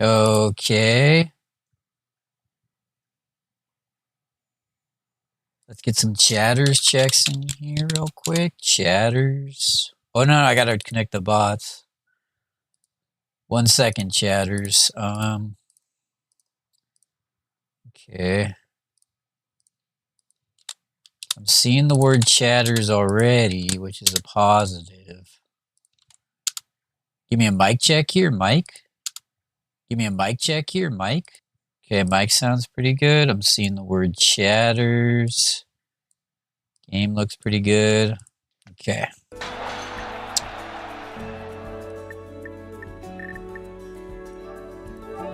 Okay. Let's get some chatters checks in here real quick. Chatters. Oh no, I gotta connect the bots. 1 second, chatters. Okay. I'm seeing the word chatters already, which is a positive. Give me a mic check here, Mike. Give me a mic check here, Mike. Okay, mic sounds pretty good. I'm seeing the word chatters. Game looks pretty good. Okay.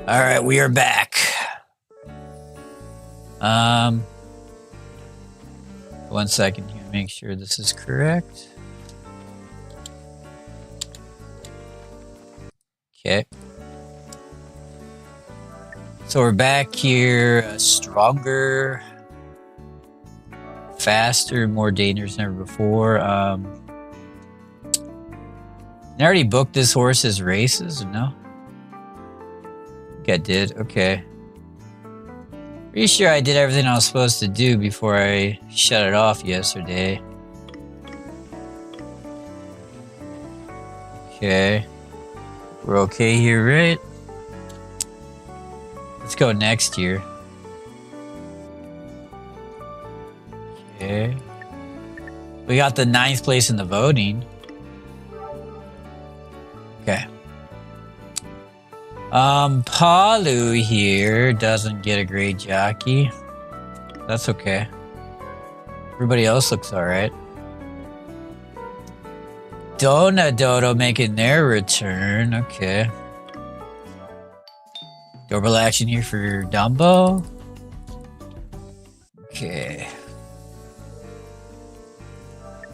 All right, we are back. 1 second here, make sure this is correct. Okay. So we're back here, stronger, faster, more dangerous than ever before. I already booked this horse's races, or no? I think I did. Okay. Pretty sure I did everything I was supposed to do before I shut it off yesterday. Okay. We're okay here, right? Let's go next year. Okay. We got the 9th place in the voting. Okay. Palu here doesn't get a great jockey. That's okay. Everybody else looks alright. Dodo making their return. Okay. Doorbell action here for Dumbo. Okay.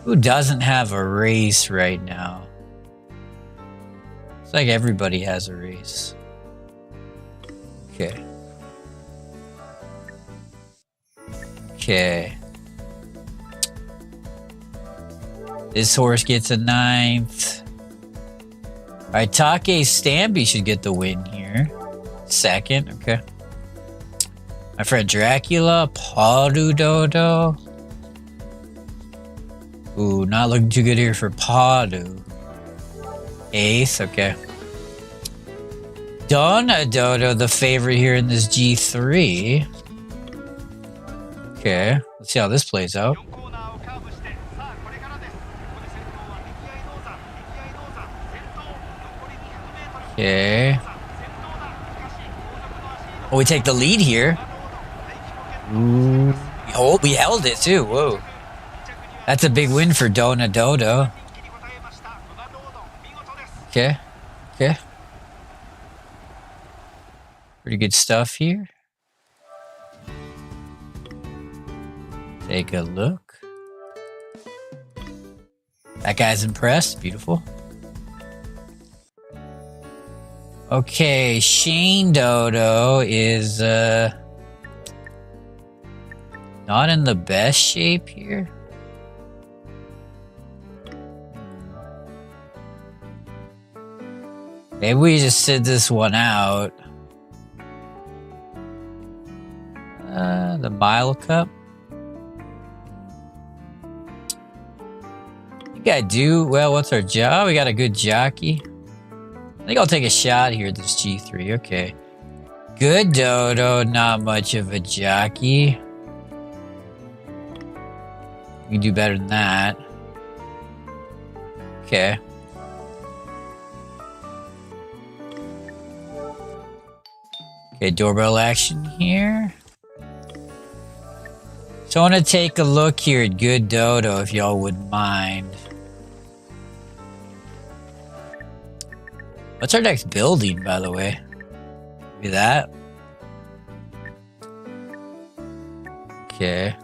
Who doesn't have a race right now? It's like everybody has a race. Okay. Okay. This horse gets a 9th. Alright, Take Stampy should get the win here. 2nd, okay. My friend Dracula, Dodo. Ooh, not looking too good here for Padu. 8th, okay. Dodo, the favorite here in this G3. Okay, let's see how this plays out. Okay. Oh, we take the lead here. Ooh. Oh, we held it too. Whoa. That's a big win for Dodo. Okay. Okay. Pretty good stuff here. Take a look. That guy's impressed. Beautiful. Okay, Shane Dodo is not in the best shape here. Maybe we just sit this one out. The Mile Cup. I think I do. Well, what's our job? We got a good jockey. I think I'll take a shot here at this G3. Okay. Good Dodo, not much of a jockey. We can do better than that. Okay. Okay, doorbell action here. So I want to take a look here at Good Dodo, if y'all wouldn't mind. What's our next building, by the way? Maybe that? Okay.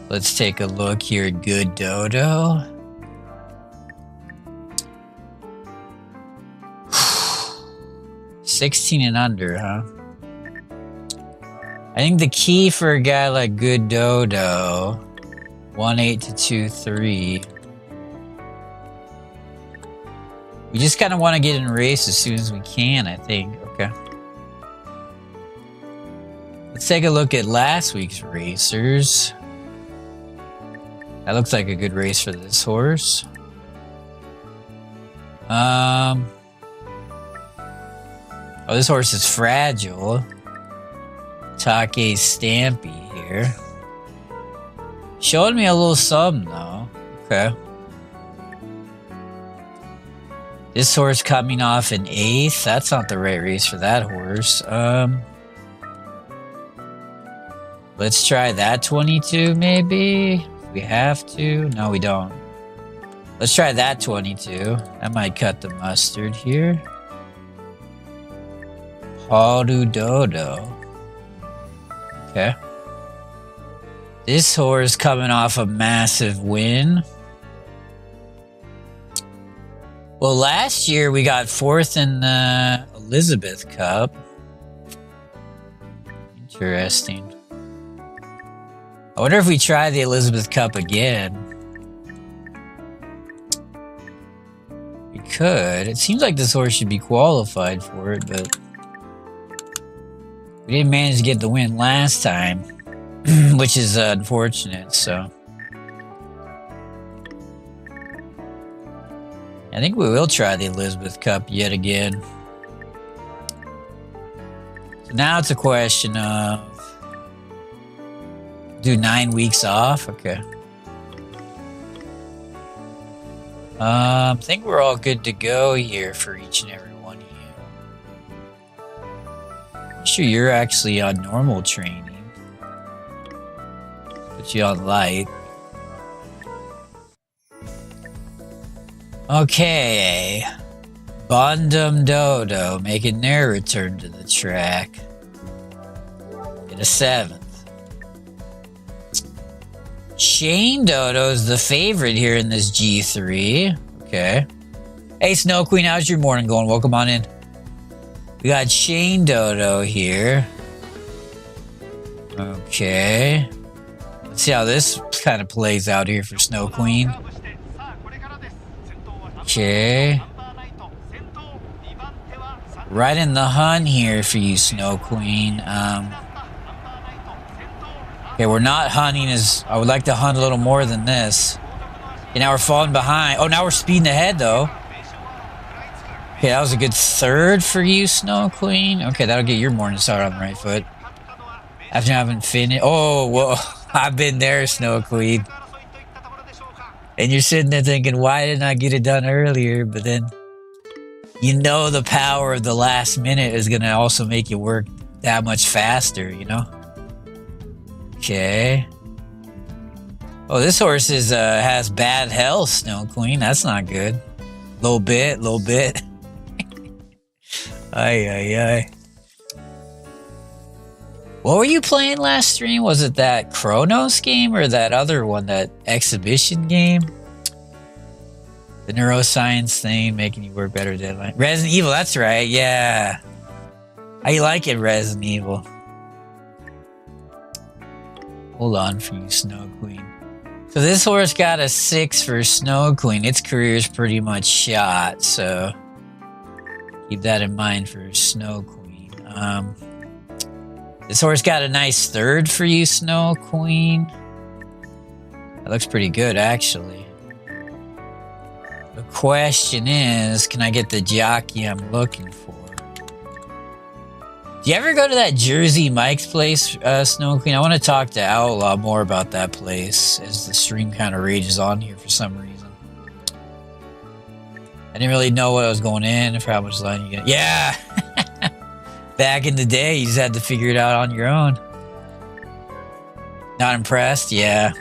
Let's take a look here at Good Dodo. $16 and under, huh? I think the key for a guy like Good Dodo, 1-8 to 2-3. We just kind of want to get in a race as soon as we can, I think. Okay. Let's take a look at last week's racers. That looks like a good race for this horse. Oh, this horse is fragile. Take Stampy here. Showing me a little something though. Okay. This horse coming off an 8th. That's not the right race for that horse. Let's try that 22 maybe. If we have to. No, we don't. Let's try that 22. That might cut the mustard here. Dodo. Okay. This horse coming off a massive win. Well, last year we got 4th in the Elizabeth Cup. Interesting. I wonder if we try the Elizabeth Cup again. We could. It seems like this horse should be qualified for it, but we didn't manage to get the win last time, which is unfortunate, so. I think we will try the Elizabeth Cup yet again. So now it's a question of do 9 weeks off? Okay. I think we're all good to go here for each and every one of you. I'm sure you're actually on normal training. Put you on light. Okay. Bondum Dodo making their return to the track. Get a 7th. Shane Dodo's the favorite here in this G3. Okay. Hey, Snow Queen, how's your morning going? Welcome on in. We got Shane Dodo here. Okay. Let's see how this kind of plays out here for Snow Queen. Okay. Right in the hunt here for you, Snow Queen. Okay, we're not hunting as... I would like to hunt a little more than this. Okay, now we're falling behind. Oh, now we're speeding ahead, though. Okay, that was a good 3rd for you, Snow Queen. Okay, that'll get your morning start on the right foot. After having finished... Oh, whoa. I've been there, Snow Queen. And you're sitting there thinking, why didn't I get it done earlier? But then, you know the power of the last minute is going to also make you work that much faster, you know? Okay. Oh, this horse is has bad health, Snow Queen. That's not good. Little bit. Ay. What were you playing last stream? Was it that Chronos game or that other one, that exhibition game? The neuroscience thing making you work better deadline. Resident Evil, that's right, yeah. How you like it, Resident Evil? Hold on for you, Snow Queen. So this horse got a 6 for Snow Queen. Its career is pretty much shot, so keep that in mind for Snow Queen. This horse got a nice 3rd for you, Snow Queen. That looks pretty good, actually. The question is, can I get the jockey I'm looking for? Do you ever go to that Jersey Mike's place, Snow Queen? I want to talk to Outlaw more about that place as the stream kind of rages on here for some reason. I didn't really know what I was going in, for how much line you get. Yeah! Back in the day, you just had to figure it out on your own. Not impressed? Yeah.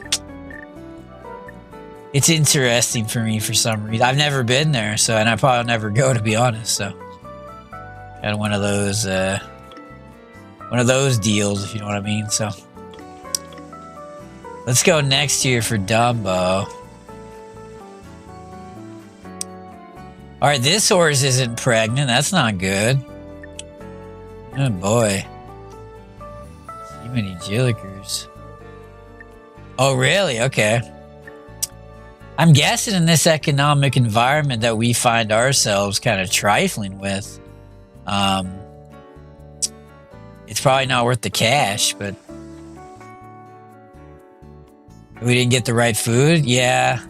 It's interesting for me for some reason. I've never been there, so, and I probably never go, to be honest, so. Kind of one of those deals, if you know what I mean, so. Let's go next year for Dumbo. Alright, this horse isn't pregnant. That's not good. Oh boy. Too many Jillikers. Oh really? Okay. I'm guessing in this economic environment that we find ourselves kind of trifling with, it's probably not worth the cash, but we didn't get the right food. Yeah.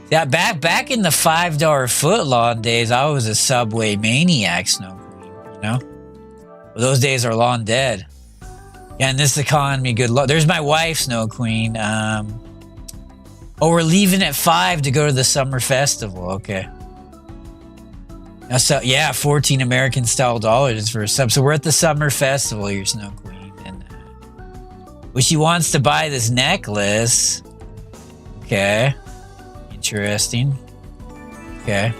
Yeah, back in the $5 footlong days, I was a Subway maniac, Snow Queen, you know? Well, those days are long dead. Yeah, in this economy, good luck. There's my wife, Snow Queen. Oh, we're leaving at 5 to go to the summer festival. Okay. So, yeah, 14 American style dollars for a sub. So we're at the summer festival here, Snow Queen. And well, she wants to buy this necklace. Okay. Interesting. Okay.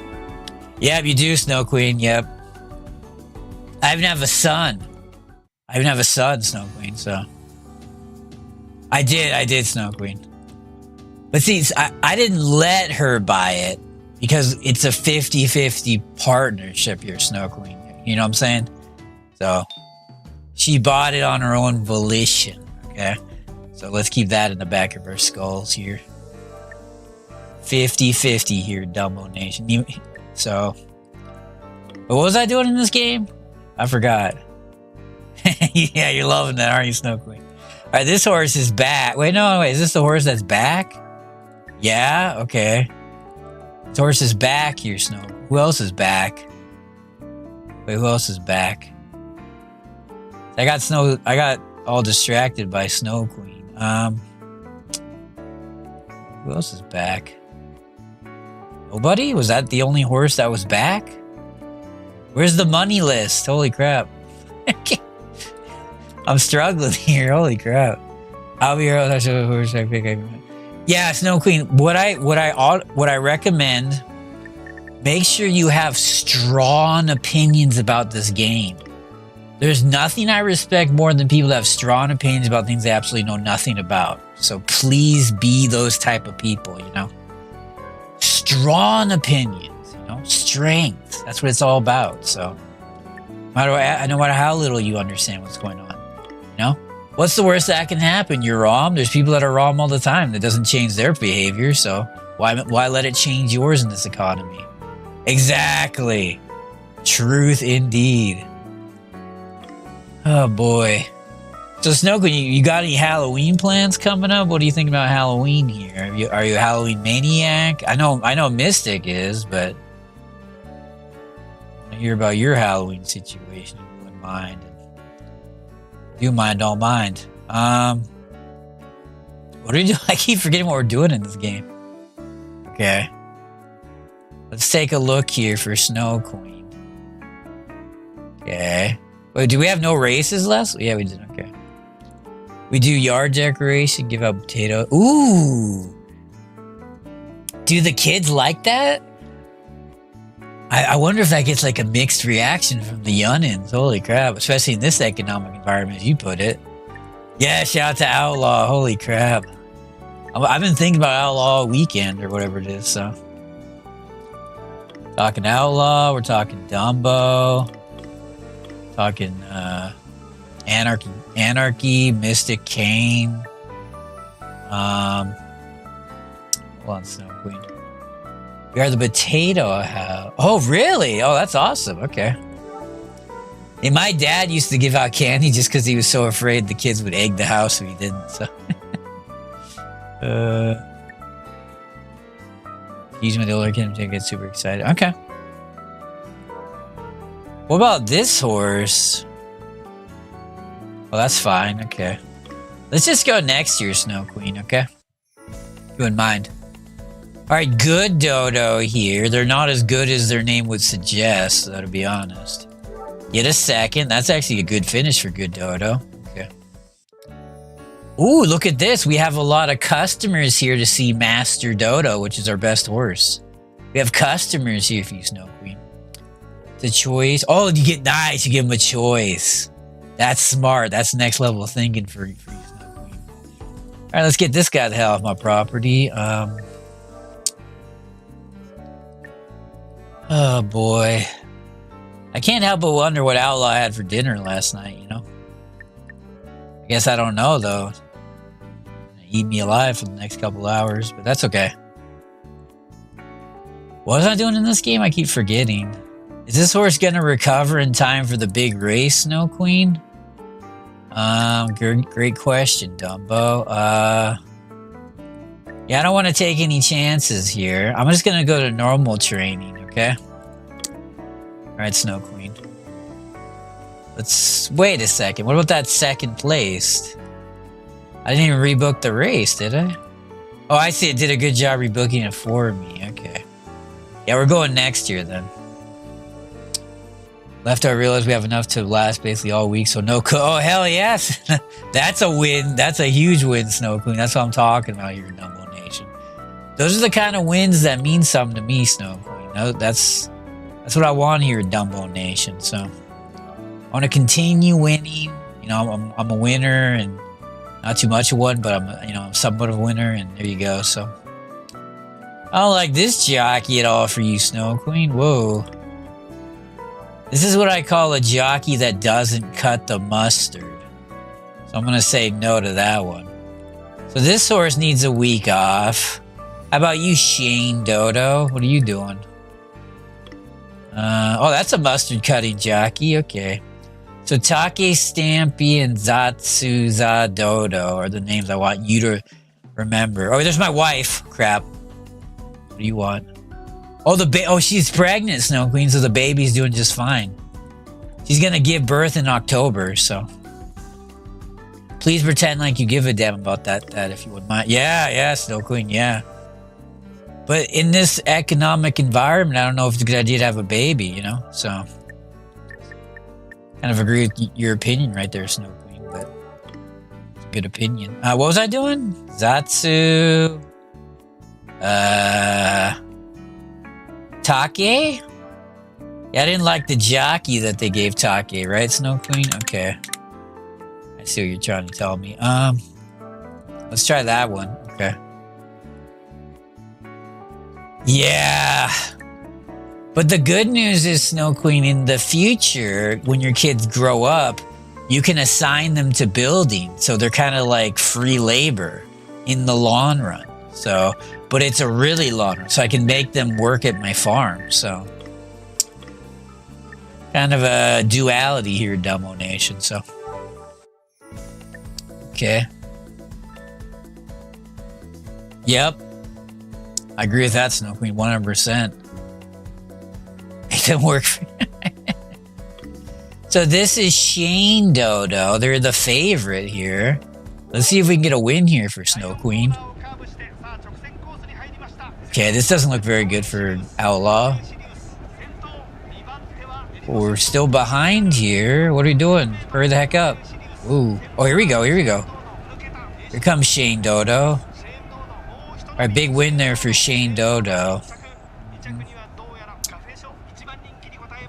Yep, you do, Snow Queen. Yep. I even have a son. Snow Queen, so. I did, Snow Queen. But see, I didn't let her buy it because it's a 50-50 partnership here, Snow Queen. You know what I'm saying? So, she bought it on her own volition, okay? So let's keep that in the back of our skulls here. 50-50 here, Dumbo Nation. So, what was I doing in this game? I forgot. Yeah, you're loving that, aren't you, Snow Queen? All right, this horse is back. Wait, is this the horse that's back? Yeah, okay. This horse is back here, Snow. Who else is back? Wait, who else is back? I got all distracted by Snow Queen. Who else is back? Nobody? Was that the only horse that was back? Where's the money list? Holy crap. I'm struggling here. Holy crap. I'll be here. Yeah, Snow Queen. What I recommend, make sure you have strong opinions about this game. There's nothing I respect more than people that have strong opinions about things they absolutely know nothing about. So please be those type of people, you know? Strong opinions, you know? Strength. That's what it's all about. So no matter how little you understand what's going on, you know? What's the worst that can happen? You're wrong. There's people that are wrong all the time. That doesn't change their behavior. So why let it change yours in this economy? Exactly. Truth indeed. Oh boy. So Snow Queen, you got any Halloween plans coming up? What do you think about Halloween here? Are you a Halloween maniac? I know Mystic is, but I hear about your Halloween situation. You wouldn't mind. Do mind, don't mind. What do we do? I keep forgetting what we're doing in this game. Okay. Let's take a look here for Snow Queen. Okay. Wait, do we have no races left? Yeah, we did. Okay. We do yard decoration, give out potato. Ooh. Do the kids like that? I wonder if that gets like a mixed reaction from the youngins. Holy crap. Especially in this economic environment, as you put it. Yeah, shout out to Outlaw. Holy crap. I've been thinking about Outlaw weekend or whatever it is, so. Talking Outlaw, we're talking Dumbo. Talking Anarchy, Mystic Kane. Hold on, Snow Queen. We are the potato house. Oh, really? Oh, that's awesome. Okay. And my dad used to give out candy just because he was so afraid the kids would egg the house if he didn't. So, excuse me, the older kid get super excited. Okay. What about this horse? Well, that's fine. Okay. Let's just go next year, Snow Queen, okay? You wouldn't mind. All right, good Dodo here. They're not as good as their name would suggest, so to be honest. Get a second. That's actually a good finish for good Dodo. Okay. Ooh, look at this. We have a lot of customers here to see Master Dodo, which is our best horse. We have customers here for you, Snow Queen. The choice. Oh, you get nice. You give them a choice. That's smart. That's next level of thinking for you, Snow Queen. All right, let's get this guy the hell off my property. Oh, boy. I can't help but wonder what Outlaw had for dinner last night, you know? I guess I don't know, though. eat me alive for the next couple hours, but that's okay. What was I doing in this game? I keep forgetting. Is this horse gonna recover in time for the big race, Snow Queen? Great question, Dumbo. Yeah, I don't want to take any chances here. I'm just gonna go to normal training, okay? Alright, Snow Queen. Let's wait a second. What about that second place? I didn't even rebook the race, did I? Oh, I see. It did a good job rebooking it for me. Okay. Yeah, we're going next year then. Left, I realize we have enough to last basically all week, so no oh, hell yes! That's a win. That's a huge win, Snow Queen. That's what I'm talking about here, Dumbo Nation. Those are the kind of wins that mean something to me, Snow Queen. That's what I want here, Dumbo Nation. So I want to continue winning. You know, I'm a winner, and not too much of one, but I'm somewhat of a winner, and there you go. So I don't like this jockey at all for you, Snow Queen. Whoa. This is what I call a jockey that doesn't cut the mustard. So I'm going to say no to that one. So this horse needs a week off. How about you, Shane Dodo? What are you doing? Oh, that's a mustard cutting jockey. Okay. So Take Stampy and Zatsuza Dodo are the names I want you to remember. Oh, there's my wife. Crap. What do you want? Oh, she's pregnant, Snow Queen, so the baby's doing just fine. She's gonna give birth in October, so please pretend like you give a damn about that if you wouldn't mind. Yeah, Snow Queen, yeah. But in this economic environment, I don't know if it's a good idea to have a baby, you know? So kind of agree with your opinion right there, Snow Queen, but it's a good opinion. What was I doing? Zatsu. Take? Yeah, I didn't like the jockey that they gave Take, right, Snow Queen? Okay. I see what you're trying to tell me. Let's try that one. Okay. Yeah. But the good news is, Snow Queen, in the future, when your kids grow up, you can assign them to building. So they're kind of like free labor in the long run. So, but it's a really long run. So I can make them work at my farm. So kind of a duality here, Dumbo Nation. So, okay. Yep. I agree with that, Snow Queen, 100%. Make them work for So this is Shane Dodo. They're the favorite here. Let's see if we can get a win here for Snow Queen. Okay, this doesn't look very good for Outlaw. We're still behind here. What are we doing? Hurry the heck up. Ooh. Oh, here we go. Here comes Shane Dodo. All right, big win there for Shane Dodo.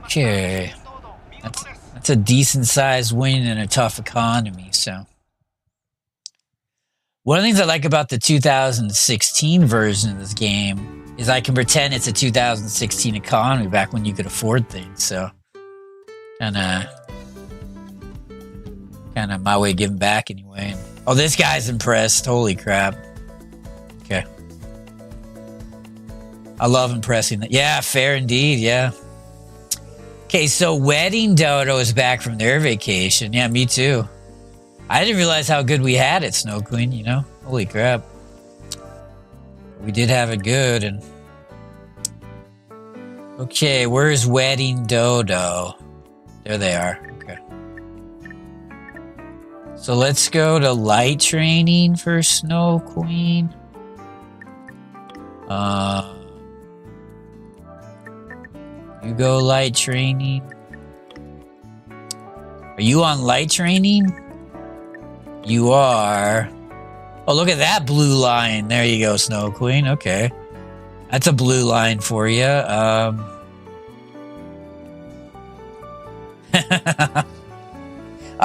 Okay. That's a decent-sized win in a tough economy, so. One of the things I like about the 2016 version of this game is I can pretend it's a 2016 economy back when you could afford things, so. Kinda my way of giving back anyway. Oh, this guy's impressed. Holy crap. Okay. I love impressing that. Yeah, fair indeed. Yeah. Okay, so Wedding Dodo is back from their vacation. Yeah, me too. I didn't realize how good we had it, Snow Queen, you know? Holy crap. We did have it good. And okay, where's Wedding Dodo? There they are. Okay. So let's go to light training for Snow Queen. You go light training. Are you on light training? You are. Oh, look at that blue line. There you go, Snow Queen. Okay. That's a blue line for you. I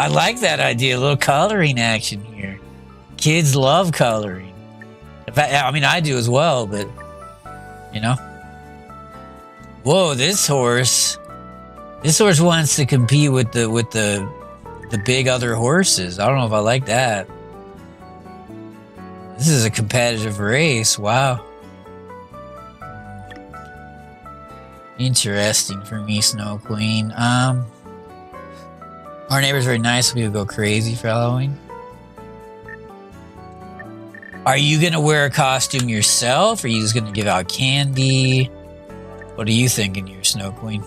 like that idea. A little coloring action here. Kids love coloring. In fact, I mean, I do as well, but, you know. Whoa, this horse wants to compete with the big other horses. I don't know if I like that. This is a competitive race. Wow. Interesting for me, Snow Queen. Our neighbor's very nice. People go crazy for Halloween. Are you going to wear a costume yourself? Or are you just going to give out candy? What are you thinking here, Snow Queen?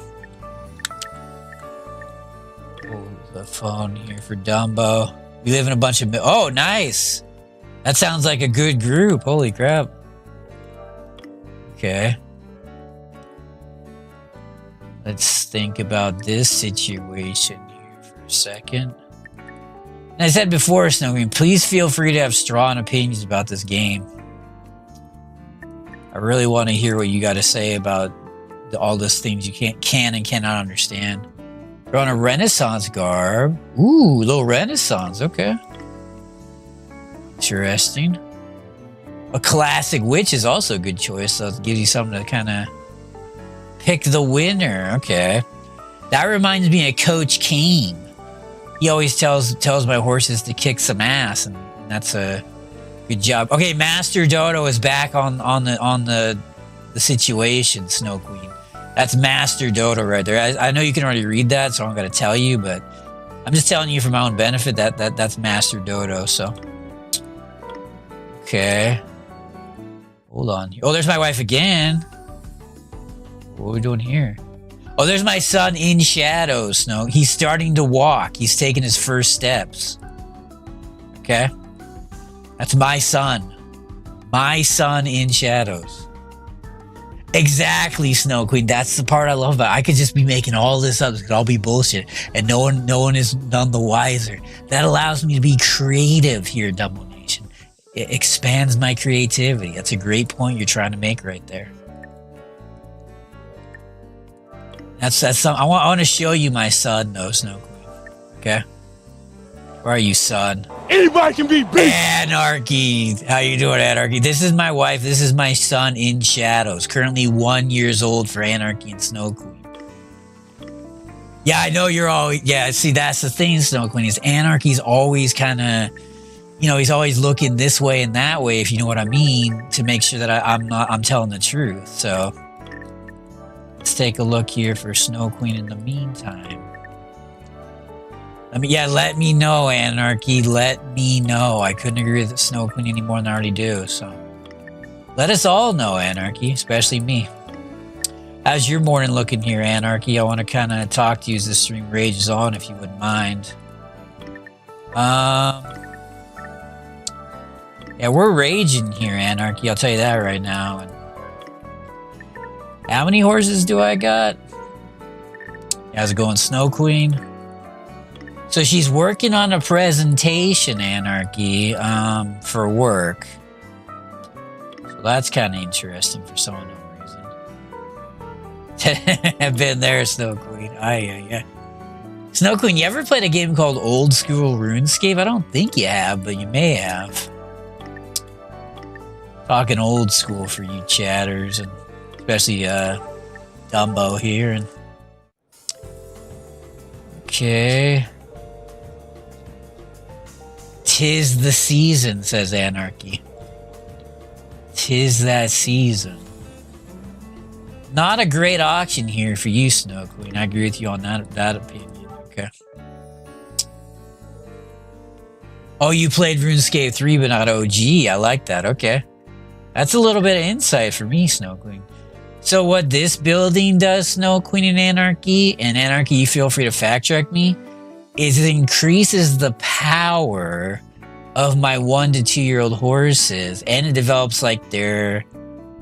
Oh, the phone here for Dumbo. We live in a bunch of... Oh, nice! That sounds like a good group. Holy crap. Okay. Let's think about this situation here for a second. And I said before, Snow Queen, please feel free to have strong opinions about this game. I really want to hear what you got to say about all those things you can and cannot understand. We're on a Renaissance garb. Ooh, little Renaissance. Okay. Interesting. A classic witch is also a good choice, so it gives you something to kind of pick the winner. Okay. That reminds me of Coach Kane. He always tells my horses to kick some ass, and that's a good job. Okay, Master Dodo is back on the situation, Snow Queen. That's Master Dodo right there. I know you can already read that, so I'm going to tell you, but I'm just telling you for my own benefit that's Master Dodo. So, okay, hold on. Oh, there's my wife again. What are we doing here? Oh, there's my son in shadows, Snow. He's starting to walk. He's taking his first steps. Okay, that's my son. My son in shadows. Exactly, Snow Queen. That's the part I love about it. I could just be making all this up. It could all be bullshit, and no one is none the wiser. That allows me to be creative here, Dumbo Nation. It expands my creativity. That's a great point you're trying to make right there. That's something. I want to show you my son, though, Snow Queen. Okay, where are you, son? Anybody can be beat. Anarchy. How you doing, Anarchy? This is my wife. This is my son in shadows. Currently 1 year old for Anarchy and Snow Queen. Yeah, I know you're all... Yeah, see, that's the thing, Snow Queen, is Anarchy's always kind of... You know, he's always looking this way and that way, if you know what I mean, to make sure that I'm telling the truth. So, let's take a look here for Snow Queen in the meantime. Let me know, Anarchy. Let me know. I couldn't agree with the Snow Queen any more than I already do, so. Let us all know, Anarchy, especially me. How's your morning looking here, Anarchy? I want to kind of talk to you as this stream rages on, if you wouldn't mind. Yeah, we're raging here, Anarchy. I'll tell you that right now. And how many horses do I got? How's it going, Snow Queen? So she's working on a presentation, Anarchy, for work. So that's kind of interesting for some unknown reason. I've been there, Snow Queen. Yeah. Snow Queen, you ever played a game called Old School RuneScape? I don't think you have, but you may have. Talking old school for you chatters, and especially Dumbo here. And okay. 'Tis the season, says Anarchy. 'Tis that season. Not a great auction here for you, Snow Queen. I agree with you on that opinion. Okay. Oh, you played RuneScape 3, but not OG. I like that. Okay. That's a little bit of insight for me, Snow Queen. So what this building does, Snow Queen and Anarchy, you feel free to fact check me, is it increases the power of my 1 to 2 year old horses, and it develops like their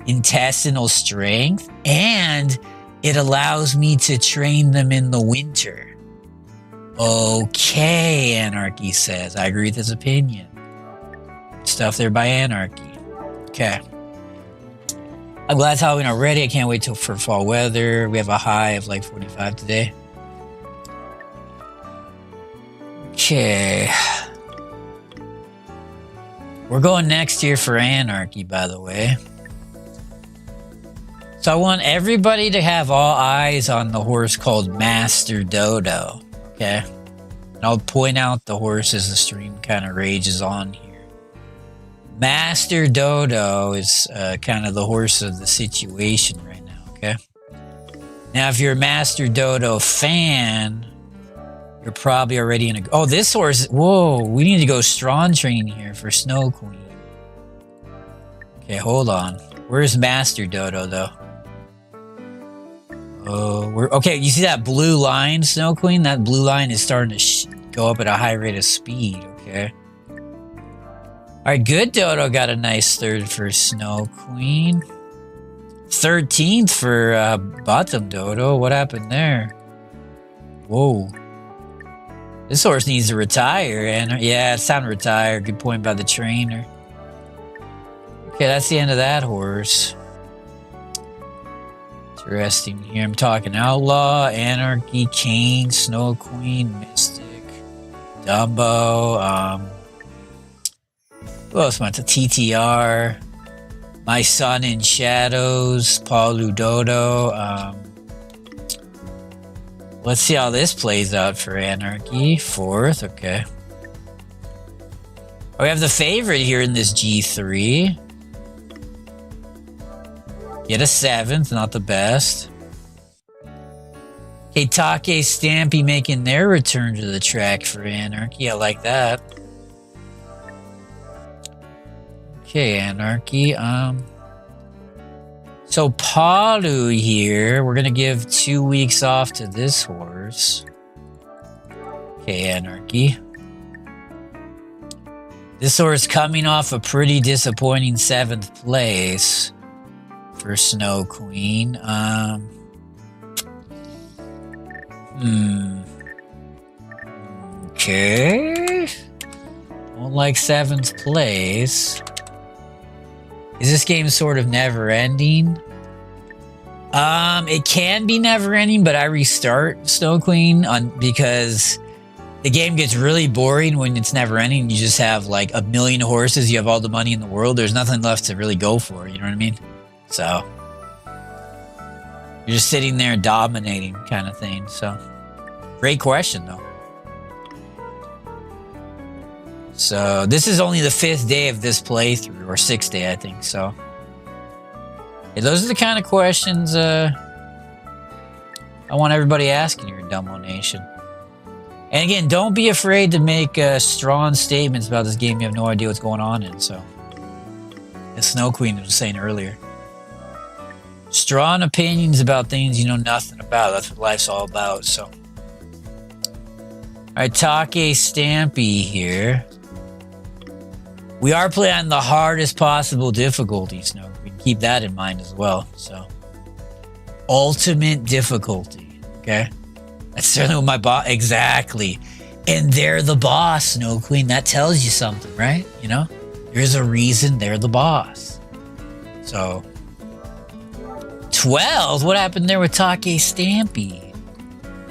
intestinal strength, and it allows me to train them in the winter. Okay, Anarchy says. I agree with his opinion. Stuff there by Anarchy. Okay. I'm glad it's Halloween already. I can't wait for fall weather. We have a high of like 45 today. Okay. We're going next here for Anarchy, by the way. So I want everybody to have all eyes on the horse called Master Dodo. Okay? And I'll point out the horse as the stream kind of rages on here. Master Dodo is kind of the horse of the situation right now, okay? Now, if you're a Master Dodo fan, you're probably already in a... Oh, this horse... Whoa, we need to go strong train here for Snow Queen. Okay, hold on. Where's Master Dodo, though? Oh, we're... Okay, you see that blue line, Snow Queen? That blue line is starting to go up at a high rate of speed, okay? Alright, good Dodo got a nice third for Snow Queen. 13th for bottom Dodo. What happened there? Whoa. This horse needs to retire. And yeah, it's time to retire. Good point by the trainer. Okay, that's the end of that horse. Interesting here. I'm talking Outlaw, Anarchy, Kane, Snow Queen, Mystic, Dumbo, who else went to TTR? My Son in Shadows, Paul Ludodo. Let's see how this plays out for Anarchy. 4th, okay. Oh, we have the favorite here in this G3. Get a 7th, not the best. Okay, Take Stampy making their return to the track for Anarchy. I like that. Okay, Anarchy. So Palu here, we're gonna give 2 weeks off to this horse. Okay, Anarchy. This horse coming off a pretty disappointing 7th place for Snow Queen. Okay. Don't like 7th place. Is this game sort of never-ending? It can be never-ending, but I restart Snow Queen because the game gets really boring when it's never-ending. You just have like a million horses. You have all the money in the world. There's nothing left to really go for. You know what I mean? So you're just sitting there dominating kind of thing. So great question, though. So this is only the 5th day of this playthrough, or 6th day, I think. So yeah, those are the kind of questions I want everybody asking here in Dumbo Nation. And again, don't be afraid to make strong statements about this game you have no idea what's going on in. So as Snow Queen was saying earlier, strong opinions about things you know nothing about. That's what life's all about. So, all right, Take Stampy here. We are playing on the hardest possible difficulty, Snow. We can keep that in mind as well. So, ultimate difficulty. Okay, that's certainly what my boss. Exactly, and they're the boss, Snow Queen. That tells you something, right? You know, there's a reason they're the boss. So, 12. What happened there with Take Stampy?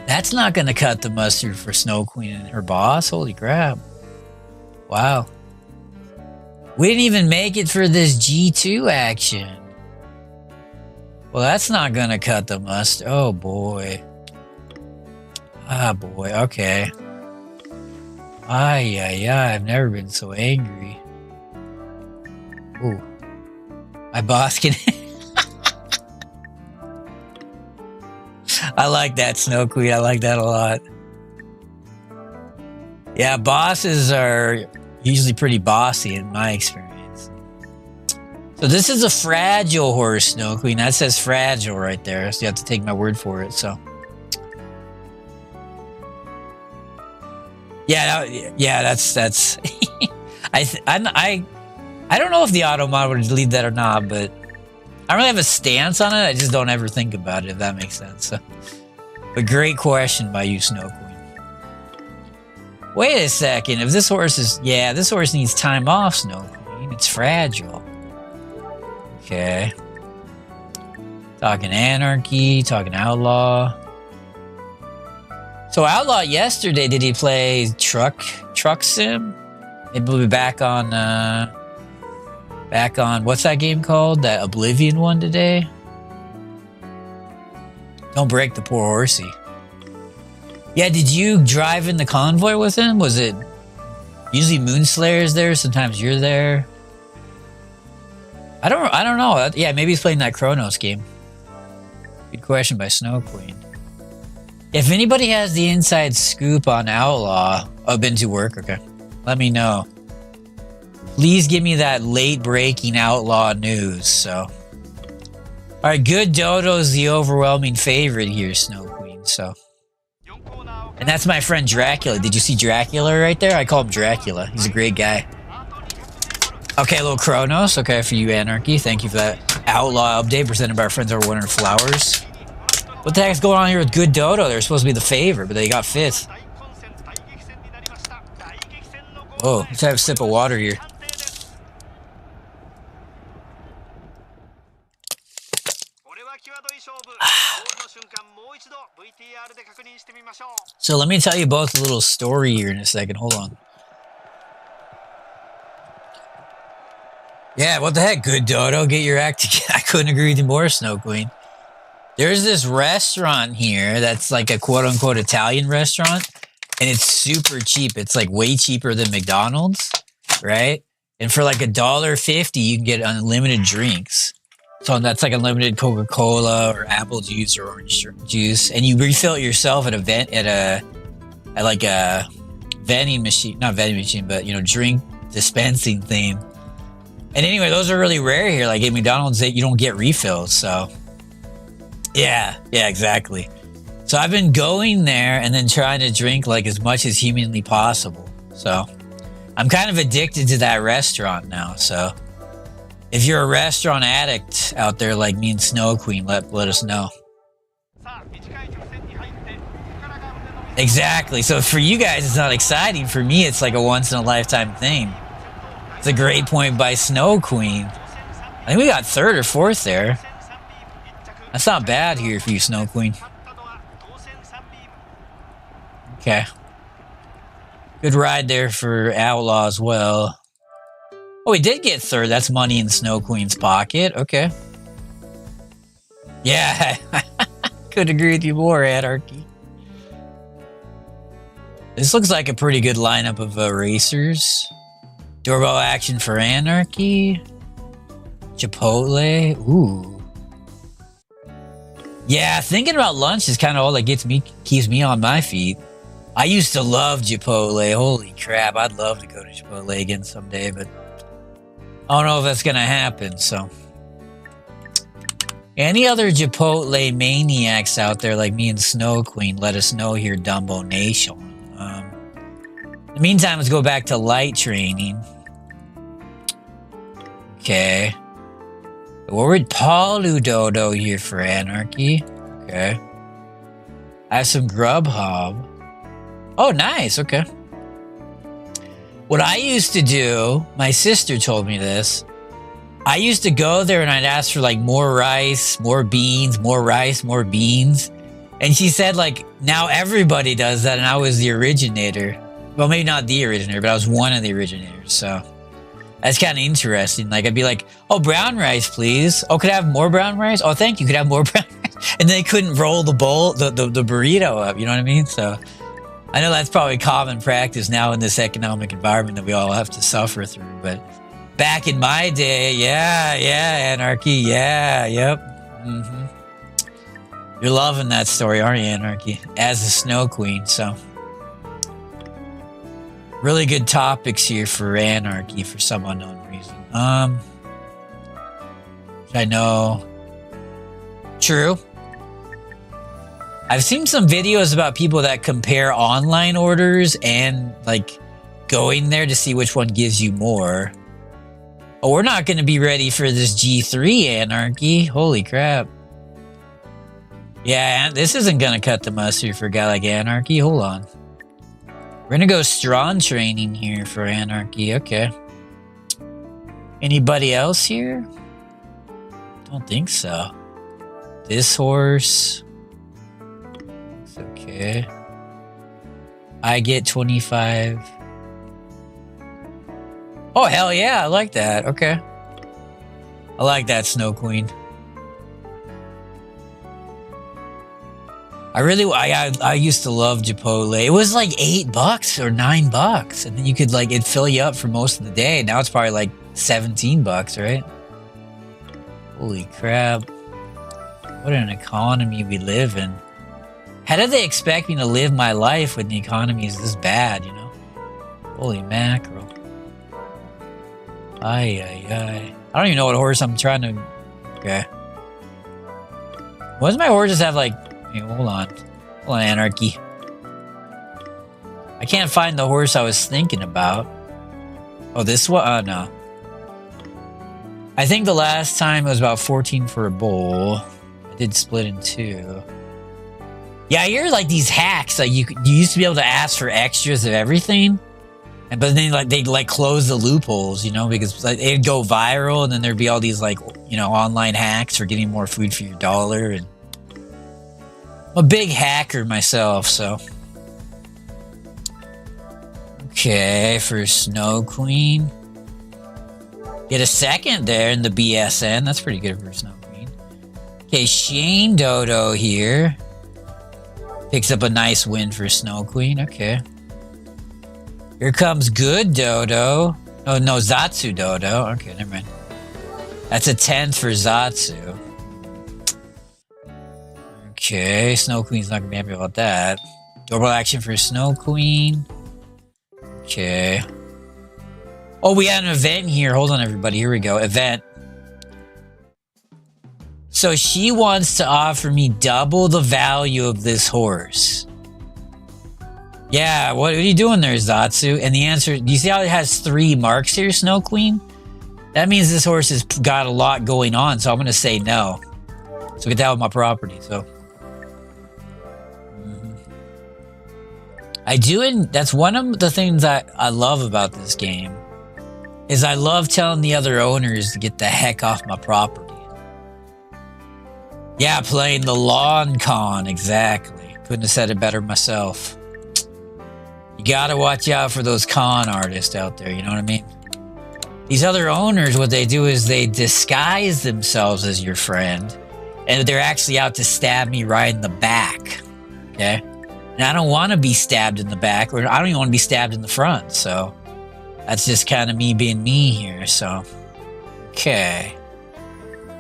That's not going to cut the mustard for Snow Queen and her boss. Holy crap! Wow. We didn't even make it for this G2 action. Well, that's not gonna cut the mustard. Oh boy. Ah boy, okay. I've never been so angry. Ooh. My boss can... I like that, Snow Queen. I like that a lot. Yeah, bosses are usually pretty bossy in my experience. So this is a fragile horse, Snow Queen. That says fragile right there, so you have to take my word for it. So yeah, that's I don't know if the auto mod would delete that or not, but I don't really have a stance on it. I just don't ever think about it, if that makes sense. So, but great question by you, Snow Queen. Wait a second. If this horse is... Yeah, this horse needs time off, Snow Queen. It's fragile. Okay. Talking Anarchy, talking Outlaw. So Outlaw yesterday, did he play Truck Sim? Maybe we'll be back on what's that game called? That Oblivion one today? Don't break the poor horsey. Yeah, did you drive in the convoy with him? Was it usually Moonslayer's there? Sometimes you're there. I don't know. Yeah, maybe he's playing that Chronos game. Good question by Snow Queen. If anybody has the inside scoop on Outlaw, I've been to work. Okay, let me know. Please give me that late breaking Outlaw news. So, all right, good Dodo's the overwhelming favorite here, Snow Queen. So, and that's my friend Dracula. Did you see Dracula right there? I call him Dracula. He's a great guy. Okay, a little Chronos. Okay, for you, Anarchy. Thank you for that Outlaw update presented by our friends over 100 Flowers. What the heck's going on here with good Dodo? They're supposed to be the favorite, but they got 5th. Whoa, let's have a sip of water here. So let me tell you both a little story here in a second. Hold on. Yeah, what the heck, good Dodo? Get your act together. I couldn't agree with you more, Snow Queen. There's this restaurant here that's like a quote-unquote Italian restaurant, and it's super cheap. It's like way cheaper than McDonald's, right? And for like $1.50, you can get unlimited drinks. So that's like unlimited Coca-Cola or apple juice or orange juice, and you refill it yourself at like a vending machine, not vending machine, but drink dispensing thing. And anyway, those are really rare here. Like at McDonald's, you don't get refills. So yeah, exactly. So I've been going there and then trying to drink like as much as humanly possible. So I'm kind of addicted to that restaurant now. So if you're a restaurant addict out there like me and Snow Queen, let us know. Exactly. So for you guys, it's not exciting. For me, it's like a once in a lifetime thing. It's a great point by Snow Queen. I think we got 3rd or 4th there. That's not bad here for you, Snow Queen. Okay. Good ride there for Outlaw as well. Oh, we did get 3rd. That's money in Snow Queen's pocket. Okay. Yeah. Couldn't agree with you more, Anarchy. This looks like a pretty good lineup of racers. Doorbell action for Anarchy. Chipotle. Ooh. Yeah, thinking about lunch is kind of all that keeps me on my feet. I used to love Chipotle. Holy crap, I'd love to go to Chipotle again someday, but I don't know if that's going to happen, so. Any other Chipotle maniacs out there like me and Snow Queen, let us know here, Dumbo Nation. In the meantime, let's go back to light training. Okay. What would Paulu Dodo here for Anarchy? Okay. I have some Grubhub. Oh, nice. Okay. What I used to do, my sister told me this. I used to go there and I'd ask for like more rice, more beans, more rice, more beans. And she said like, now everybody does that and I was the originator. Well, maybe not the originator, but I was one of the originators. So that's kind of interesting. Like I'd be like, oh, brown rice, please. Oh, could I have more brown rice? Oh, thank you. Could I have more brown rice? And they couldn't roll the bowl, the burrito up. You know what I mean? So I know that's probably common practice now in this economic environment that we all have to suffer through. But back in my day, yeah, Anarchy, yeah, yep. You're loving that story, aren't you, Anarchy? As the Snow Queen, so. Really good topics here for Anarchy for some unknown reason. I know. True. I've seen some videos about people that compare online orders and like going there to see which one gives you more. Oh, we're not going to be ready for this G3 Anarchy. Holy crap. Yeah, this isn't going to cut the mustard for a guy like Anarchy. Hold on. We're going to go strong training here for Anarchy. Okay. Anybody else here? Don't think so. This horse. It's okay. I get 25. Oh, hell yeah. I like that. Okay. I like that, Snow Queen. I used to love Chipotle. It was like $8 or $9, and then you could like it'd fill you up for most of the day. Now it's probably like $17, right? Holy crap. What an economy we live in. How did they expect me to live my life when the economy is this bad, you know? Holy mackerel. Ay, ay, ay. I don't even know what horse I'm trying to... Okay. Why does my horse just have like... Hey, hold on. Hold on, Anarchy. I can't find the horse I was thinking about. Oh, this one? Oh, no. I think the last time it was about 14 for a bowl. I did split in two. Yeah, I hear like these hacks. Like you used to be able to ask for extras of everything. But then like they'd like close the loopholes, you know, because like, it'd go viral and then there'd be all these like, you know, online hacks for getting more food for your dollar. And I'm a big hacker myself, so. Okay, for Snow Queen. Get a second there in the BSN. That's pretty good for Snow Queen. Okay, Shane Dodo here. Picks up a nice win for Snow Queen. Okay. Here comes good Dodo. Oh, no, Zatsu Dodo. Okay, never mind. That's a 10th for Zatsu. Okay, Snow Queen's not going to be happy about that. Double action for Snow Queen. Okay. Oh, we had an event here. Hold on, everybody. Here we go. Event. So she wants to offer me double the value of this horse. Yeah, what are you doing there, Zatsu? And the answer, do you see how it has 3 marks here, Snow Queen? That means this horse has got a lot going on, so I'm going to say no. So get that with my property, so. I do, and that's one of the things that I love about this game, is I love telling the other owners to get the heck off my property. Yeah, playing the lawn con, exactly. Couldn't have said it better myself. You gotta watch out for those con artists out there, you know what I mean? These other owners, what they do is they disguise themselves as your friend, and they're actually out to stab me right in the back, okay? And I don't want to be stabbed in the back, or I don't even want to be stabbed in the front, so that's just kind of me being me here, so. Okay.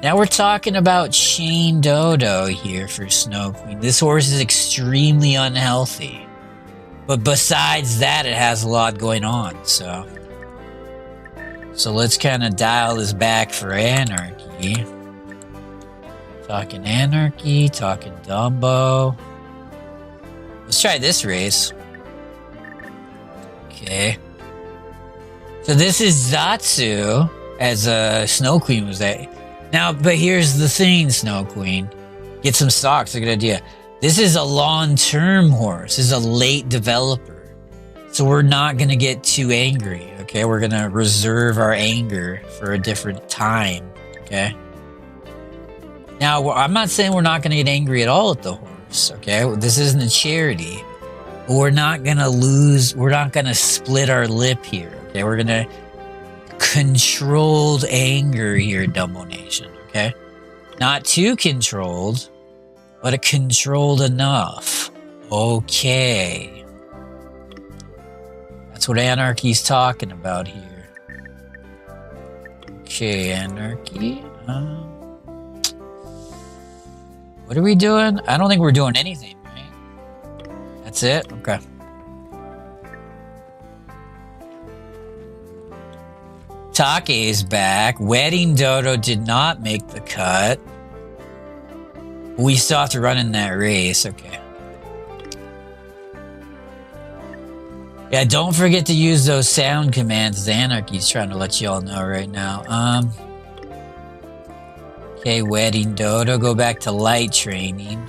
Now we're talking about Shane Dodo here for Snow Queen. This horse is extremely unhealthy. But besides that, it has a lot going on, so. So let's kind of dial this back for Anarchy. Talking Anarchy, talking Dumbo. Let's try this race. Okay. So this is Zatsu, as Snow Queen was at. Now, but here's the thing, Snow Queen. Get some stocks, a good idea. This is a long-term horse. This is a late developer. So we're not going to get too angry, okay? We're going to reserve our anger for a different time, okay? Now, I'm not saying we're not going to get angry at all at the horse, okay? This isn't a charity. But we're not going to lose. We're not going to split our lip here, okay? We're going to controlled anger here, Dumbo Nation, okay? Not too controlled, but a controlled enough. Okay. That's what Anarchy's talking about here. Okay, Anarchy. What are we doing? I don't think we're doing anything, right? That's it? Okay. Take is back. Wedding Dodo did not make the cut. We still have to run in that race. Okay. Yeah, don't forget to use those sound commands. Anarchy's trying to let you all know right now. Okay, Wedding Dodo, go back to light training.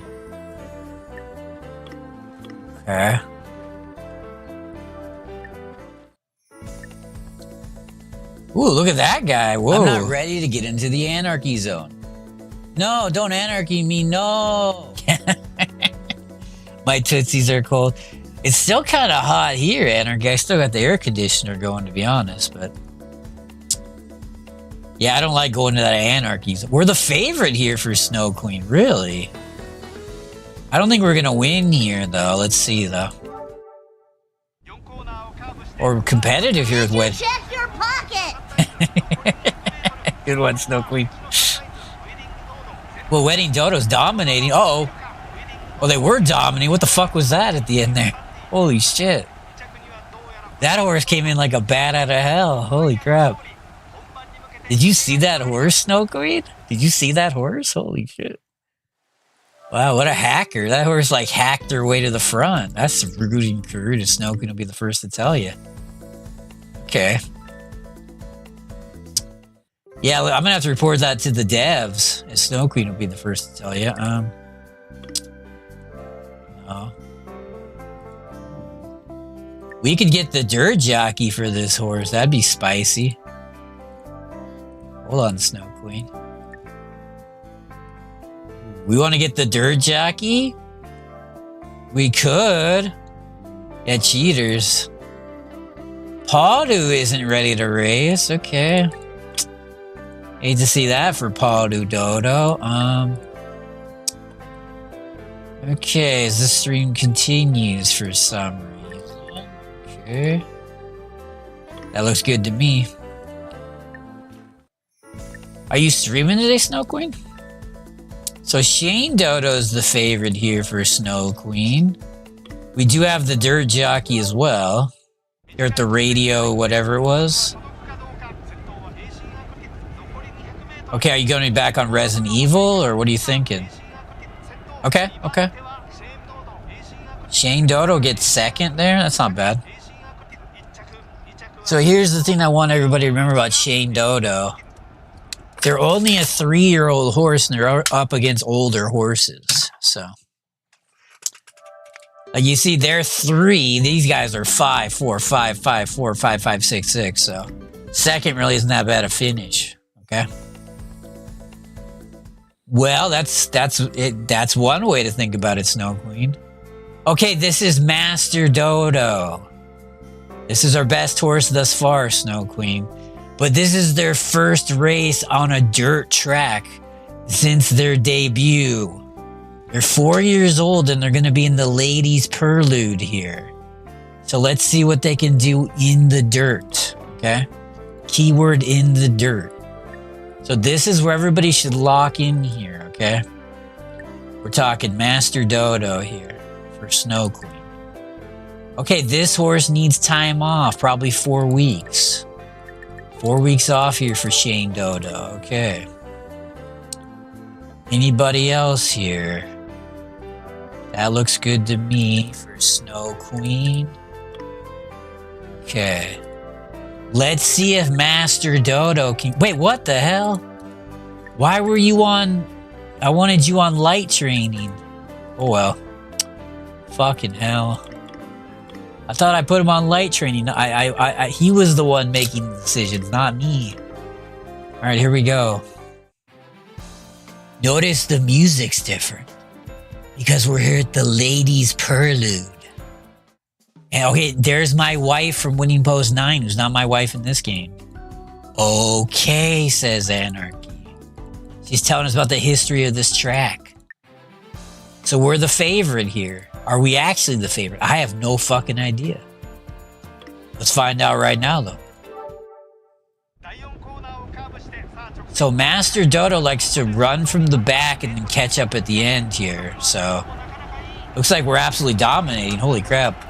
Okay. Ooh, look at that guy. Whoa. I'm not ready to get into the Anarchy zone. No, don't Anarchy me, no. My tootsies are cold. It's still kind of hot here, Anarchy. I still got the air conditioner going, to be honest, but yeah, I don't like going to that Anarchy zone. We're the favorite here for Snow Queen, really. I don't think we're going to win here, though. Let's see, though. Or competitive here with Wed. Check your pocket. Good one, Snow Queen. Well, Wedding Dodo's dominating. Uh-oh. Well, they were dominating. What the fuck was that at the end there? Holy shit. That horse came in like a bat out of hell. Holy crap. Did you see that horse, Snow Queen? Did you see that horse? Holy shit. Wow, what a hacker. That horse like hacked their way to the front. That's rude and crude. Snow Queen will be the first to tell you. Okay. Yeah, I'm gonna have to report that to the devs. Snow Queen will be the first to tell you. No. We could get the dirt jockey for this horse. That'd be spicy. Hold on, Snow Queen. We want to get the dirt jockey? We could. Yeah, cheaters. Pawdu isn't ready to race. Okay. Hate to see that for Pawdu Dodo. Okay, as the stream continues for some reason. Okay. That looks good to me. Are you streaming today, Snow Queen? So Shane Dodo's the favorite here for Snow Queen. We do have the dirt jockey as well. Here at the radio, whatever it was. Okay, are you going to be back on Resident Evil, or what are you thinking? Okay, okay. Shane Dodo gets second there? That's not bad. So here's the thing I want everybody to remember about Shane Dodo. They're only a 3-year-old horse, and they're up against older horses. So, like you see, they're 3. These guys are 5, 4, 5, 5, 4, 5, 5, 6, 6. So, second really isn't that bad a finish. Okay. Well, that's one way to think about it, Snow Queen. Okay, this is Master Dodo. This is our best horse thus far, Snow Queen. But this is their first race on a dirt track since their debut. They're 4 years old and they're going to be in the ladies' prelude here. So let's see what they can do in the dirt. Okay? Keyword in the dirt. So this is where everybody should lock in here. Okay? We're talking Master Dodo here for Snow Queen. Okay, this horse needs time off, probably 4 weeks. 4 weeks off here for Shane Dodo. Okay. Anybody else here? That looks good to me for Snow Queen. Okay. Let's see if Master Dodo can... Wait, what the hell? Why were you on... I wanted you on light training. Oh, well. Fucking hell. I thought I put him on light training. He was the one making the decisions, not me. All right, here we go. Notice the music's different because we're here at the ladies' prelude. And okay, there's my wife from Winning Post 9, who's not my wife in this game. Okay, says Anarchy. She's telling us about the history of this track. So we're the favorite here. Are we actually the favorite? I have no fucking idea. Let's find out right now, though. So Master Dodo likes to run from the back and then catch up at the end here. So looks like we're absolutely dominating. Holy crap.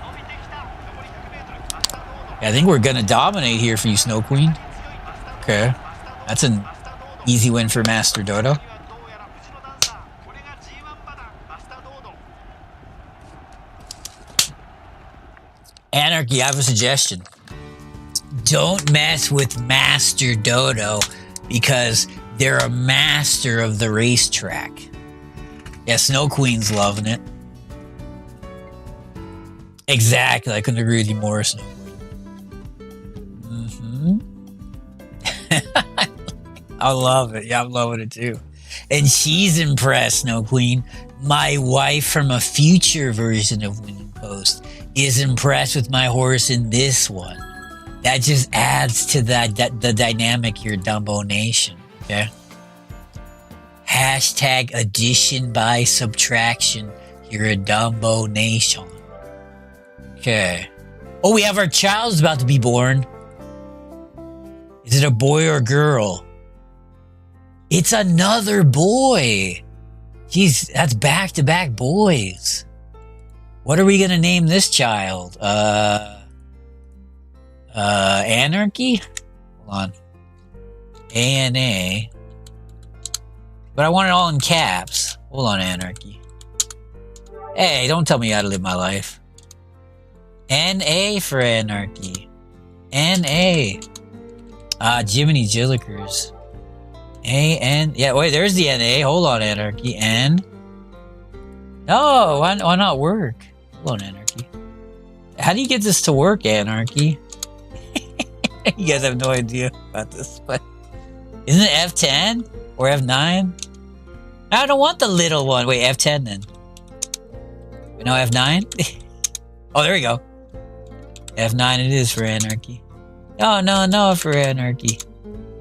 Yeah, I think we're going to dominate here for you, Snow Queen. Okay. That's an easy win for Master Dodo. Anarchy, I have a suggestion. Don't mess with Master Dodo because they're a master of the racetrack. Yeah, Snow Queen's loving it. Exactly. I couldn't agree with you more, Snow Queen. I love it. Yeah, I'm loving it too. And she's impressed, Snow Queen. My wife from a future version of Winning Post is impressed with my horse in this one. That just adds to the dynamic here, Dumbo Nation. Okay. Hashtag addition by subtraction. You're a Dumbo Nation. Okay. Oh, we have our child's about to be born. Is it a boy or girl? It's another boy. Jeez, that's back-to-back boys. What are we gonna name this child? Anarchy? Hold on. A-N-A. But I want it all in caps. Hold on, Anarchy. Hey, don't tell me how to live my life. N-A for Anarchy. N-A. Jiminy Jillikers. A-N. Yeah, wait, there's the N-A. Hold on, Anarchy. N. No, why not work? Hold on, Anarchy. How do you get this to work, Anarchy? You guys have no idea about this, but isn't it F10 or F9? I don't want the little one. Wait, F10 then. No, F9? Oh, there we go. F9 it is for Anarchy. Oh, no, for Anarchy.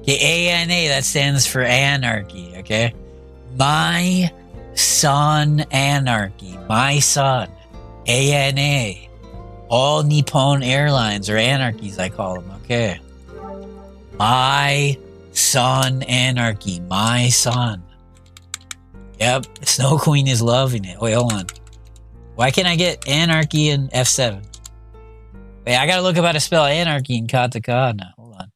Okay, A-N-A, that stands for Anarchy, okay? My son Anarchy. My son. A-N-A. All Nippon Airlines, or Anarchies, I call them, okay? My son Anarchy. My son. Yep, Snow Queen is loving it. Wait, hold on. Why can't I get Anarchy in F7? Wait, I gotta look up how to spell Anarchy in katakana. Hold on.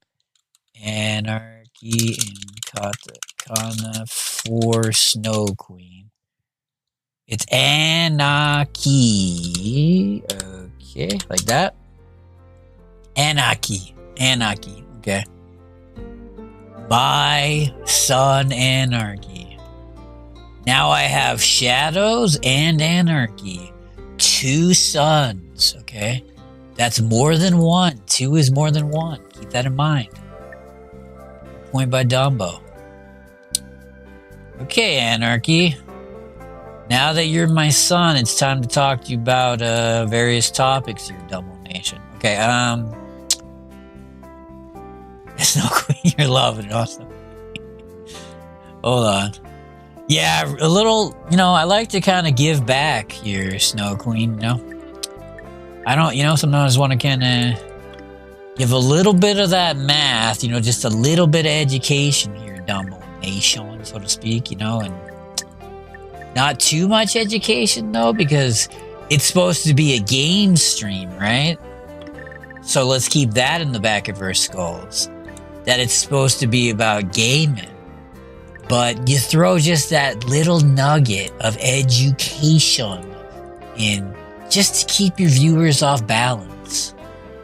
Anarchy in katakana for Snow Queen. It's Anarchy. Okay, like that. Anarchy. Anarchy. Okay. My son Anarchy. Now I have Shadows and Anarchy. 2 sons, okay? That's more than 1. 2 is more than 1. Keep that in mind. Point by Dumbo. Okay, Anarchy. Now that you're my son, it's time to talk to you about various topics here, Dumbo Nation. Okay, Snow Queen, you're loving it, awesome. Hold on. Yeah, a little, I like to kind of give back here, Snow Queen, I don't, sometimes want to kind of give a little bit of that math, just a little bit of education here, Dumbo Nation, so to speak, and not too much education, though, because it's supposed to be a game stream, right? So let's keep that in the back of our skulls, that it's supposed to be about gaming. But you throw just that little nugget of education in just to keep your viewers off balance.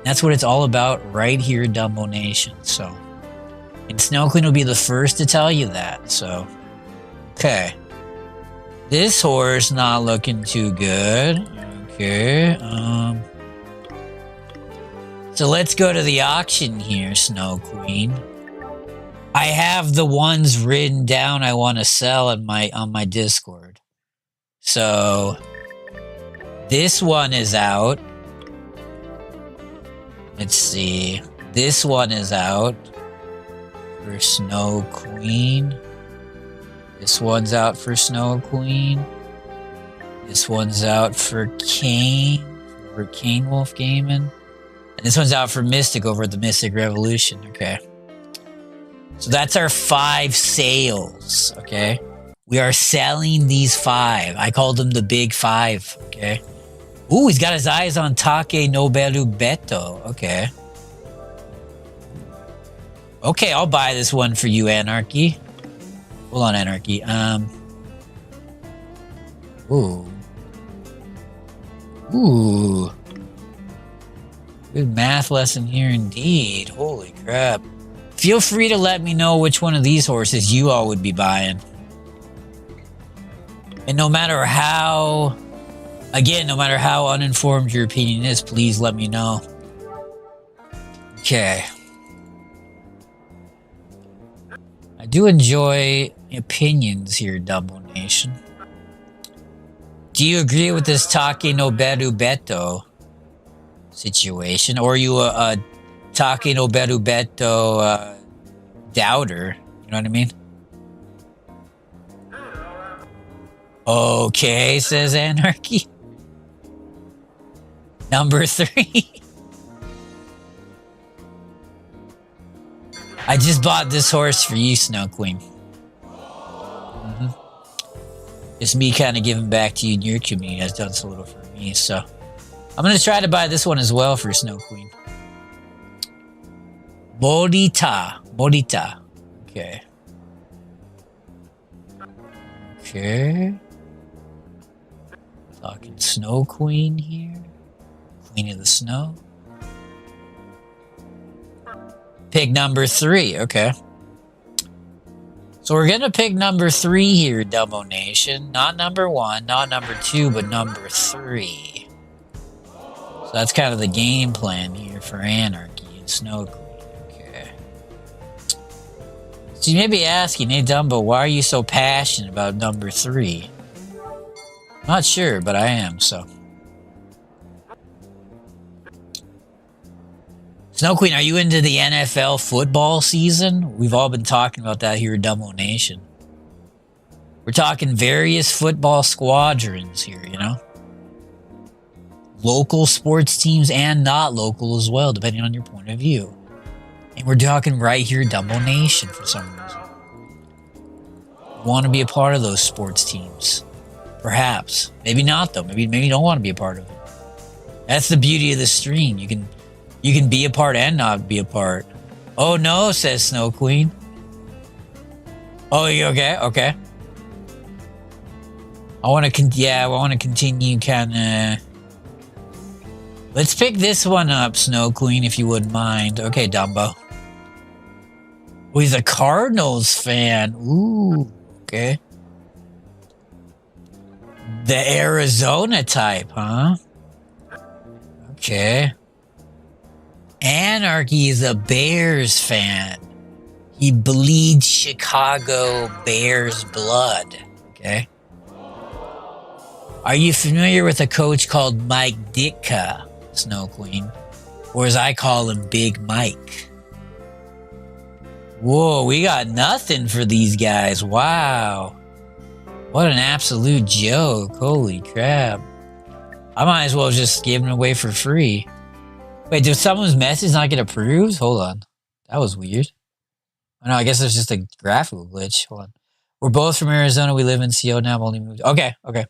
That's what it's all about right here, Dumbo Nation. So, and Snow Queen will be the first to tell you that. So, okay. This horse not looking too good. Okay. So let's go to the auction here, Snow Queen. I have the ones written down I want to sell on my Discord. So this one is out. Let's see. This one is out for Snow Queen. This one's out for Snow Queen. This one's out for Kane Wolf Gaming. And this one's out for Mystic over at the Mystic Revolution. Okay. So that's our 5 sales, okay? We are selling these 5. I called them the big 5, okay? Ooh, he's got his eyes on Take Noberu Beto, okay. Okay, I'll buy this one for you, Anarchy. Hold on, Anarchy. Ooh. Ooh. Good math lesson here indeed. Holy crap. Feel free to let me know which one of these horses you all would be buying. And no matter how uninformed your opinion is, please let me know. Okay. I do enjoy opinions here, Dumbo Nation. Do you agree with this Take Noberu Beto situation? Or are you a Take Noberu Beto doubter? You know what I mean? Okay, says Anarchy. Number 3. I just bought this horse for you, Snow Queen. Just me kind of giving back to you and your community has done so little for me. So I'm going to try to buy this one as well for Snow Queen. Morita. Okay. Okay. Talking Snow Queen here. Queen of the Snow. Pick number 3. Okay. So we're going to pick number 3 here, Dumbo Nation. Not number 1, not number 2, but number 3. So that's kind of the game plan here for Anarchy and Snow Queen. Okay. So you may be asking, hey Dumbo, why are you so passionate about number 3? Not sure, but I am, so. Snow Queen, are you into the NFL football season? We've all been talking about that here at Dumbo Nation. We're talking various football squadrons here, you know? Local sports teams and not local as well, depending on your point of view. And we're talking right here at Dumbo Nation for some reason. Want to be a part of those sports teams. Perhaps. Maybe not, though. Maybe you don't want to be a part of it. That's the beauty of the stream. You can be a part and not be a part. Oh no, says Snow Queen. Oh, you okay? Okay. I want to continue kind of. Let's pick this one up, Snow Queen, if you wouldn't mind. Okay, Dumbo. Oh, he's a Cardinals fan. Ooh, okay. The Arizona type, huh? Okay. Anarchy is a Bears fan. He bleeds Chicago Bears blood. Okay. Are you familiar with a coach called Mike Ditka, Snow Queen? Or as I call him, Big Mike. Whoa, we got nothing for these guys. Wow. What an absolute joke. Holy crap. I might as well just give them away for free. Wait, did someone's message not get approved? Hold on. That was weird. Oh, no, I guess it's just a graphical glitch. Hold on. We're both from Arizona. We live in CO now. I've only moved. Okay. But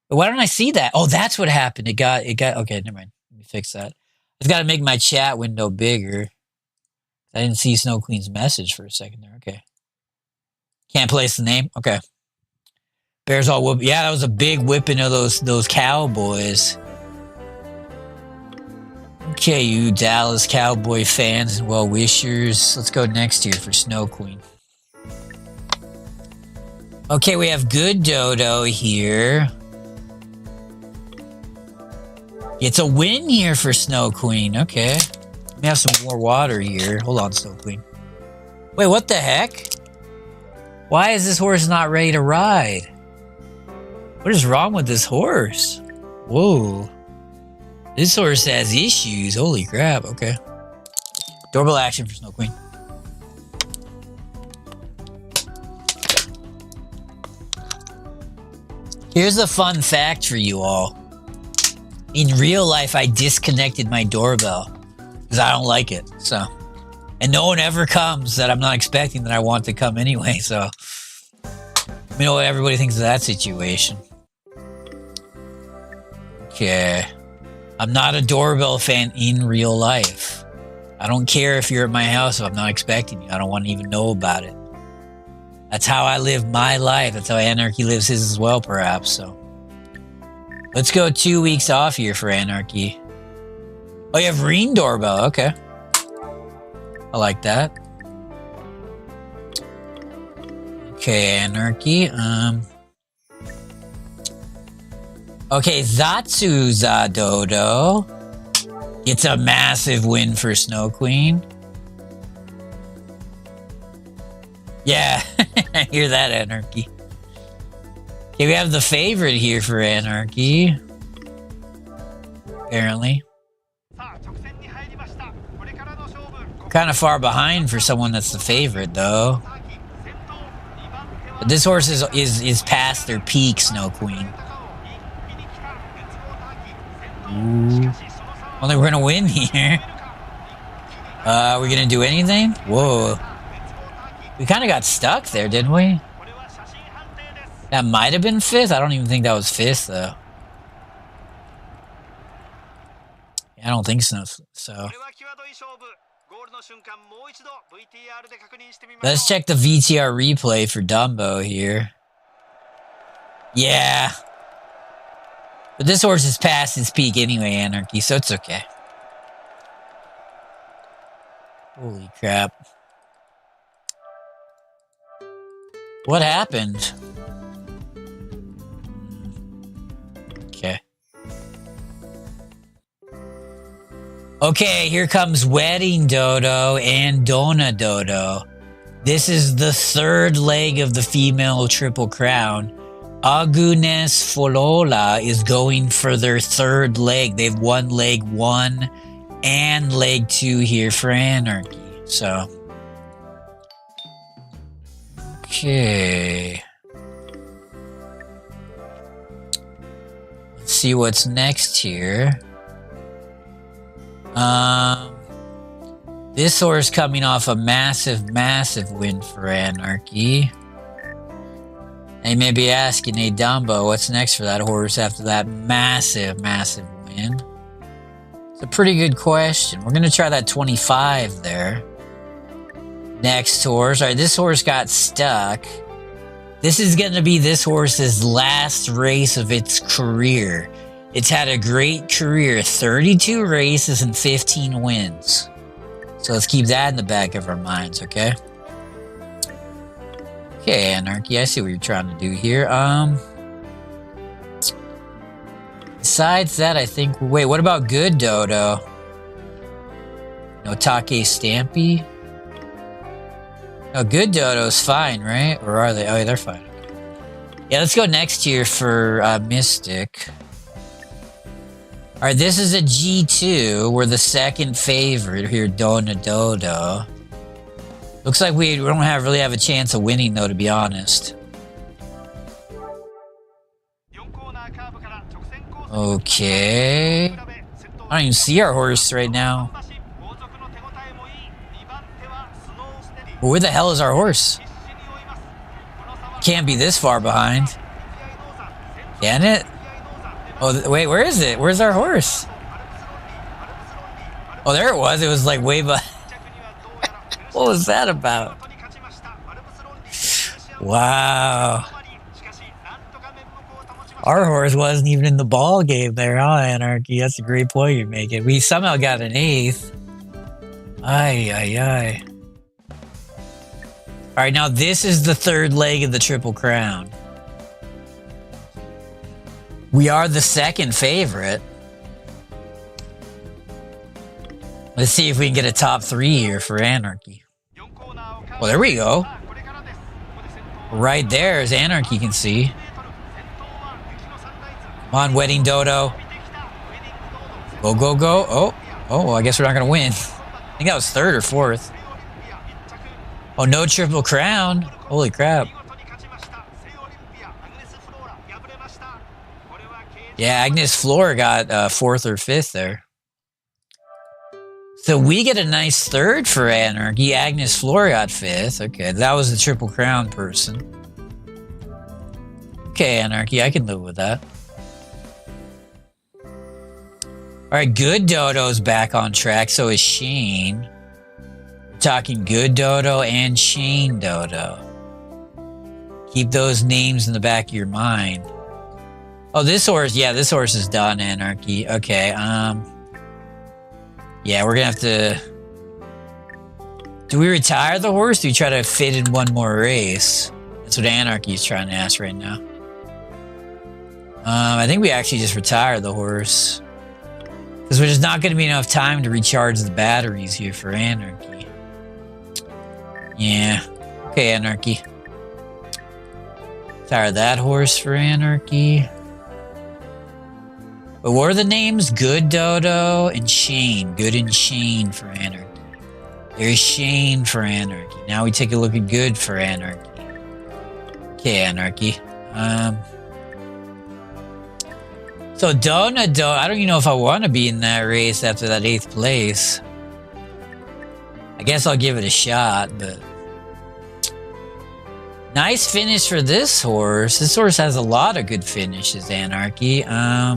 why don't I see that? Oh, that's what happened. It got, okay, never mind. Let me fix that. I've got to make my chat window bigger. I didn't see Snow Queen's message for a second there. Okay. Can't place the name? Okay. Bears all whoop. Yeah, that was a big whipping of those Cowboys. Okay, you Dallas Cowboy fans and well-wishers. Let's go next here for Snow Queen. Okay, we have good Dodo here. It's a win here for Snow Queen. Okay. Let me have some more water here. Hold on, Snow Queen. Wait, what the heck? Why is this horse not ready to ride? What is wrong with this horse? Whoa. This horse has issues. Holy crap. Okay. Doorbell action for Snow Queen. Here's a fun fact for you all. In real life, I disconnected my doorbell because I don't like it. So, and no one ever comes that I'm not expecting that I want to come anyway. So, you know what everybody thinks of that situation. Okay. I'm not a doorbell fan in real life. I don't care if you're at my house if I'm not expecting you. I don't want to even know about it. That's how I live my life. That's how Anarchy lives his as well, perhaps. So, let's go 2 weeks off here for Anarchy. Oh, you have Ring doorbell. Okay. I like that. Okay, Anarchy. Okay, Zatsuza Dodo. It's a massive win for Snow Queen. Yeah, I hear that, Anarchy. Okay, we have the favorite here for Anarchy. Apparently. Kind of far behind for someone that's the favorite, though. But this horse is past their peak, Snow Queen. Ooh. Only we're gonna win here. We're gonna do anything? Whoa. We kind of got stuck there, didn't we? That might have been 5th. I don't even think that was 5th, though. I don't think so. Let's check the VTR replay for Dumbo here. Yeah. But this horse is past its peak anyway, Anarchy, so it's okay. Holy crap. What happened? Okay. Okay, here comes Wedding Dodo and Dona Dodo. This is the 3rd leg of the female Triple Crown. Agnes Folola is going for their 3rd leg. They've won leg 1 and leg 2 here for Anarchy. So, okay. Let's see what's next here. This horse coming off a massive win for Anarchy. And you may be asking, hey Dumbo, what's next for that horse after that massive win? It's a pretty good question. We're going to try that 25 there. Next horse. All right, this horse got stuck. This is going to be this horse's last race of its career. It's had a great career, 32 races and 15 wins. So let's keep that in the back of our minds, okay? Okay, Anarchy, I see what you're trying to do here. Besides that, I think... Wait, what about Good Dodo? No Take Stampy? No, Good Dodo's fine, right? Or are they? Oh, yeah, they're fine. Yeah, let's go next year for Mystic. Alright, this is a G2. We're the 2nd favorite here, Dona Dodo. Looks like we don't really have a chance of winning, though, to be honest. Okay. I don't even see our horse right now. Where the hell is our horse? Can't be this far behind. Can it? Oh, wait, where is it? Where's our horse? Oh, there it was. It was like way behind. What was that about? Wow. Our horse wasn't even in the ball game there, huh, Anarchy? That's a great point you're making. We somehow got an 8th. Ay. Alright, now this is the 3rd leg of the Triple Crown. We are the 2nd favorite. Let's see if we can get a top 3 here for Anarchy. Well, there we go. Right there, as Anarchy can see. Come on, Wedding Dodo. Go. Oh, well, I guess we're not going to win. I think that was 3rd or 4th. Oh, no Triple Crown. Holy crap. Yeah, Agnes Flora got 4th or 5th there. So we get a nice 3rd for Anarchy. Agnes Flora got 5th. Okay, that was the Triple Crown person. Okay, Anarchy, I can live with that. Alright, Good Dodo's back on track, so is Shane. We're talking Good Dodo and Shane Dodo. Keep those names in the back of your mind. Oh, this horse, yeah, this horse is done, Anarchy. Okay, yeah, we're gonna have to... Do we retire the horse? Do we try to fit in one more race? That's what Anarchy's trying to ask right now. I think we actually just retire the horse. Because there's not going to be enough time to recharge the batteries here for Anarchy. Yeah. Okay, Anarchy. Retire that horse for Anarchy. But what are the names? Good Dodo and Shane. Good and Shane for Anarchy. There's Shane for Anarchy. Now we take a look at Good for Anarchy. Okay, Anarchy. So Dona Dodo, I don't even know if I want to be in that race after that 8th place. I guess I'll give it a shot, but... Nice finish for this horse. This horse has a lot of good finishes, Anarchy. I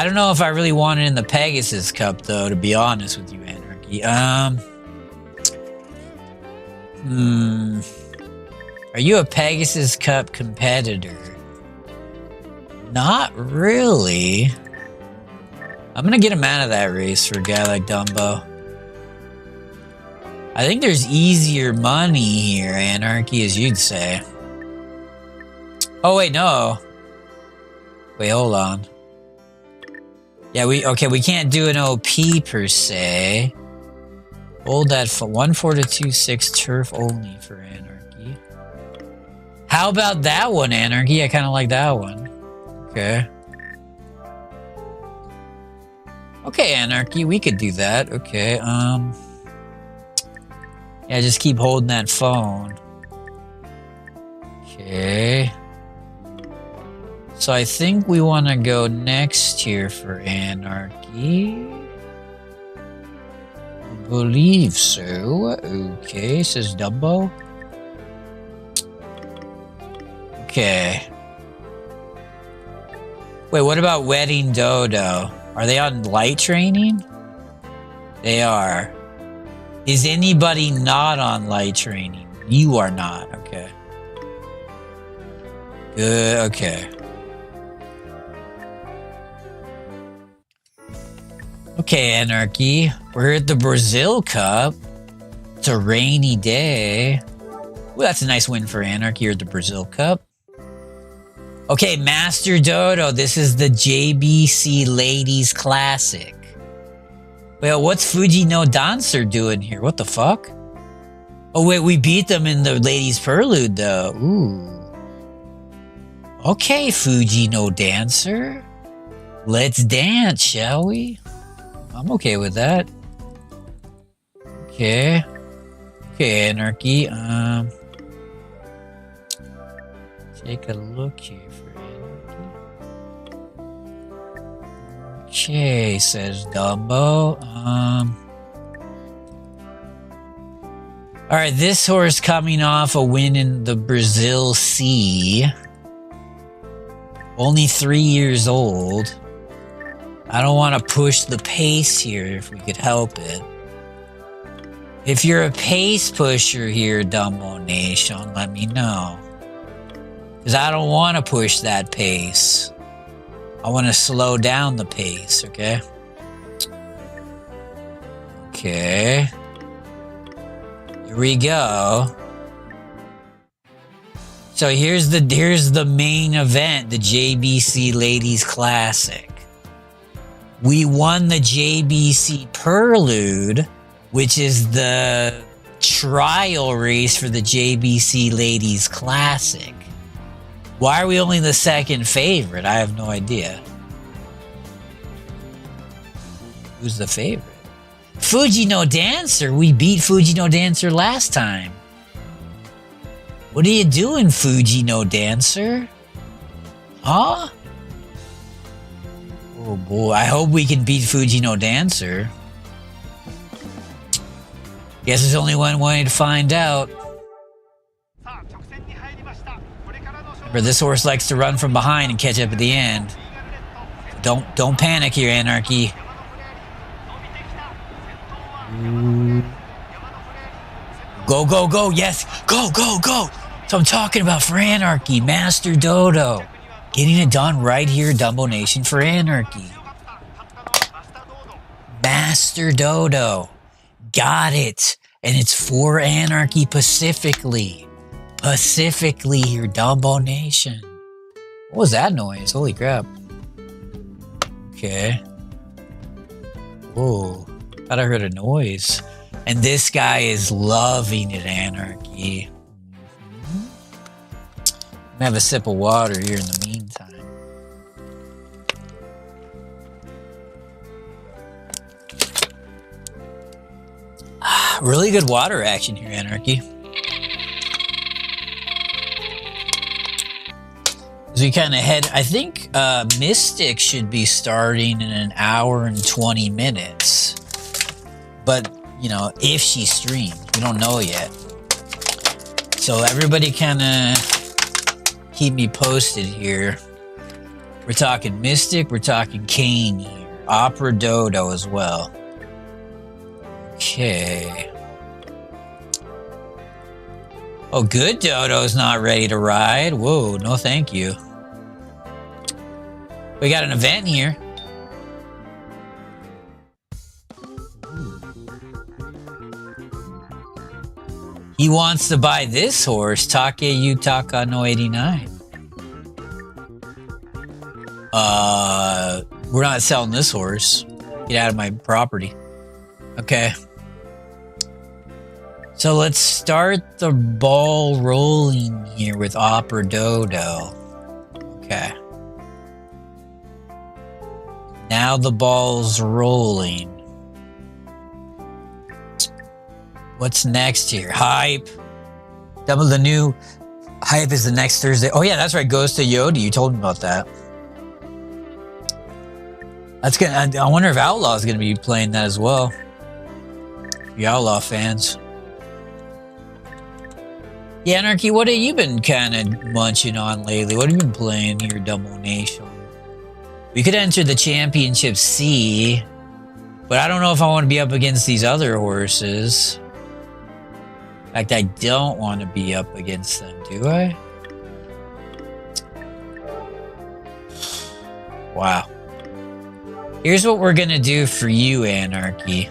don't know if I really want it in the Pegasus Cup, though, to be honest with you, Anarchy. Are you a Pegasus Cup competitor? Not really. I'm gonna get him out of that race for a guy like Dumbo. I think there's easier money here, Anarchy, as you'd say. Oh, wait, no. Wait, hold on. Yeah, we can't do an OP per se. Hold that for 1-4 to 2-6 turf only for Anarchy. How about that one, Anarchy? I kind of like that one. Okay. Okay, Anarchy, we could do that. Okay, yeah, just keep holding that phone. Okay. So I think we want to go next here for Anarchy. I believe so. Okay, says Dumbo. Okay. Wait, what about Wedding Dodo? Are they on light training? They are. Is anybody not on light training? You are not. Okay. Good. Okay. Okay, Anarchy. We're at the Brazil Cup. It's a rainy day. Well, that's a nice win for Anarchy at the Brazil Cup. Okay, Master Dodo. This is the JBC Ladies Classic. Well, what's Fuji no Dancer doing here? What the fuck? Oh, wait, we beat them in the Ladies Prelude, though. Ooh. Okay, Fuji no Dancer. Let's dance, shall we? I'm okay with that. Okay. Okay, Anarchy. Take a look here for Anarchy. Okay, says Dumbo. Alright, this horse coming off a win in the Brazil C. Only 3 years old. I don't want to push the pace here if we could help it. If you're a pace pusher here, Dumbo Nation, let me know. Because I don't want to push that pace. I want to slow down the pace, okay? Okay. Here we go. So here's the main event, the JBC Ladies Classic. We won the JBC Prelude, which is the trial race for the JBC Ladies Classic. Why are we only the second favorite? I have no idea. Who's the favorite? Fuji no Dancer. We beat Fuji no Dancer last time. What are you doing, Fuji no Dancer? Huh? Oh boy, I hope we can beat Fuji no Dancer. Guess there's only one way to find out. Remember, this horse likes to run from behind and catch up at the end. Don't panic here, Anarchy. Go, go, go, yes! Go, go, go! So I'm talking about for Anarchy, Master Dodo. Getting it done right here, Dumbo Nation, for Anarchy. Master Dodo. Got it. And it's for Anarchy Pacifically. Pacifically here, Dumbo Nation. What was that noise? Holy crap. Okay. Whoa. Thought I heard a noise. And this guy is loving it, Anarchy. I'm gonna have a sip of water here in the meantime. Really good water action here, Anarchy. As we kind of head, I think Mystic should be starting in an hour and 20 minutes. But, you know, if she streams, we don't know yet. So everybody kind of keep me posted here. We're talking Mystic, we're talking Kane here. Opera Dodo as well. Okay. Oh, good Dodo's not ready to ride. Whoa, no thank you. We got an event here. He wants to buy this horse, Take Yutaka no 89. We're not selling this horse. Get out of my property. Okay. So let's start the ball rolling here with Opera Dodo. Okay. Now the ball's rolling. What's next here? Hype. Double the new Hype is the next Thursday. Oh yeah, that's right. Goes to Yoda. You told me about that. That's good. I wonder if Outlaw is going to be playing that as well. You Outlaw fans. Yeah, Anarchy, what have you been kind of munching on lately? What have you been playing here, Double Nation? We could enter the Championship C, but I don't know if I want to be up against these other horses. In fact, I don't want to be up against them, do I? Wow. Here's what we're going to do for you, Anarchy.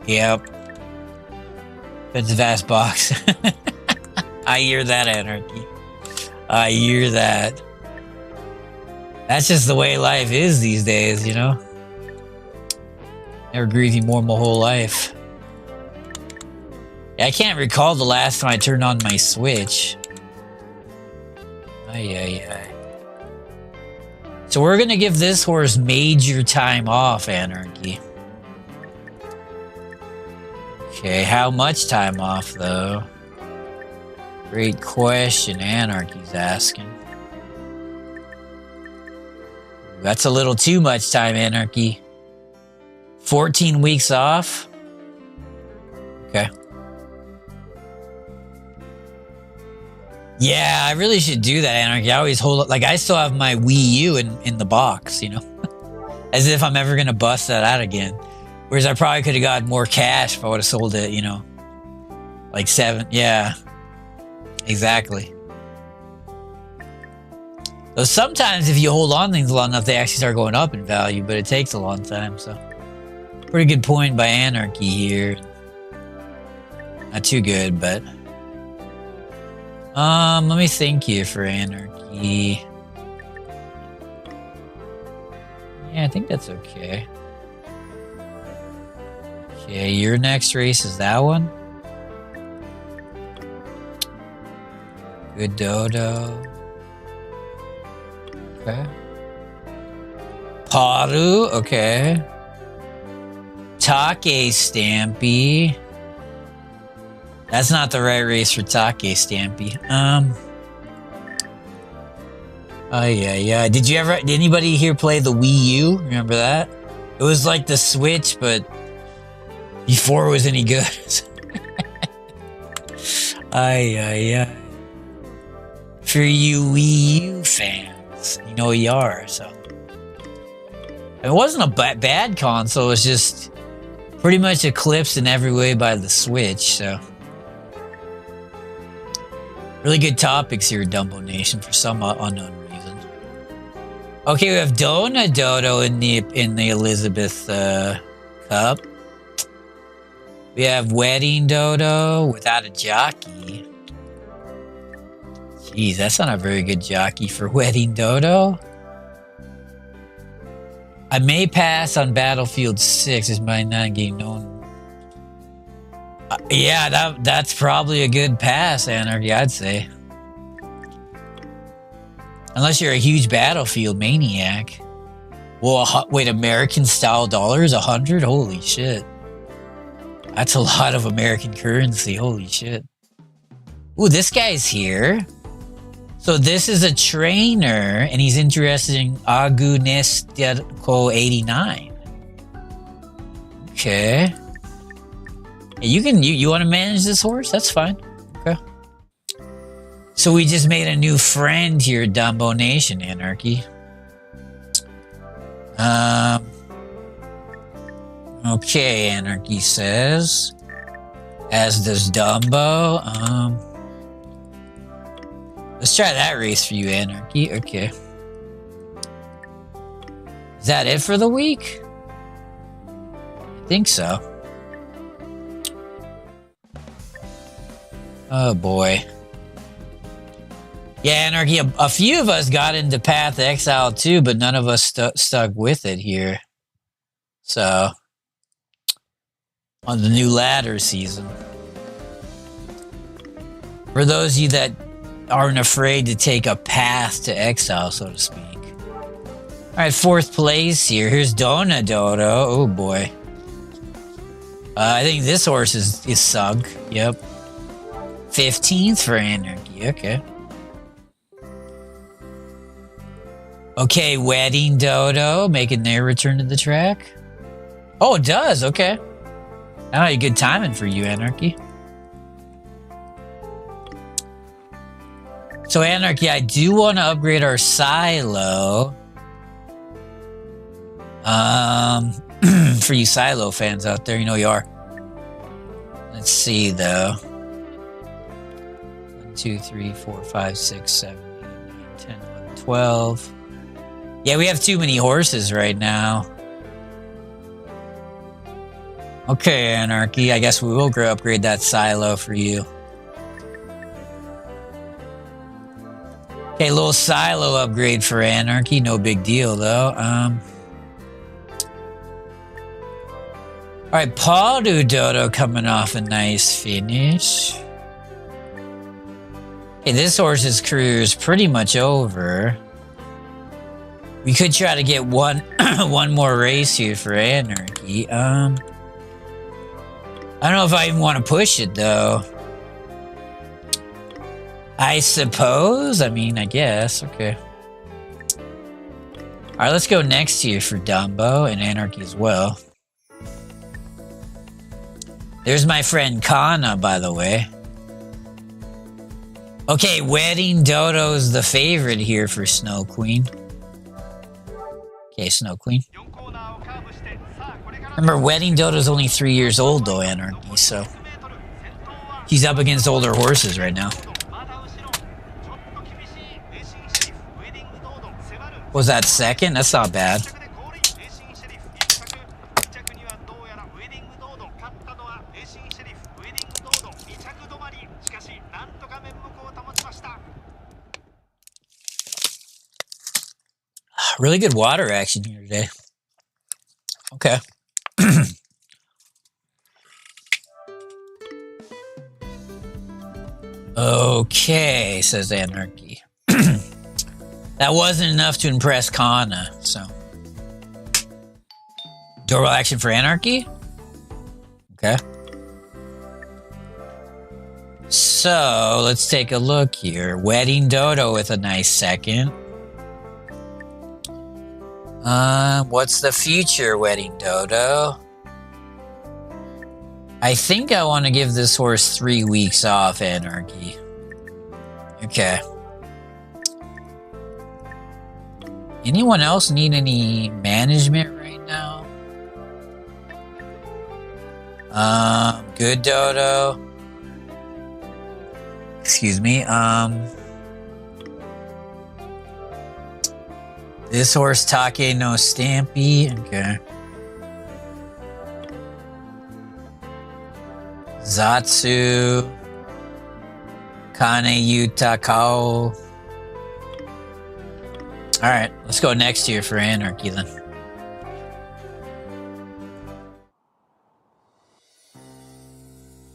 Yep. Expensive ass box. I hear that, Anarchy. I hear that. That's just the way life is these days, you know? Never agreed with you more in my whole life. I can't recall the last time I turned on my Switch. Ay. So we're gonna give this horse major time off, Anarchy. Okay, how much time off, though? Great question Anarchy's asking. That's a little too much time, Anarchy. 14 weeks off? Okay. Yeah, I really should do that, Anarchy. I always hold it. Like, I still have my Wii U in the box, you know? As if I'm ever going to bust that out again. Whereas I probably could have got more cash if I would have sold it, you know? Like 7. Yeah. Exactly. So sometimes if you hold on things long enough, they actually start going up in value, but it takes a long time, so. Pretty good point by Anarchy here. Not too good, but... let me think here for Anarchy. Yeah, I think that's okay. Okay, your next race is that one? Good Dodo. Okay. Paru, okay. Take Stampy. That's not the right race for Take Stampy. Yeah. Did anybody here play the Wii U? Remember that? It was like the Switch, but before it was any good. Yeah. For you Wii U fans, you know you are, so. It wasn't a bad console, it was just pretty much eclipsed in every way by the Switch, so. Really good topics here, Dumbo Nation, for some unknown reason. Okay, we have Dodo in the Elizabeth Cup. We have Wedding Dodo without a jockey. Jeez, that's not a very good jockey for Wedding Dodo. I may pass on Battlefield 6 as my not getting known. Yeah, that's probably a good pass, Anarchy, I'd say. Unless you're a huge Battlefield maniac. Well, wait, American style dollars, 100? Holy shit. That's a lot of American currency, holy shit. Ooh, this guy's here. So this is a trainer, and he's interested in Agunestico 89. Okay. You want to manage this horse? That's fine. Okay. So we just made a new friend here, Dumbo Nation Anarchy. Okay, Anarchy says. As does Dumbo. Let's try that race for you, Anarchy. Okay. Is that it for the week? I think so. Oh boy. Yeah, Anarchy, a few of us got into Path Exile too, but none of us stuck with it here. So, on the new ladder season. For those of you that aren't afraid to take a path to exile, so to speak. Alright, 4th place here. Here's Dodo. Oh boy. I think this horse is sunk. Yep. 15th for Anarchy. Okay. Okay, Wedding Dodo making their return to the track. Oh, it does. Okay. Oh, good timing for you, Anarchy. So, Anarchy, I do want to upgrade our silo. For you silo fans out there, you know you are. Let's see, though. 1, 2, 3, 4, 5, 6, 7, 8, 9, 10, 11, 12. Yeah, we have too many horses right now. Okay, Anarchy, I guess we will upgrade that silo for you. Okay, little silo upgrade for Anarchy. No big deal, though. Alright, Dodo coming off a nice finish. Okay, this horse's career is pretty much over. We could try to get one more race here for Anarchy. I don't know if I even want to push it, though. I suppose. I mean, I guess. Okay. Alright, let's go next year for Dumbo and Anarchy as well. There's my friend Kana, by the way. Okay, Wedding Dodo's the favorite here for Snow Queen. Okay, Snow Queen. Remember, Wedding Dodo's only 3 years old, though, Anarchy, so... He's up against older horses right now. Was that second? That's not bad. Really good water action here today. Okay. Okay, says Anarchy. That wasn't enough to impress Kana, so. Doorbell action for Anarchy? Okay. So, let's take a look here. Wedding Dodo with a nice second. What's the future, Wedding Dodo? I think I want to give this horse 3 weeks off, Anarchy. Okay. Anyone else need any management right now? Good Dodo. Excuse me. This horse Take no Stampy. Okay. Zatsu. Kane Yutakao. Alright, let's go next year for Anarchy then.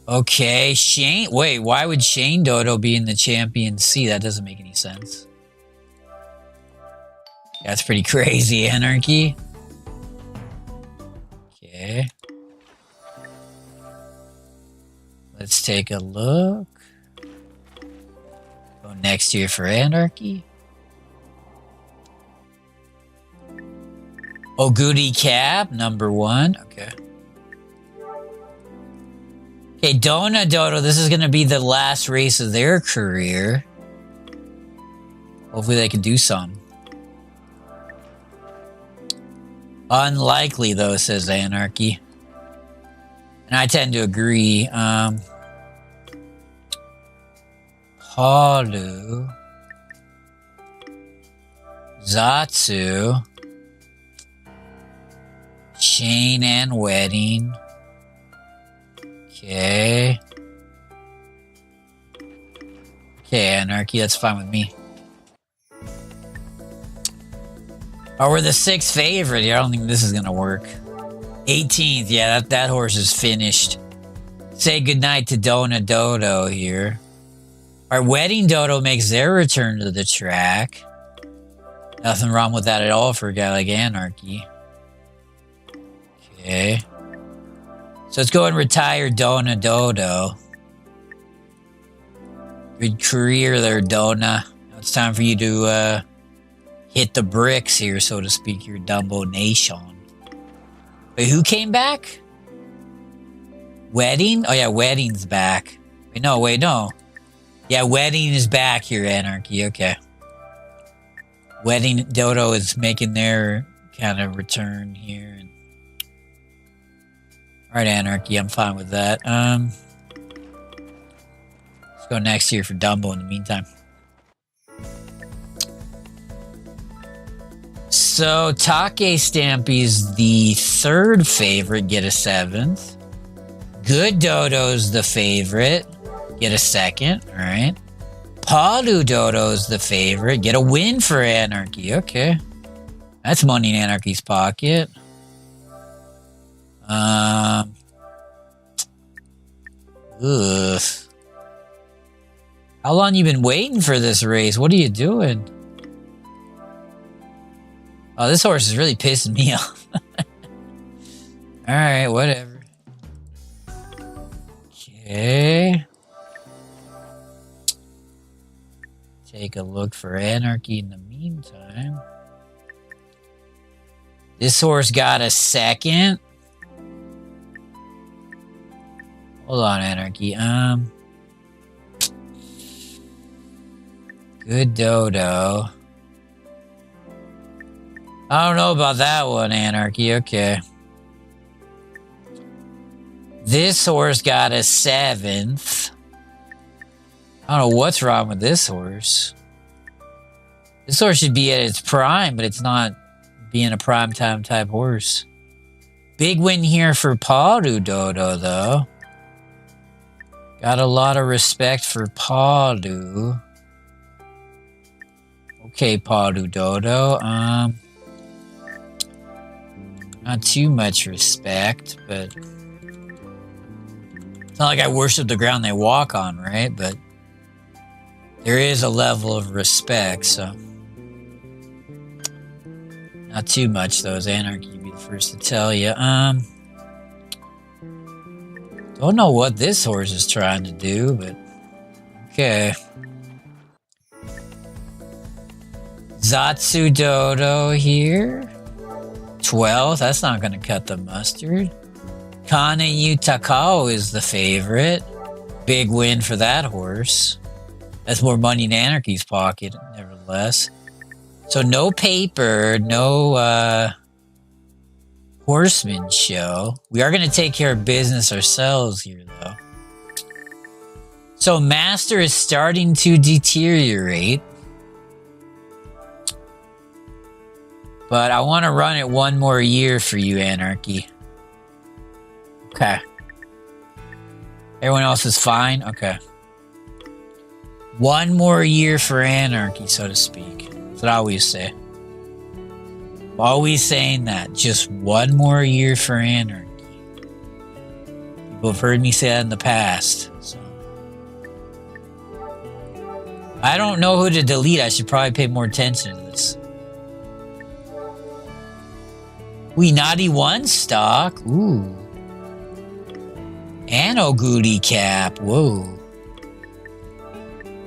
Okay, Shane. Wait, why would Shane Dodo be in the Champion C? That doesn't make any sense. That's pretty crazy, Anarchy. Okay. Let's take a look. Go next year for Anarchy. Oguri Cap, number 1. Okay. Okay, Dodo, this is going to be the last race of their career. Hopefully they can do some. Unlikely, though, says Anarchy. And I tend to agree. Haru. Zatsu. Chain and Wedding. Okay. Okay, Anarchy, that's fine with me. Oh, we're the 6th favorite here. I don't think this is gonna work. 18th, yeah, that horse is finished. Say goodnight to Dodo here. Our Wedding Dodo makes their return to the track. Nothing wrong with that at all for a guy like Anarchy. Okay. So let's go and retire Dodo. Good career there, Dona. Now it's time for you to hit the bricks here, so to speak, your Dumbo Nation. Wait, who came back? Wedding? Oh yeah, Wedding's back. Wait, no. Yeah, Wedding is back here, Anarchy. Okay. Wedding Dodo is making their kind of return here. Alright, Anarchy, I'm fine with that. Let's go next here for Dumbo in the meantime. So, Take Stampy's the 3rd favorite, get a 7th. Good Dodo's the favorite, get a 2nd, alright. Palu Dodo's the favorite, get a win for Anarchy, okay. That's money in Anarchy's pocket. Ugh. How long you been waiting for this race? What are you doing? Oh, this horse is really pissing me off. Alright, whatever. Okay. Take a look for Anarchy in the meantime. This horse got a 2nd. Hold on, Anarchy. Good Dodo. I don't know about that one, Anarchy. Okay. This horse got a 7th. I don't know what's wrong with this horse. This horse should be at its prime, but it's not being a prime time type horse. Big win here for Palu Dodo, though. Got a lot of respect for Palu. Okay, Palu Dodo. Not too much respect, but it's not like I worship the ground they walk on, right? But there is a level of respect, so not too much, though. As Anarchy would be the first to tell you. Don't know what this horse is trying to do, but okay. Zatsu Dodo here. 12th, that's not going to cut the mustard. Kanayu Takao is the favorite. Big win for that horse. That's more money in Anarchy's pocket, nevertheless. So no paper, no horseman show. We are going to take care of business ourselves here, though. So Master is starting to deteriorate. But I want to run it one more year for you, Anarchy. Okay. Everyone else is fine? Okay. One more year for Anarchy, so to speak. That's what I always say. I'm always saying that. Just one more year for Anarchy. People have heard me say that in the past. So I don't know who to delete. I should probably pay more attention to this. We naughty one stock. Ooh. And Oguri cap. Whoa.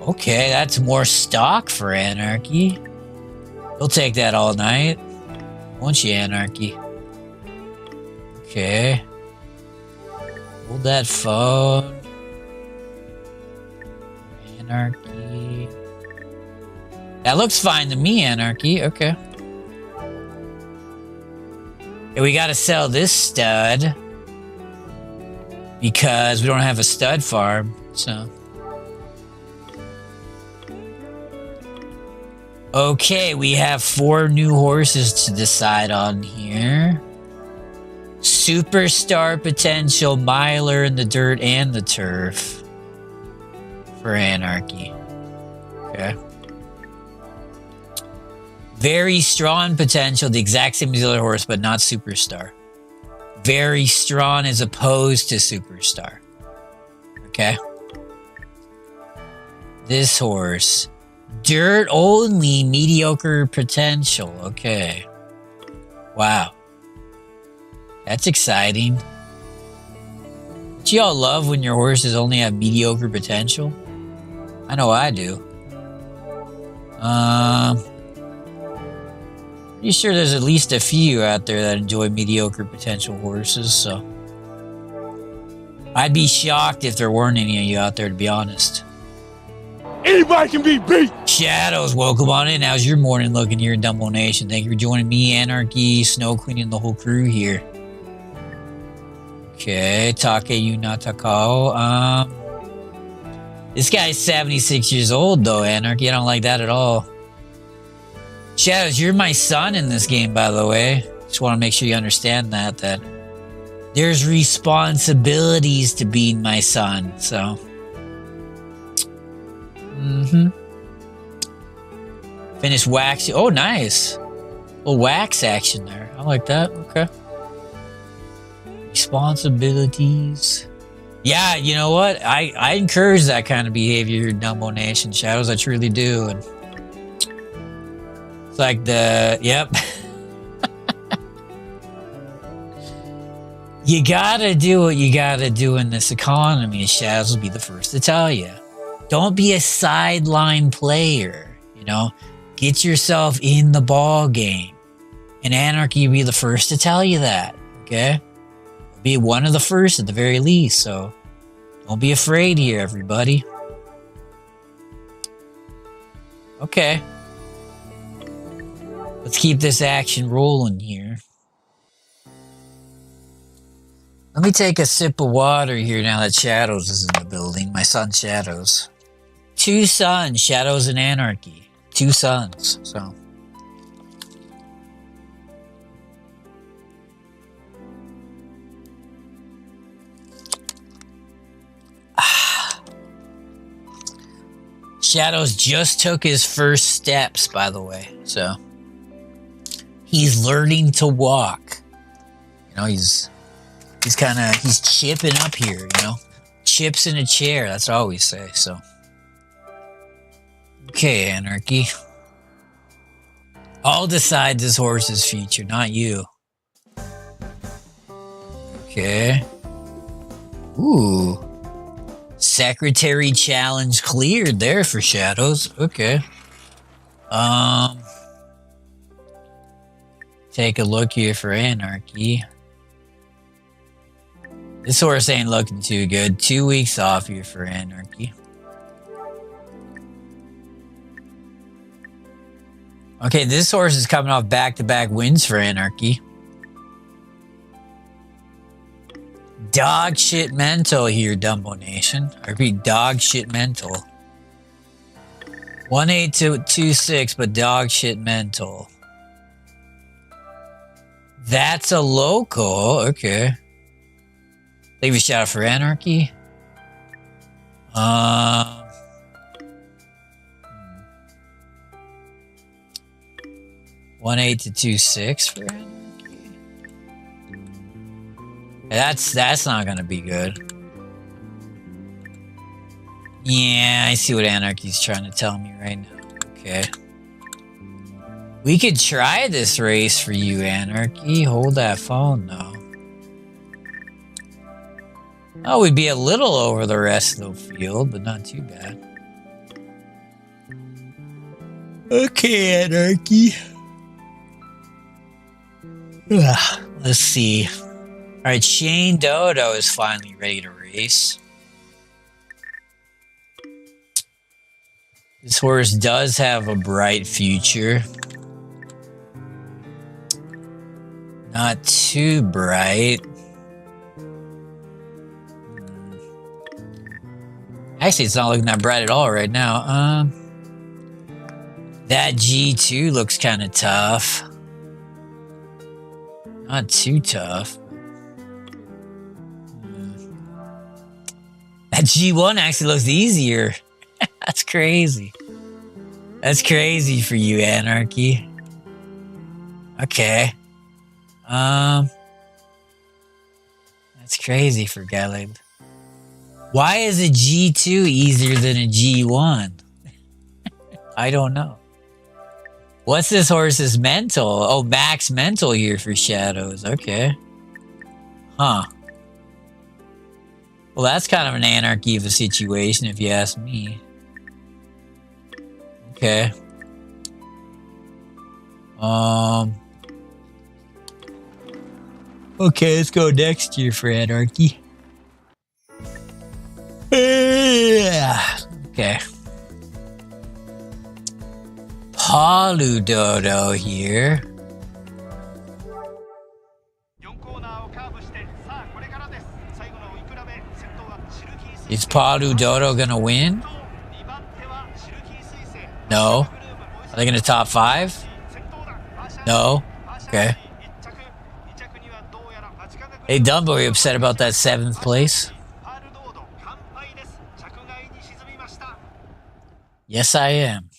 Okay, that's more stock for Anarchy. You'll take that all night. Won't you, Anarchy? Okay. Hold that phone. Anarchy. That looks fine to me, Anarchy. Okay. And we gotta sell this stud because we don't have a stud farm, so. Okay, we have 4 new horses to decide on here. Superstar potential, miler in the dirt and the turf for Anarchy. Okay. Very strong potential, the exact same as the other horse, but not superstar. Very strong as opposed to superstar. Okay. This horse. Dirt only, mediocre potential. Okay. Wow. That's exciting. Do y'all love when your horses only have mediocre potential? I know I do. Pretty sure there's at least a few out there that enjoy mediocre potential horses, so. I'd be shocked if there weren't any of you out there, to be honest. Anybody can be beat! Shadows, welcome on in. How's your morning looking here in Dumbo Nation? Thank you for joining me, Anarchy, Snow Queen, and the whole crew here. Okay, Takeu Natakao. This guy's 76 years old, though, Anarchy. I don't like that at all. Shadows, you're my son in this game, by the way. Just want to make sure you understand that there's responsibilities to being my son, so. Finish waxing. Oh, nice. A little wax action there. I like that. Okay. Responsibilities. Yeah, you know what? I encourage that kind of behavior in Dumbo Nation, Shadows. I truly do. And it's like yep. You gotta do what you gotta do in this economy. Shadows will be the first to tell you. Don't be a sideline player, you know? Get yourself in the ball game. And Anarchy will be the first to tell you that, okay? Be one of the first at the very least, so don't be afraid here, everybody. Okay. Let's keep this action rolling here. Let me take a sip of water here now that Shadows is in the building. My son Shadows. 2 sons, Shadows and Anarchy. 2 sons, so. Shadows just took his first steps, by the way, so. He's learning to walk. You know, he's chipping up here, you know. Chips in a chair, that's what I always say, so. Okay, Anarchy. I'll decide this horse's future, not you. Okay. Ooh. Secretary challenge cleared there for Shadows. Okay. Take a look here for Anarchy. This horse ain't looking too good. 2 weeks off here for Anarchy. Okay, this horse is coming off back-to-back wins for Anarchy. Dog shit mental here, Dumbo Nation. I repeat, dog shit mental. 18226, but dog shit mental. That's a local. Okay. Leave a shout out for Anarchy. 18226 for Anarchy. That's not gonna be good. Yeah, I see what Anarchy's trying to tell me right now. Okay. We could try this race for you, Anarchy. Hold that phone, though. Oh, we'd be a little over the rest of the field, but not too bad. Okay, Anarchy. Let's see. Alright, Shane Dodo is finally ready to race. This horse does have a bright future. Not too bright. Actually, it's not looking that bright at all right now. That G2 looks kind of tough. Not too tough. That G1 actually looks easier. That's crazy. That's crazy for you, Anarchy. Okay. That's crazy for Galib. Why is a G2 easier than a G1? I don't know. What's this horse's mental? Oh, max mental here for Shadows. Okay. Huh. Well, that's kind of an anarchy of a situation, if you ask me. Okay. Okay, let's go next year for anarchy. Okay. Palu Dodo here. Is Palu Dodo gonna win? No. Are they gonna top 5? No. Okay. Hey Dumbo, are you upset about that 7th place? Yes, I am.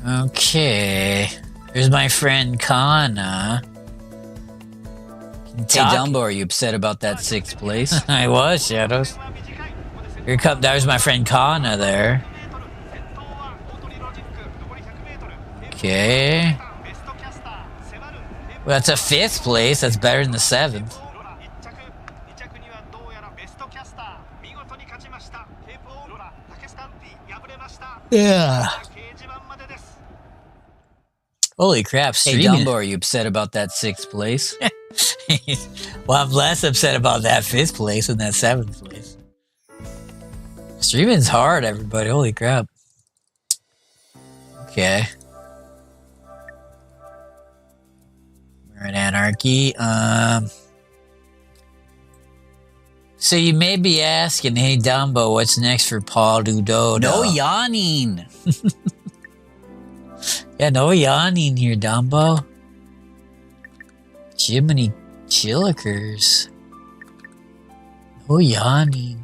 Okay. There's my friend Kana. Hey Dumbo, are you upset about that 6th place? I was, Shadows. Here come, there's my friend Kana there. Okay. Well, that's a 5th place. That's better than the 7th. Yeah. Holy crap, streaming. Hey Dumbo, are you upset about that 6th place? Well, I'm less upset about that 5th place than that 7th place. Streaming's hard, everybody. Holy crap. Okay. We're in anarchy. So you may be asking, hey Dumbo, what's next for Paul Dodo? No yawning. Yeah, no yawning here, Dumbo. Jiminy Chillikers. No yawning.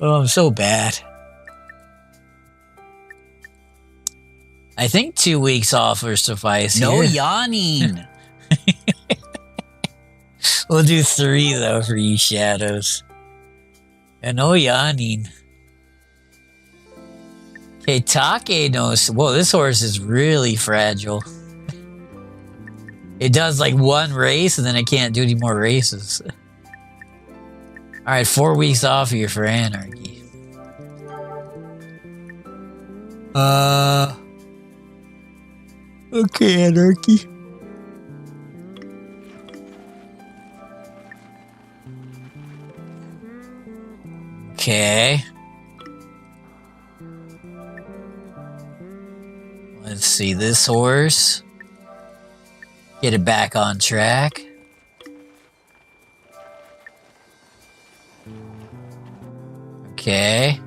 Oh, I'm so bad. I think 2 weeks off will suffice. No yawning. We'll do 3 though for you Shadows. And no yawning. Okay, Take knows. Whoa, this horse is really fragile. It does like 1 race and then it can't do any more races. Alright, 4 weeks off here for anarchy. Okay, anarchy. Okay. Let's see this horse. Get it back on track. Okay.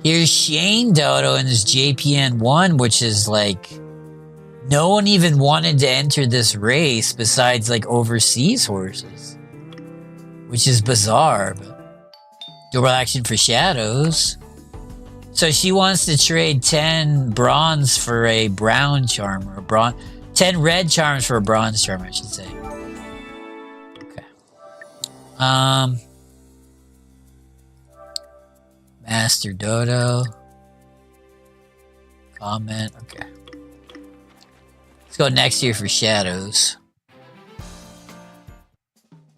Here's Shane Dodo in his JPN1, which is like, no one even wanted to enter this race besides like overseas horses, which is bizarre. But double action for Shadows. So she wants to trade 10 bronze for a brown charm, or 10 red charms for a bronze charm, I should say. Okay. Master Dodo. Comment. Okay. Let's go next year for Shadows.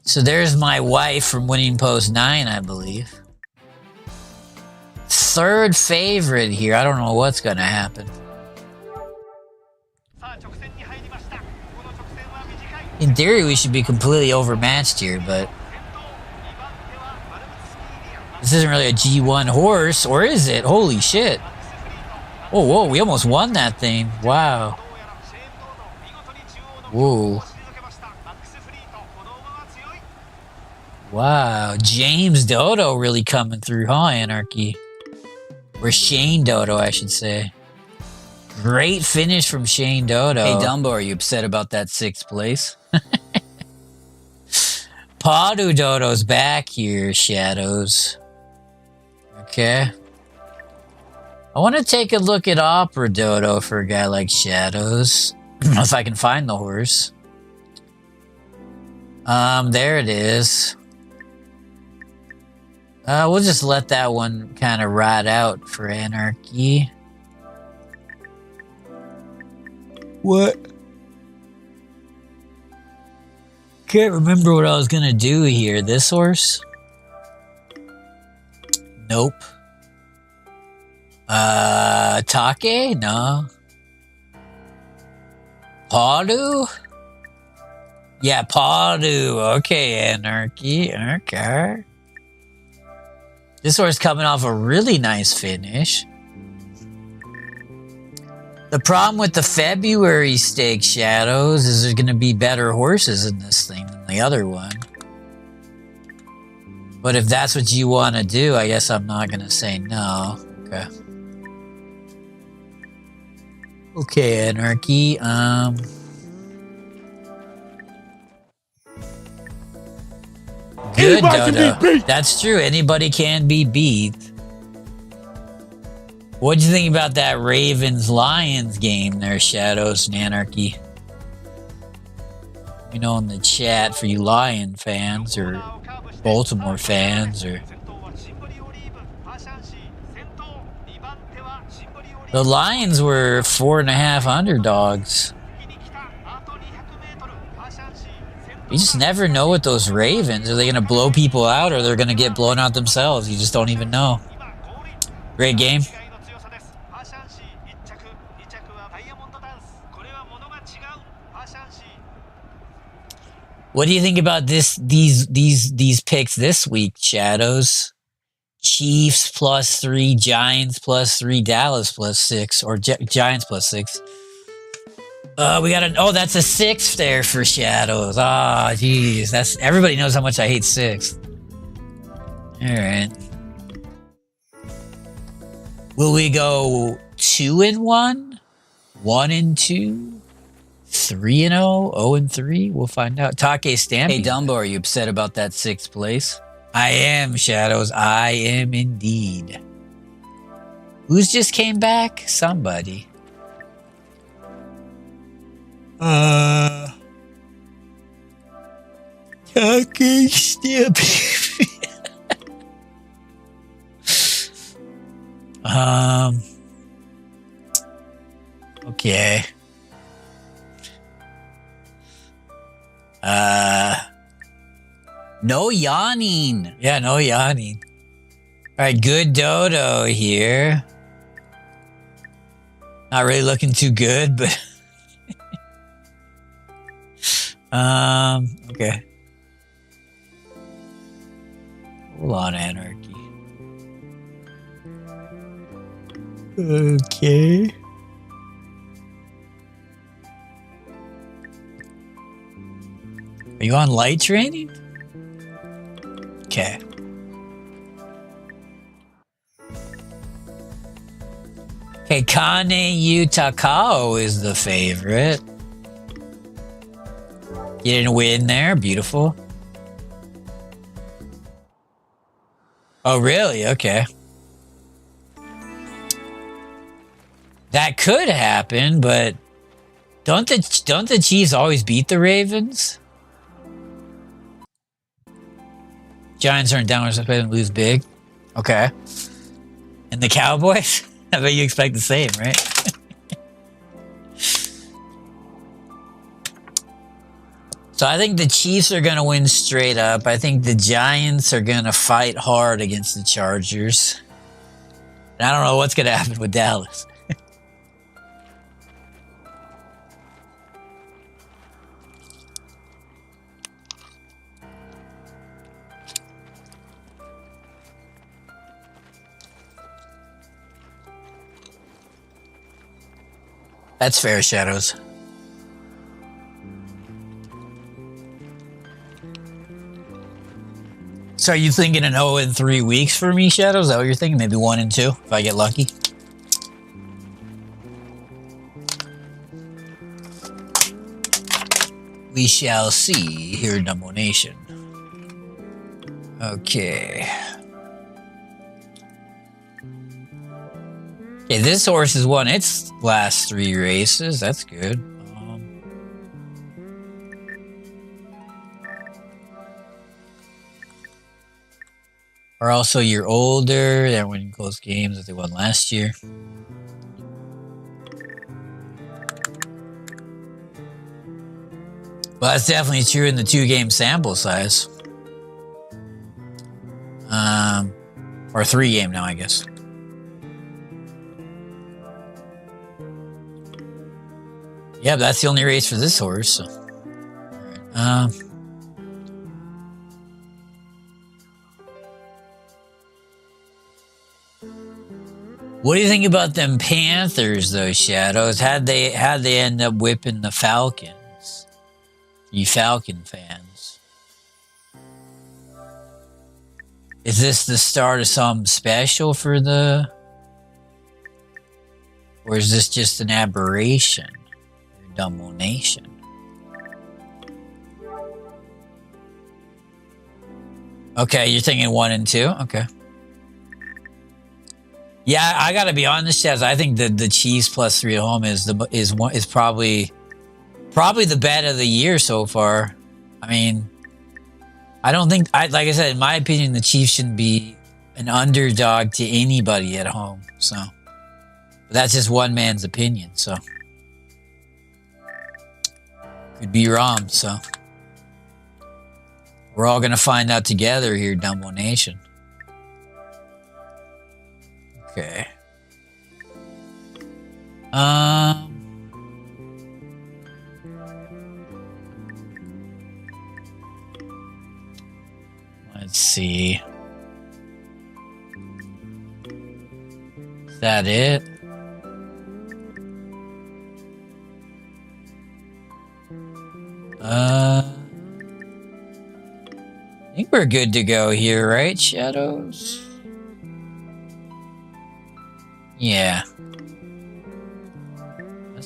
So there's my wife from Winning Post 9, I believe. Third favorite here. I don't know what's going to happen. In theory, we should be completely overmatched here, but this isn't really a G1 horse, or is it? Holy shit. Oh, whoa, we almost won that thing. Wow. Whoa. Wow, James Dodo really coming through, huh, Anarchy? Or Shane Dodo, I should say. Great finish from Shane Dodo. Hey, Dumbo, are you upset about that 6th place? Padu Dodo's back here, Shadows. Okay. I want to take a look at Opera Dodo for a guy like Shadows. If I can find the horse. There it is. We'll just let that one kind of ride out for Anarchy. What? Can't remember what I was gonna do here. This horse? Nope. Take? No. Padu? Yeah, Padu. Okay, Anarchy. Okay. This horse coming off a really nice finish. The problem with the February stake, Shadows, is there's going to be better horses in this thing than the other one. But if that's what you want to do, I guess I'm not going to say no. Okay. Okay, Anarchy. Good, Dodo. That's true. Anybody can be beat. What'd you think about that Ravens-Lions game there, Shadows and Anarchy? You know, in the chat for you Lion fans or Baltimore fans or... The Lions were 4.5 underdogs. You just never know with those Ravens. Are they going to blow people out or they're going to get blown out themselves? You just don't even know. Great game. What do you think about these picks this week, Shadows? Chiefs +3, Giants +3, Dallas +6, or Giants +6. We got oh, that's a 6th there for Shadows. Ah, jeez, that's everybody knows how much I hate 6. All right. Will we go 2-1, 1-2? 3-0, 0-3. We'll find out. Take Stampy. Hey, Dumbo, are you upset about that 6th place? I am, Shadows. I am indeed. Who's just came back? Somebody. Take Stampy. Okay. No yawning. Yeah, no yawning. All right, good Dodo here. Not really looking too good, but okay. Hold on, Anarchy. Okay. Are you on light training? Okay. Okay, Kane Takao is the favorite. You didn't win there. Beautiful. Oh, really? Okay. That could happen, but don't the Chiefs always beat the Ravens? Giants are in downward spiral and lose big. Okay. And the Cowboys? I bet you expect the same, right? So I think the Chiefs are going to win straight up. I think the Giants are going to fight hard against the Chargers. And I don't know what's going to happen with Dallas. That's fair, Shadows. So are you thinking an 0 in 3 weeks for me, Shadows? Is that what you're thinking? Maybe 1 and 2 if I get lucky? We shall see here, Dumbo Nation. Okay. Okay, this horse has won its last 3 races. That's good. Or also you're older. They're winning close games that they won last year. Well, that's definitely true in the 2-game sample size. Or 3-game now, I guess. Yeah, that's the only race for this horse. So. What do you think about them Panthers, though, Shadows? How'd they end up whipping the Falcons? You Falcon fans. Is this the start of something special for the... Or is this just an aberration? Dumbo Nation. Okay, you're thinking 1 and 2? Okay. Yeah, I gotta be honest, Chaz. I think the Chiefs plus 3 at home is probably the bet of the year so far. I mean, I don't think like I said, in my opinion, the Chiefs shouldn't be an underdog to anybody at home. So, but that's just one man's opinion. So, could be wrong. So, we're all gonna find out together here, Dumbo Nation. Okay. Let's see. Is that it? I think we're good to go here, right, Shadows? Yeah.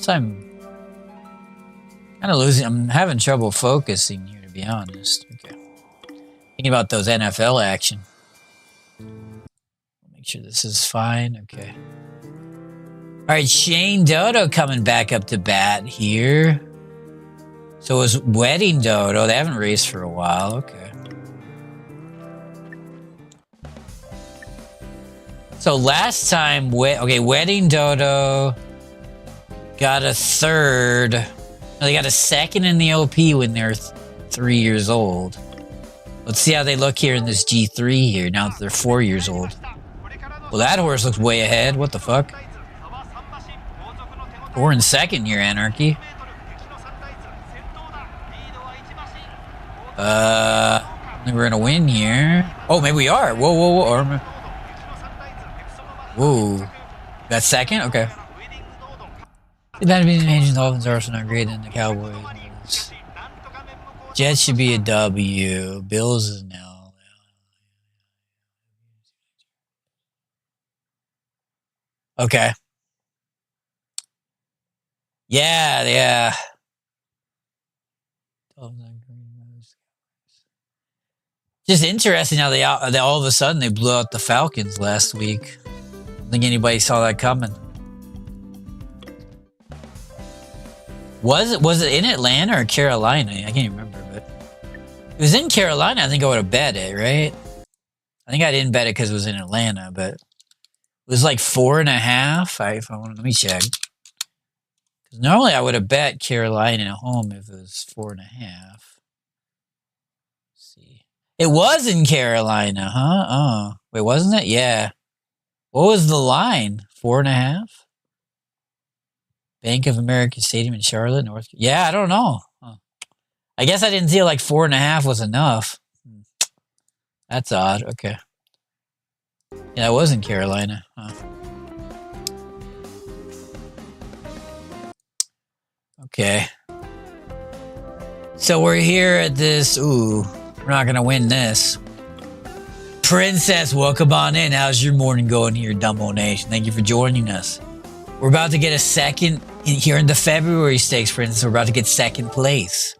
I'm kind of losing. I'm having trouble focusing here, to be honest. Okay. Thinking about those NFL action. Make sure this is fine. Okay. All right, Shane Dodo coming back up to bat here. So it was Wedding Dodo. They haven't raced for a while. Okay. So last time, Wedding Dodo got a 3rd. No, they got a 2nd in the OP when they're 3 years old. Let's see how they look here in this G3 here, now that they're 4 years old. Well, that horse looks way ahead. What the fuck? We're in 2nd year, Anarchy. I think we're gonna win here. Oh, maybe we are. Whoa. Whoa. That's 2nd? Okay. That means the Asian Dolphins are also not great than the Cowboys. Jets should be a W. Bills is an L. Okay. Yeah. Just interesting how they all of a sudden they blew out the Falcons last week. I don't think anybody saw that coming. Was it in Atlanta or Carolina? I can't remember, but it was in Carolina. I think I would have bet it, right? I think I didn't bet it because it was in Atlanta, but it was like 4.5. Let me check. Because normally I would have bet Carolina at home if it was 4.5. It was in Carolina, huh? Oh, wait, wasn't it? Yeah. What was the line? 4.5? Bank of America Stadium in Charlotte, North. Yeah, I don't know. Huh. I guess I didn't feel like 4.5 was enough. That's odd. Okay. Yeah, it was in Carolina. Huh. Okay. So we're here at this. Ooh, we're not gonna win this. Princess, welcome on in. How's your morning going here, Dumbo Nation? Thank you for joining us. We're about to get a second here in the February Stakes, Princess. We're about to get second place.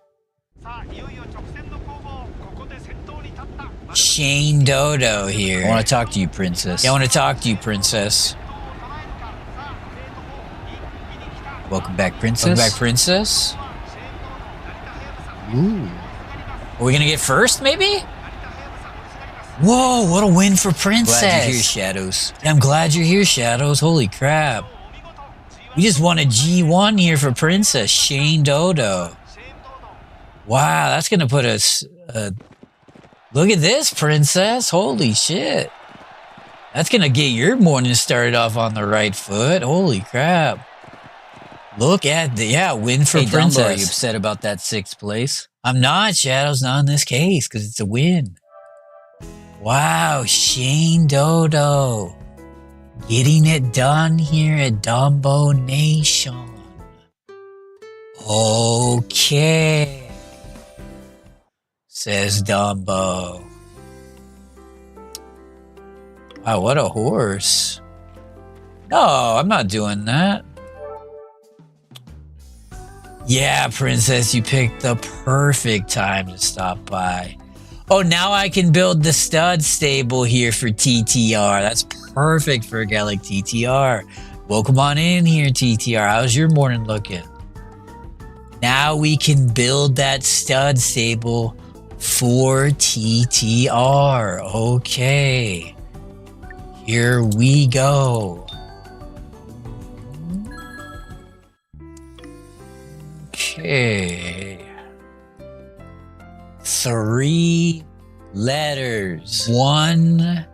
Shane Dodo here. I want to talk to you, Princess. Yeah, I want to talk to you, Princess. Welcome back, Princess. Welcome back, Princess. Ooh. Are we going to get first, maybe? Whoa, what a win for Princess. Glad you're here, Shadows. I'm glad you're here, Shadows. Holy crap. We just won a G1 here for Princess, Shane Dodo. Wow, that's going to put us... look at this, Princess. Holy shit. That's going to get your morning started off on the right foot. Holy crap. Look at the... Yeah, win for Princess. Dumbo, are you upset about that 6th place? I'm not, Shadows. Not in this case, because it's a win. Wow, Shane Dodo. Getting it done here at Dumbo Nation. Okay. Says Dumbo. Wow, what a horse. No, I'm not doing that. Yeah, Princess, you picked the perfect time to stop by. Oh, now I can build the stud stable here for TTR. That's perfect for a guy like TTR. Welcome on in here, TTR. How's your morning looking? Now we can build that stud stable for TTR. Okay. Here we go. Okay. 3 letters. 1,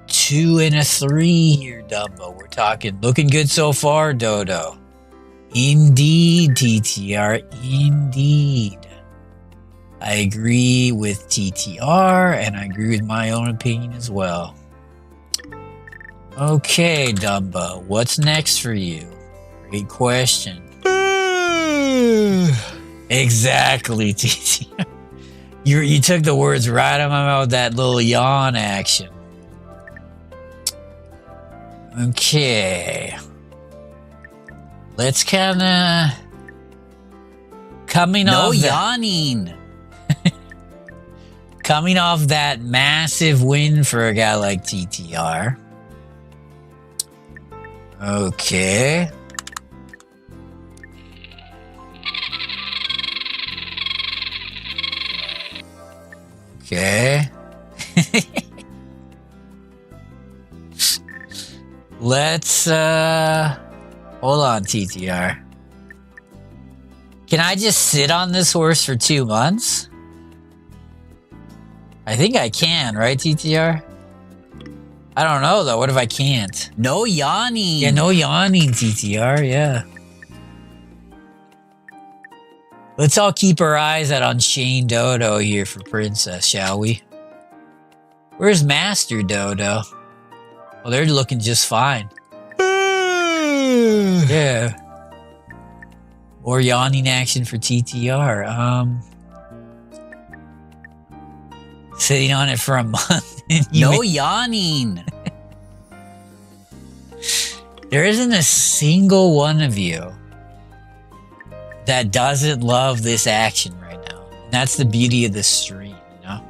2, and a 3 here, Dumbo. We're talking looking good so far, Dodo. Indeed, TTR. Indeed. I agree with TTR, and I agree with my own opinion as well. Okay, Dumbo. What's next for you? Great question. Exactly, TTR. You took the words right out of my mouth with that little yawn action. Okay. Let's kind of... Coming off... No yawning! Coming off that massive win for a guy like TTR. Okay. Okay. Let's, hold on, TTR. Can I just sit on this horse for 2 months? I think I can, right, TTR? I don't know, though. What if I can't? No yawning. Yeah, no yawning, TTR, yeah. Let's all keep our eyes out on Shane Dodo here for Princess, shall we? Where's Master Dodo? Well, they're looking just fine. Yeah. More yawning action for TTR. Sitting on it for a month. No yawning. There isn't a single one of you that doesn't love this action right now. And that's the beauty of this stream, you know?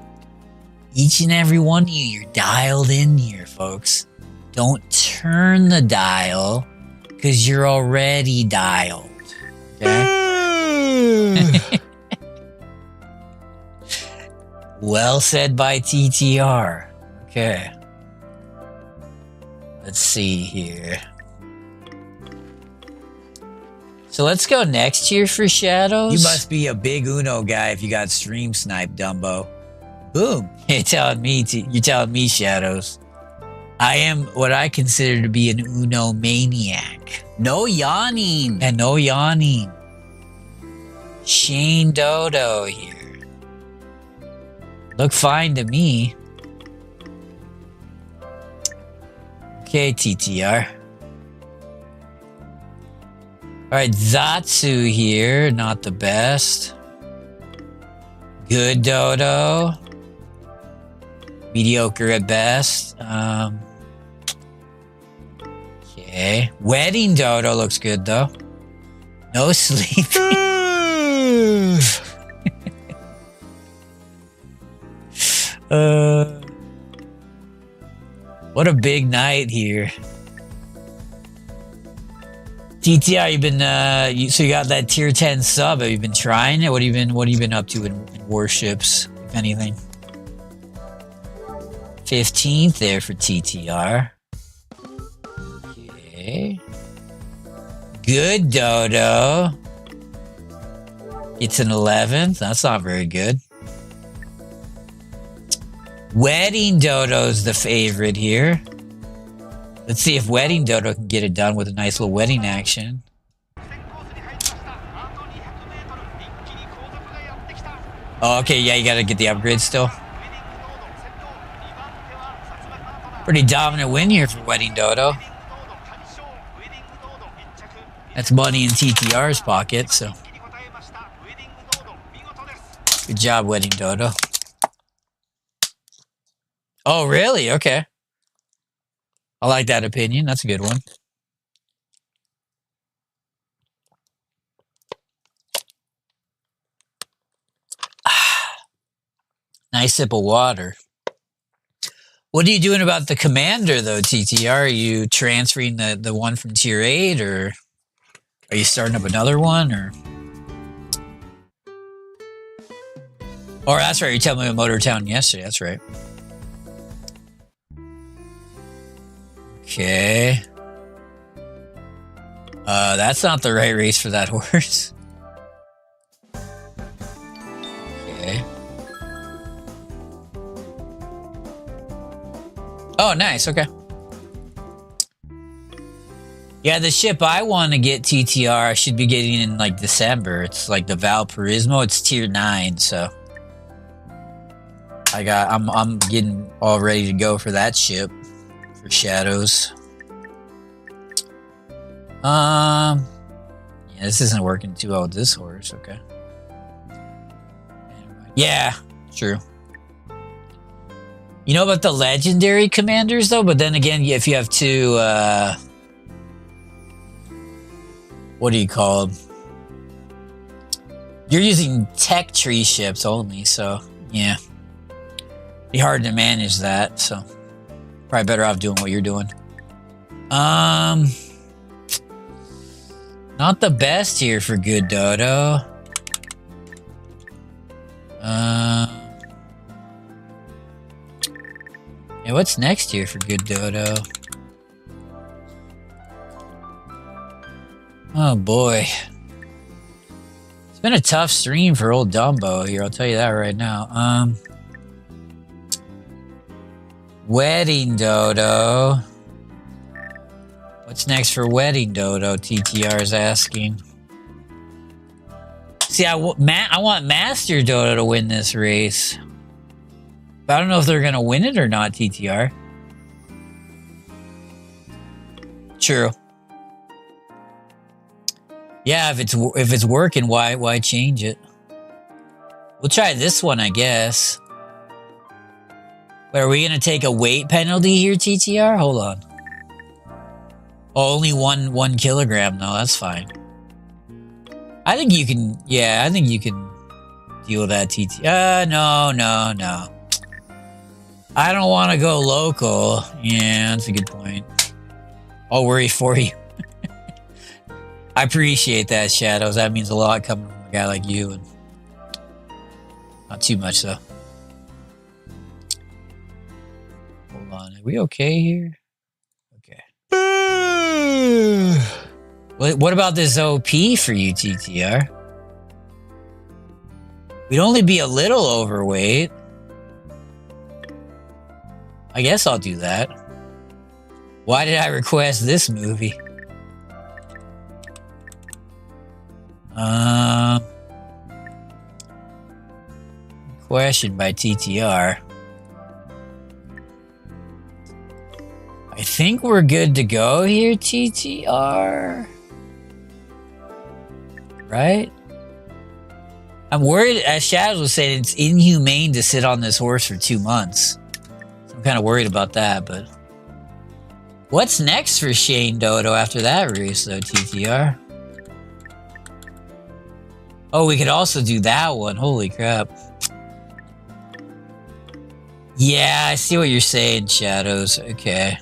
Each and every one of you, you're dialed in here, folks. Don't turn the dial, because you're already dialed. Okay? Well said by TTR. Okay. Let's see here. So let's go next here for Shadows. You must be a big Uno guy if you got stream sniped, Dumbo. Boom. You're telling me, Shadows. I am what I consider to be an Uno maniac. No yawning. And no yawning. Shane Dodo here. Look fine to me. Okay, TTR. Alright, Zatsu here. Not the best. Good Dodo. Mediocre at best. Okay. Wedding Dodo looks good though. No sleep. What a big night here. TTR, you've been so you got that tier 10 sub. Have you been trying it? What have you been up to in warships, if anything? 15th there for TTR. Okay. Good Dodo. It's an 11th. That's not very good. Wedding Dodo's the favorite here. Let's see if Wedding Dodo can get it done with a nice little wedding action. Oh, okay, yeah, you gotta get the upgrade still. Pretty dominant win here for Wedding Dodo. That's money in TTR's pocket, so. Good job, Wedding Dodo. Oh, really? Okay. I like that opinion. That's a good one. Nice sip of water. What are you doing about the commander, though, TTR? Are you transferring the one from tier 8, or are you starting up another one, or? Oh, that's right. You told me about Motor Town yesterday. That's right. Okay. That's not the right race for that horse. Okay. Oh, nice. Okay. Yeah, the ship I want to get, TTR, I should be getting in like December. It's like the Valparaiso. It's tier 9, so I'm getting all ready to go for that ship for Shadows. Yeah, this isn't working too well with this horse. Okay. Yeah, true. You know about the legendary commanders though, but then again, if you have two, what do you call them? You're using tech tree ships only, so yeah, be hard to manage that. So probably better off doing what you're doing. Not the best here for Good Dodo. Yeah, what's next here for Good Dodo? Oh boy. It's been a tough stream for old Dumbo here, I'll tell you that right now. Wedding Dodo. What's next for Wedding Dodo? TTR is asking. See, I want Master Dodo to win this race. But I don't know if they're going to win it or not, TTR. True. Yeah, if it's working, why change it? We'll try this one, I guess. But are we going to take a weight penalty here, TTR? Hold on. Oh, only one kilogram, though. That's fine. I think you can... Yeah, I think you can deal with that, TTR. No. I don't want to go local. Yeah, that's a good point. I'll worry for you. I appreciate that, Shadows. That means a lot coming from a guy like you. And not too much, though. Hold on. Are we okay here? Okay. What about this OP for you, TTR? We'd only be a little overweight. I guess I'll do that. Why did I request this movie? Question by TTR. I think we're good to go here, TTR. Right? I'm worried, as Shadows was saying, it's inhumane to sit on this horse for 2 months. So I'm kind of worried about that, but... What's next for Shane Dodo after that race, though, TTR? Oh, we could also do that one. Holy crap. Yeah, I see what you're saying, Shadows. Okay.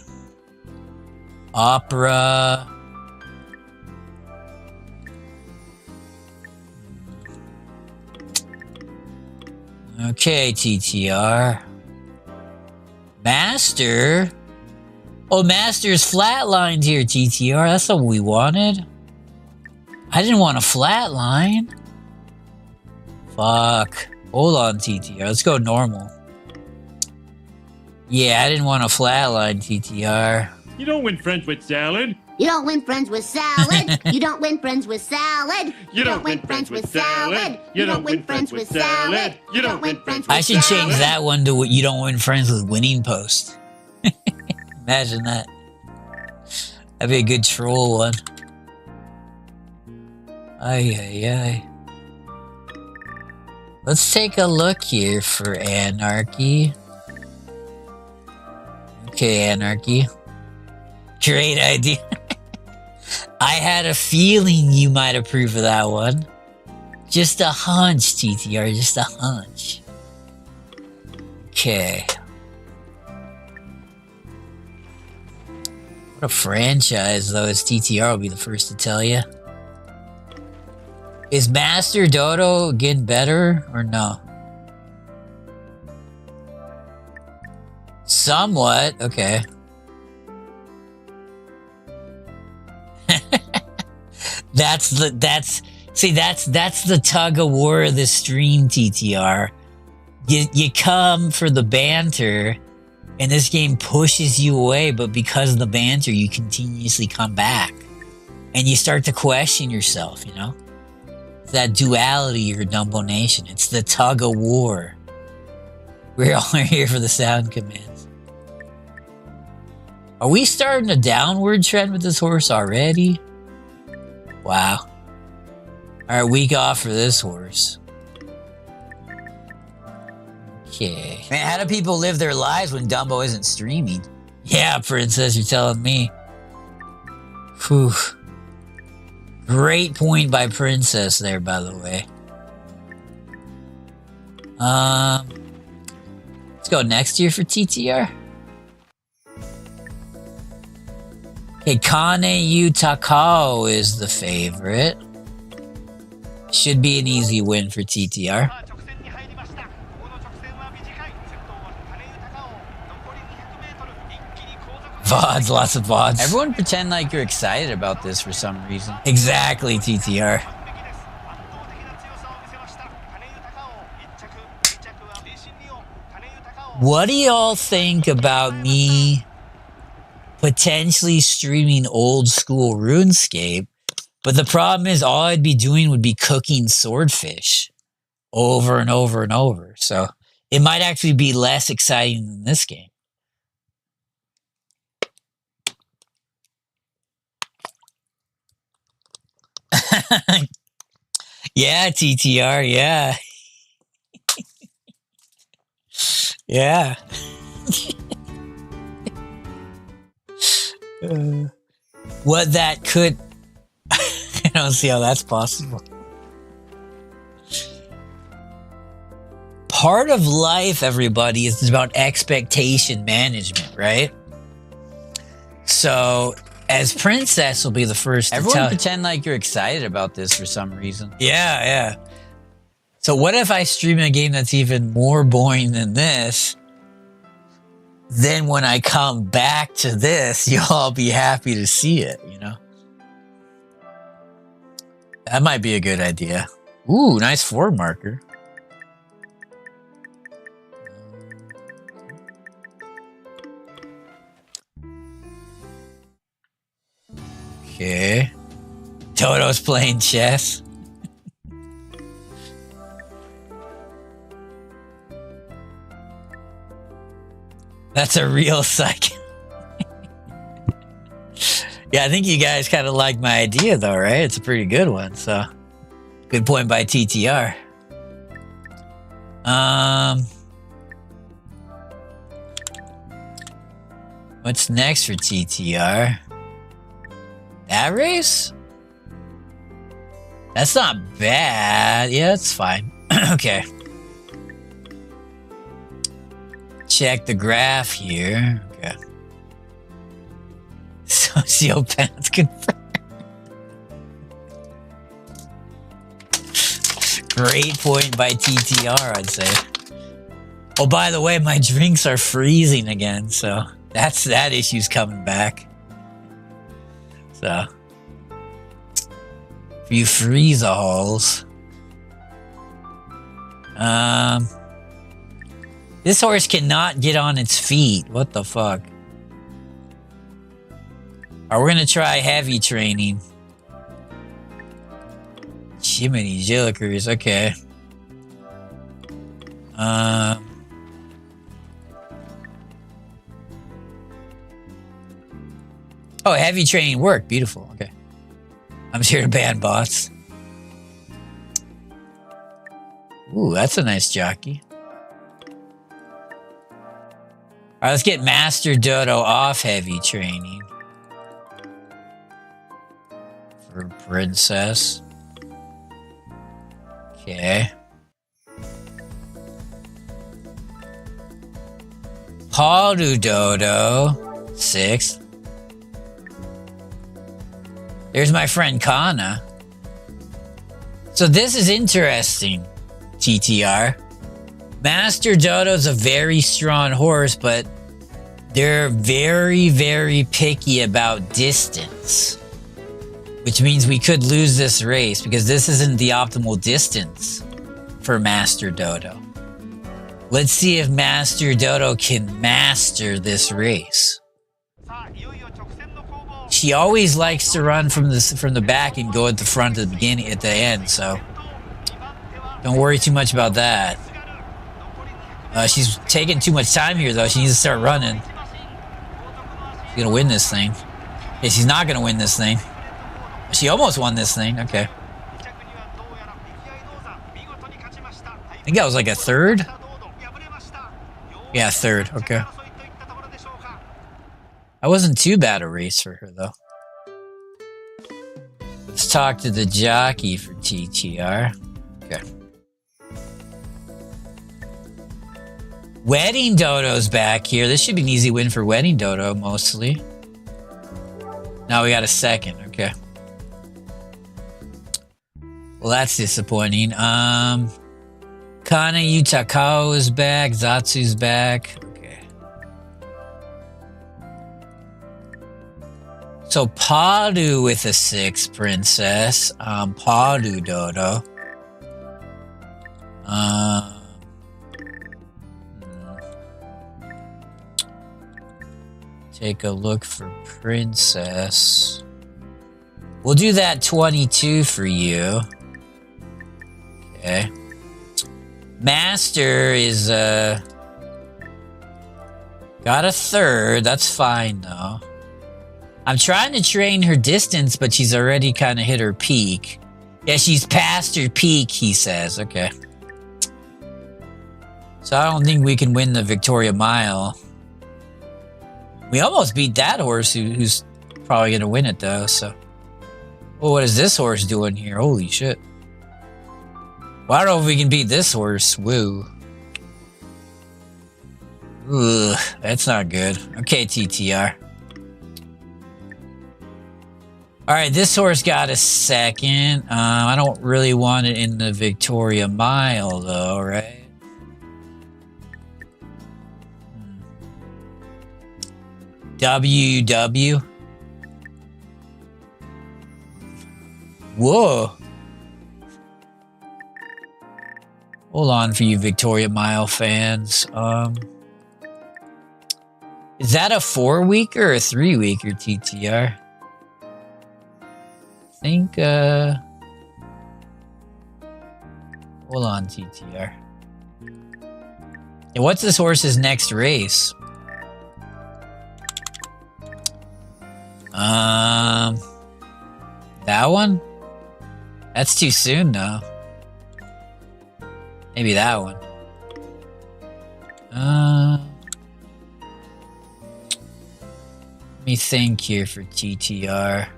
Opera. Okay, TTR. Master? Oh, Master's flatlined here, TTR. That's what we wanted. I didn't want a flatline. Fuck. Hold on, TTR. Let's go normal. Yeah, I didn't want a flatline, TTR. You don't win friends with salad. You don't win friends with salad. You don't win friends with salad. You don't win friends with salad. You don't win friends with salad. You don't win friends with salad. I should change that one to what you don't win friends with winning post. Imagine that. That'd be a good troll one. Ay, ay, ay. Let's take a look here for Anarchy. Okay, Anarchy. Great idea. I had a feeling you might approve of that one. Just a hunch, TTR, just a hunch. Okay. What a franchise, though, as TTR will be the first to tell you. Is Master Dodo getting better or no? Somewhat, okay. that's the tug of war of the stream, TTR. You come for the banter, and this game pushes you away, but because of the banter, you continuously come back. And you start to question yourself, you know? It's that duality of your Dumbo Nation. It's the tug of war. We're all here for the sound commands. Are we starting a downward trend with this horse already? Wow. Alright, week off for this horse. Okay. Man, how do people live their lives when Dumbo isn't streaming? Yeah, Princess, you're telling me. Whew. Great point by Princess there, by the way. Let's go next year for TTR. Okay, Kane Takao is the favorite. Should be an easy win for TTR. VODs, lots of VODs. Everyone pretend like you're excited about this for some reason. Exactly, TTR. What do y'all think about me potentially streaming old school RuneScape? But the problem is all I'd be doing would be cooking swordfish over and over and over. So it might actually be less exciting than this game. Yeah, TTR, yeah. Yeah. What that could... I don't see how that's possible. Part of life, everybody, is about expectation management, right? So... as Princess will be the first to Everyone tell... pretend like you're excited about this for some reason. Yeah, yeah. So what if I stream a game that's even more boring than this? Then when I come back to this, you'll all be happy to see it, you know? That might be a good idea. Ooh, nice forward marker. Okay. Dodo's playing chess. That's a real psych. Yeah, I think you guys kind of like my idea though, right? It's a pretty good one, so. Good point by TTR. What's next for TTR? That race? That's not bad. Yeah, it's fine. Okay. Check the graph here. Okay. Sociopath confirmed. Great point by TTR, I'd say. Oh, by the way, my drinks are freezing again, so that issue's coming back. So, for you freeze-a-holes. This horse cannot get on its feet. What the fuck? Alright, we're gonna try heavy training. Jiminy Jillikers, okay. Oh, heavy training worked. Beautiful. Okay. I'm just here to ban bots. Ooh, that's a nice jockey. Alright, let's get Master Dodo off heavy training. For Princess. Okay. Dodo. 6. There's my friend Kana. So this is interesting, TTR. Master Dodo's a very strong horse, but they're very, very picky about distance. Which means we could lose this race because this isn't the optimal distance for Master Dodo. Let's see if Master Dodo can master this race. She always likes to run from the back and go at the front at the beginning, at the end, so don't worry too much about that. She's taking too much time here, though. She needs to start running. She's gonna win this thing. Yeah, she's not gonna win this thing. She almost won this thing. Okay. I think that was like a third. Yeah, third. Okay. That wasn't too bad a race for her, though. Let's talk to the jockey for TTR. Okay. Wedding Dodo's back here. This should be an easy win for Wedding Dodo, mostly. Now we got a second. Okay. Well, that's disappointing. Kana Yutakao is back. Zatsu's back. Okay. So Padu with a 6, Princess. Padu Dodo. Take a look for Princess. We'll do that 22 for you. Okay. Master is got a third. That's fine though. I'm trying to train her distance, but she's already kind of hit her peak. Yeah, she's past her peak, he says. Okay. So I don't think we can win the Victoria Mile. We almost beat that horse who's probably going to win it though, so. Well, what is this horse doing here? Holy shit. Well, I don't know if we can beat this horse. Woo. Ugh, that's not good. Okay, TTR. Alright, this horse got a second. I don't really want it in the Victoria Mile, though, right? WW. Whoa. Hold on for you Victoria Mile fans. Is that a 4-weeker or a 3-weeker, TTR? think, hold on, TTR. Yeah, what's this horse's next race? That one? That's too soon, though. Maybe that one. Let me think here for TTR.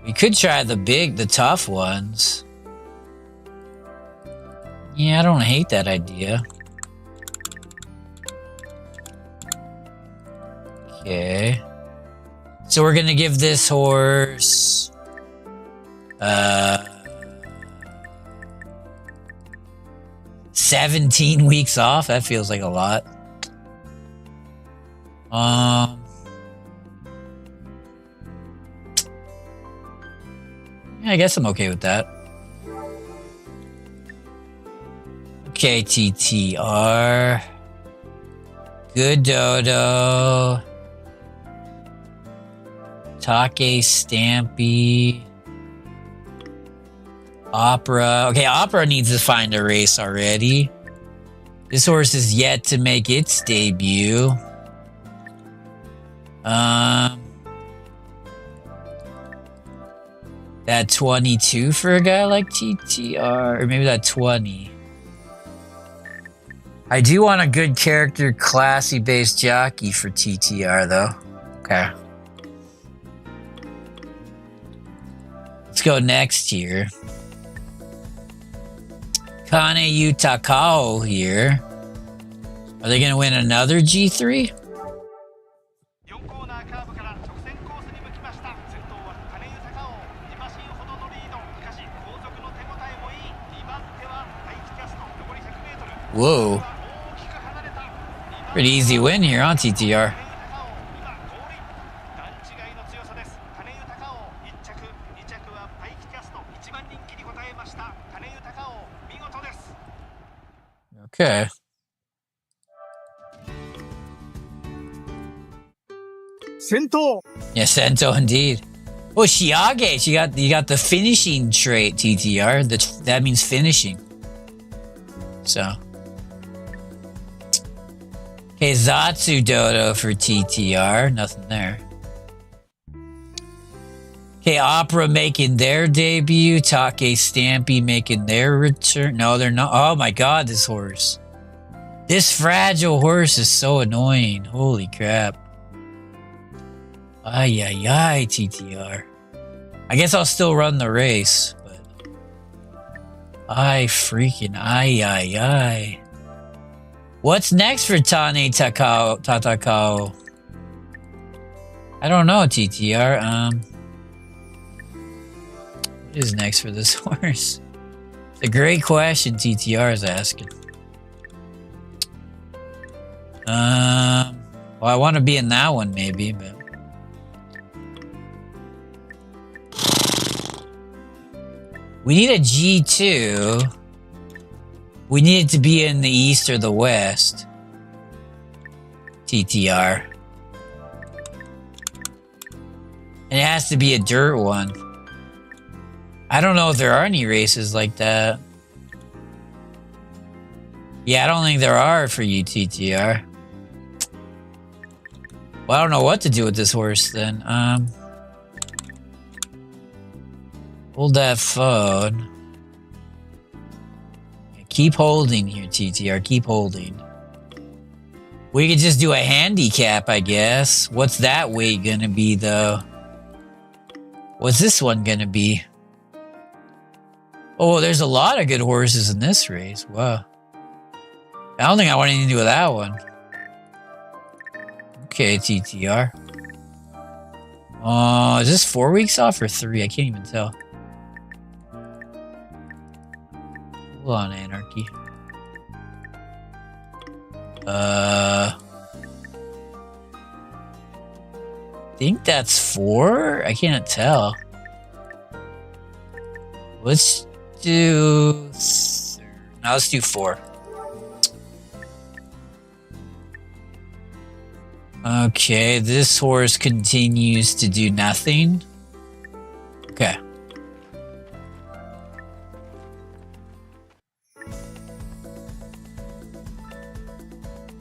We could try the tough ones. Yeah, I don't hate that idea. Okay. So we're gonna give this horse 17 weeks off. That feels like a lot. Yeah, I guess I'm okay with that. Okay, TTR. Good Dodo. Take Stampy. Opera. Okay, Opera needs to find a race already. This horse is yet to make its debut. That 22 for a guy like TTR, or maybe that 20. I do want a good character, classy-based jockey for TTR, though. Okay. Let's go next here. Kane Takao here. Are they going to win another G3? Whoa. Pretty easy win here on TTR. Okay. Sento. Yeah, Sento indeed. Oh, Shiage. You got the finishing trait, TTR. That means finishing. So. Okay, Zatsu Dodo for TTR. Nothing there. Okay, Opera making their debut. Take Stampy making their return. No, they're not. Oh my god, this horse. This fragile horse is so annoying. Holy crap. Ay, ay, ay, TTR. I guess I'll still run the race, but... Ay, freaking ay, ay, ay. What's next for Tane Tatakao? I don't know, TTR. What is next for this horse? It's a great question TTR is asking. Well, I want to be in that one maybe, but... We need a G2. We need it to be in the east or the west. TTR. And it has to be a dirt one. I don't know if there are any races like that. Yeah, I don't think there are for you, TTR. Well, I don't know what to do with this horse then. Hold that phone. Keep holding here, TTR. Keep holding. We could just do a handicap, I guess. What's that weight gonna be, though? What's this one gonna be? Oh, there's a lot of good horses in this race. Wow. I don't think I want anything to do with that one. Okay, TTR. Is this 4 weeks off or 3? I can't even tell. Hold on, Anarchy. I think that's 4? I can't tell. Let's do... No, let's do 4. Okay, this horse continues to do nothing.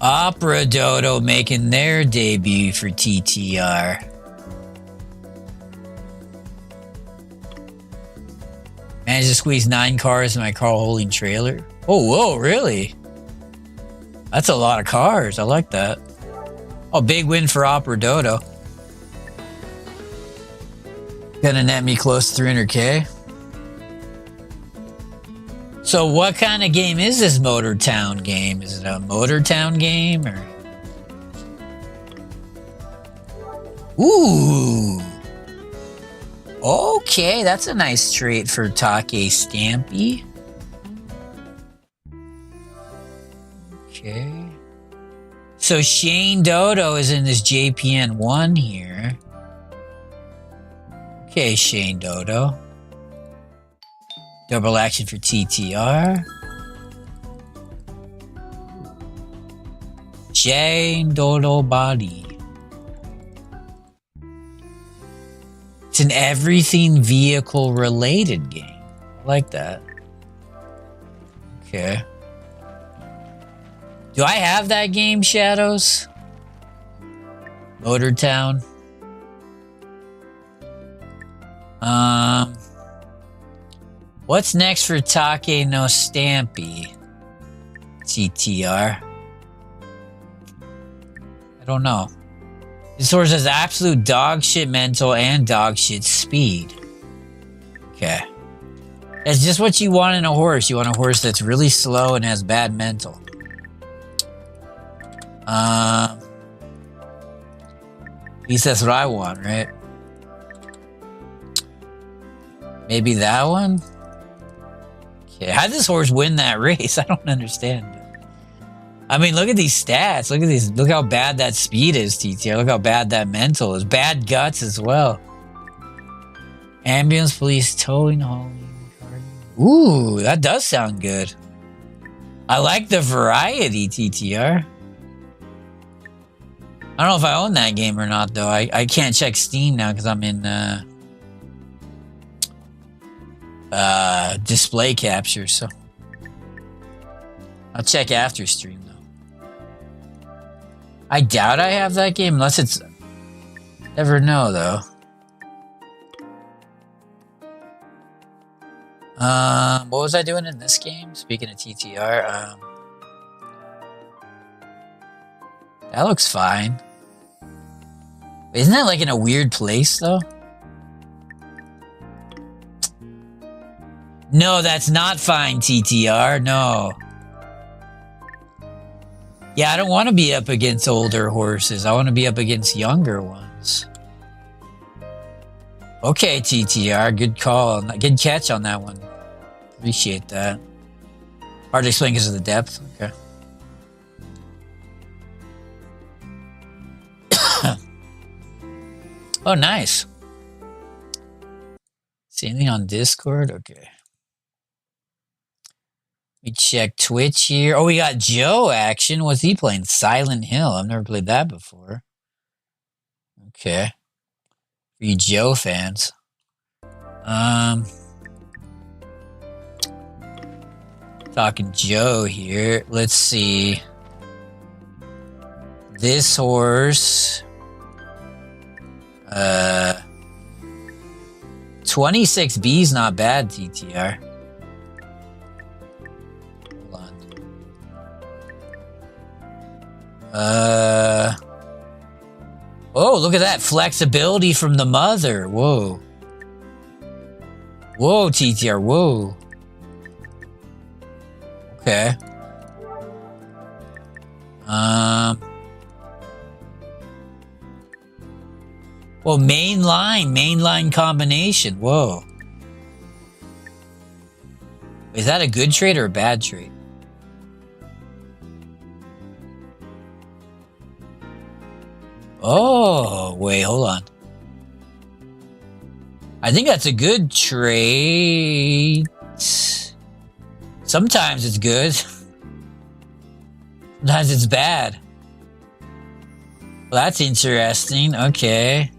Opera Dodo making their debut for TTR. Managed to squeeze 9 cars in my car holding trailer. Oh, whoa, really? That's a lot of cars. I like that. Oh, big win for Opera Dodo. Gonna net me close to 300K. So what kind of game is this Motor Town game? Is it a Motor Town game or? Ooh. Okay, that's a nice trait for Take Stampy. Okay. So Shane Dodo is in this JPN 1 here. Okay, Shane Dodo. Double action for TTR. Shane Dodo body. It's an everything vehicle related game. I like that. Okay. Do I have that game, Shadows? Motor Town. What's next for Take no Stampy? TTR. I don't know. This horse has absolute dog shit mental and dog shit speed. Okay. That's just what you want in a horse. You want a horse that's really slow and has bad mental. At least that's what I want, right? Maybe that one? Okay, how did this horse win that race? I don't understand. I mean, look at these stats. Look at these. Look how bad that speed is, TTR. Look how bad that mental is. Bad guts as well. Ambulance, police, towing, hauling. Ooh, that does sound good. I like the variety, TTR. I don't know if I own that game or not, though. I can't check Steam now because I'm in display capture, so I'll check after stream, though. I doubt I have that game unless it's... Never know, though. What was I doing in this game? Speaking of TTR, that looks fine. Isn't that like in a weird place, though? No, that's not fine, TTR. No. Yeah, I don't want to be up against older horses. I want to be up against younger ones. Okay, TTR. Good call. Good catch on that one. Appreciate that. Hard to explain because of the depth. Okay. Oh, nice. See anything on Discord? Okay. We check Twitch here. Oh, we got Joe action. What's he playing? Silent Hill. I've never played that before. Okay. For you Joe fans. Talking Joe here. Let's see. This horse. 26B is not bad, TTR. Hold on. Oh, look at that. Flexibility from the mother. Whoa. Whoa, TTR. Whoa. Okay. Well, mainline combination. Whoa. Is that a good trait or a bad trait? Oh, wait, hold on. I think that's a good trait. Sometimes it's good. Sometimes it's bad. Well, that's interesting. Okay.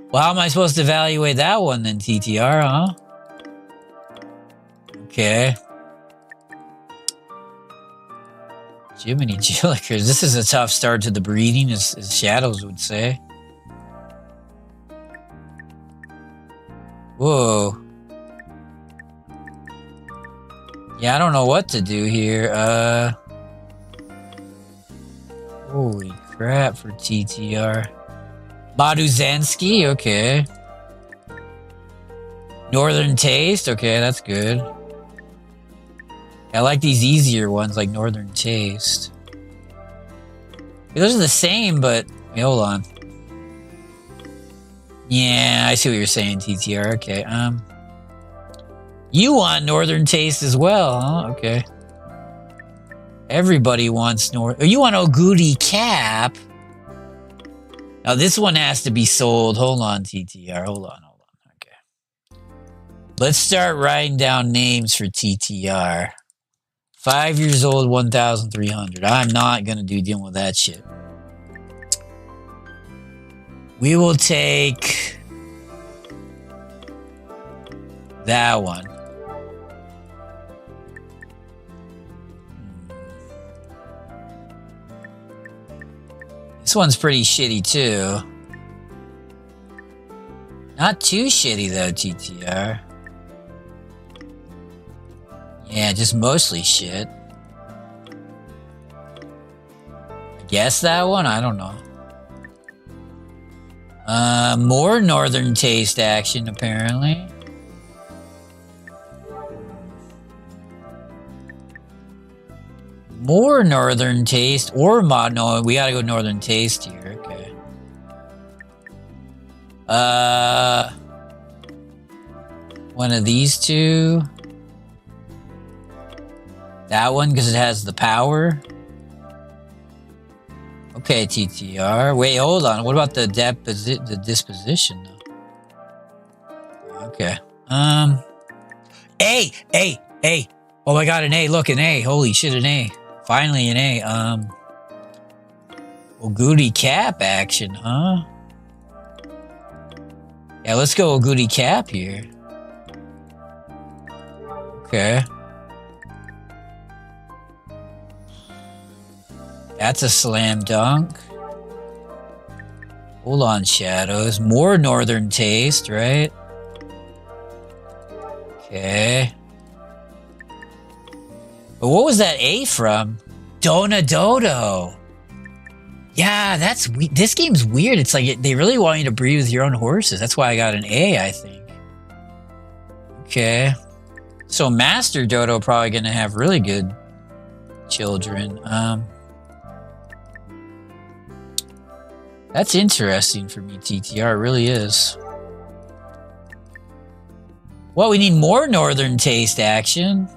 Well, how am I supposed to evaluate that one then, TTR, huh? Okay. Jiminy Jillikers. This is a tough start to the breeding, as Shadows would say. Whoa. Yeah, I don't know what to do here. Holy crap for TTR. Maduzansky, okay. Northern Taste, okay, that's good. I like these easier ones like Northern Taste. Those are the same, but wait, hold on. Yeah, I see what you're saying, TTR. Okay, you want Northern Taste as well, huh? Okay. Everybody wants North. Oh, you want Ogudi Cap? Now this one has to be sold. Hold on, TTR. Hold on. Okay. Let's start writing down names for TTR. 5 years old, 1,300. I'm not gonna do dealing with that shit. We will take that one. This one's pretty shitty too. Not too shitty though, TTR. Yeah, just mostly shit. I guess that one? I don't know. More Northern Taste action, apparently. More Northern Taste or mod. No, we gotta go Northern Taste here. Okay. One of these two. That one, because it has the power. Okay, TTR. Wait, hold on. What about the disposition, though? Okay. A! Oh my god, an A. Look, an A. Holy shit, an A. Finally, an A. Ogudi Cap action, huh? Yeah, let's go Ogudi Cap here. Okay. That's a slam dunk. Hold on, Shadows. More Northern Taste, right? Okay. But what was that A from? Dodo. Yeah, that's this game's weird. It's like they really want you to breed with your own horses. That's why I got an A, I think. Okay. So Master Dodo probably gonna have really good children. That's interesting for me, TTR. It really is. Well, we need more Northern Taste action.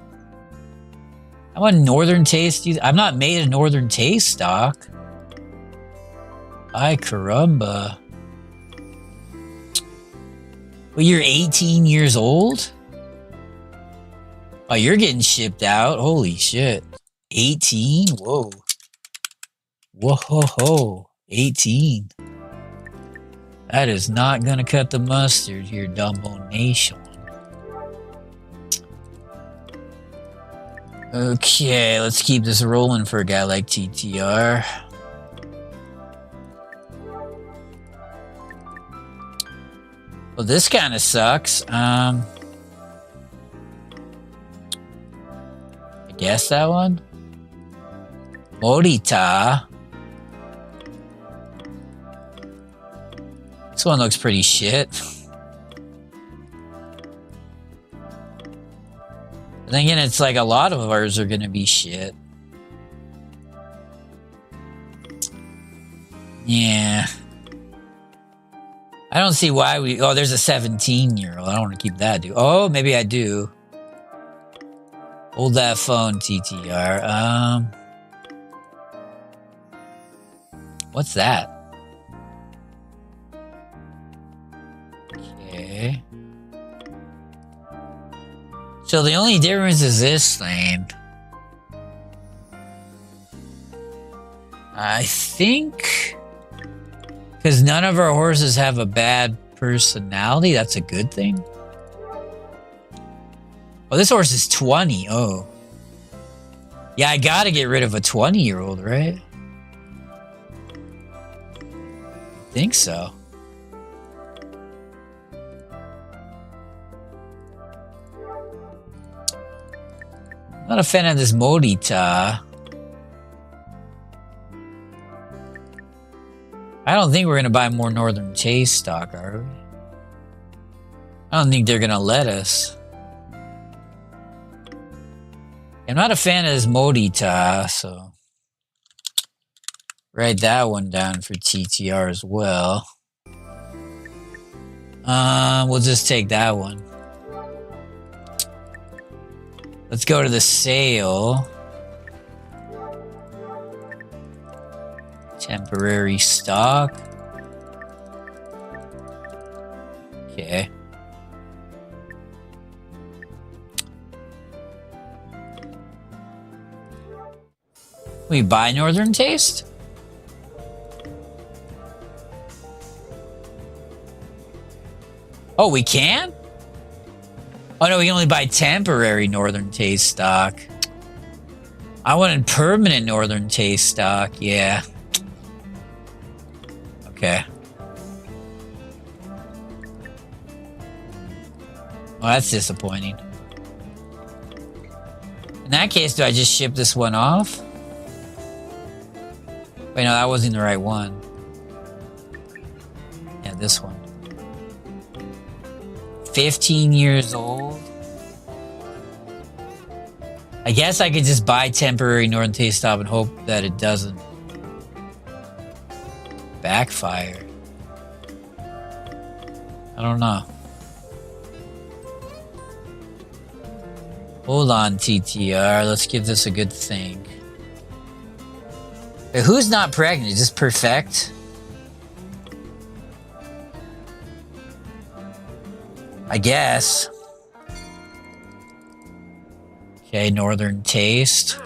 I want Northern Taste. I'm not made of Northern Taste stock. Ay caramba. Well, you're 18 years old? Oh, you're getting shipped out. Holy shit. 18? Whoa. Whoa. 18. That is not gonna cut the mustard here, Dumbo Nation. Okay, let's keep this rolling for a guy like TTR. Well, this kind of sucks. I guess that one? Morita. This one looks pretty shit. But then again, it's like a lot of ours are gonna be shit. Yeah. I don't see why we... Oh, there's a 17-year-old. I don't want to keep that, dude. Oh, maybe I do. Hold that phone, TTR. What's that? Okay. So the only difference is this thing. I think... Because none of our horses have a bad personality. That's a good thing. Oh, this horse is 20. Oh. Yeah, I gotta get rid of a 20-year-old, right? I think so. Not a fan of this Morita. I don't think we're gonna buy more Northern Taste stock, are we? I don't think they're gonna let us. I'm not a fan of this Morita, so write that one down for TTR as well. We'll just take that one. Let's go to the sale. Temporary stock. Okay. We buy Northern Taste? Oh, we can? Oh no, we can only buy temporary Northern Taste stock. I wanted permanent Northern Taste stock, yeah. Okay. Well, that's disappointing. In that case, do I just ship this one off? Wait, no, that wasn't the right one. Yeah, this one. 15 years old. I guess I could just buy temporary Northern Taste Stop and hope that it doesn't backfire. I don't know. Hold on, TTR. Let's give this a good think. Wait, who's not pregnant? Is this perfect? I guess. Okay, Northern Taste.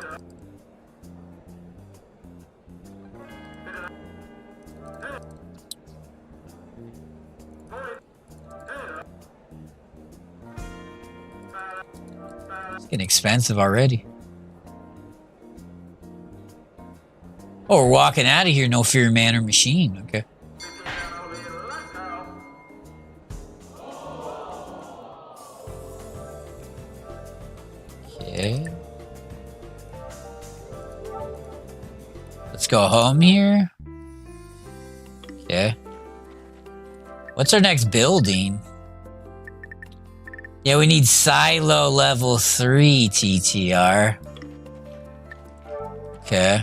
It's getting expensive already. Oh, we're walking out of here. No fear, man or machine. Okay. Okay. Let's go home here. Okay. What's our next building? Yeah, we need silo level 3 TTR. Okay.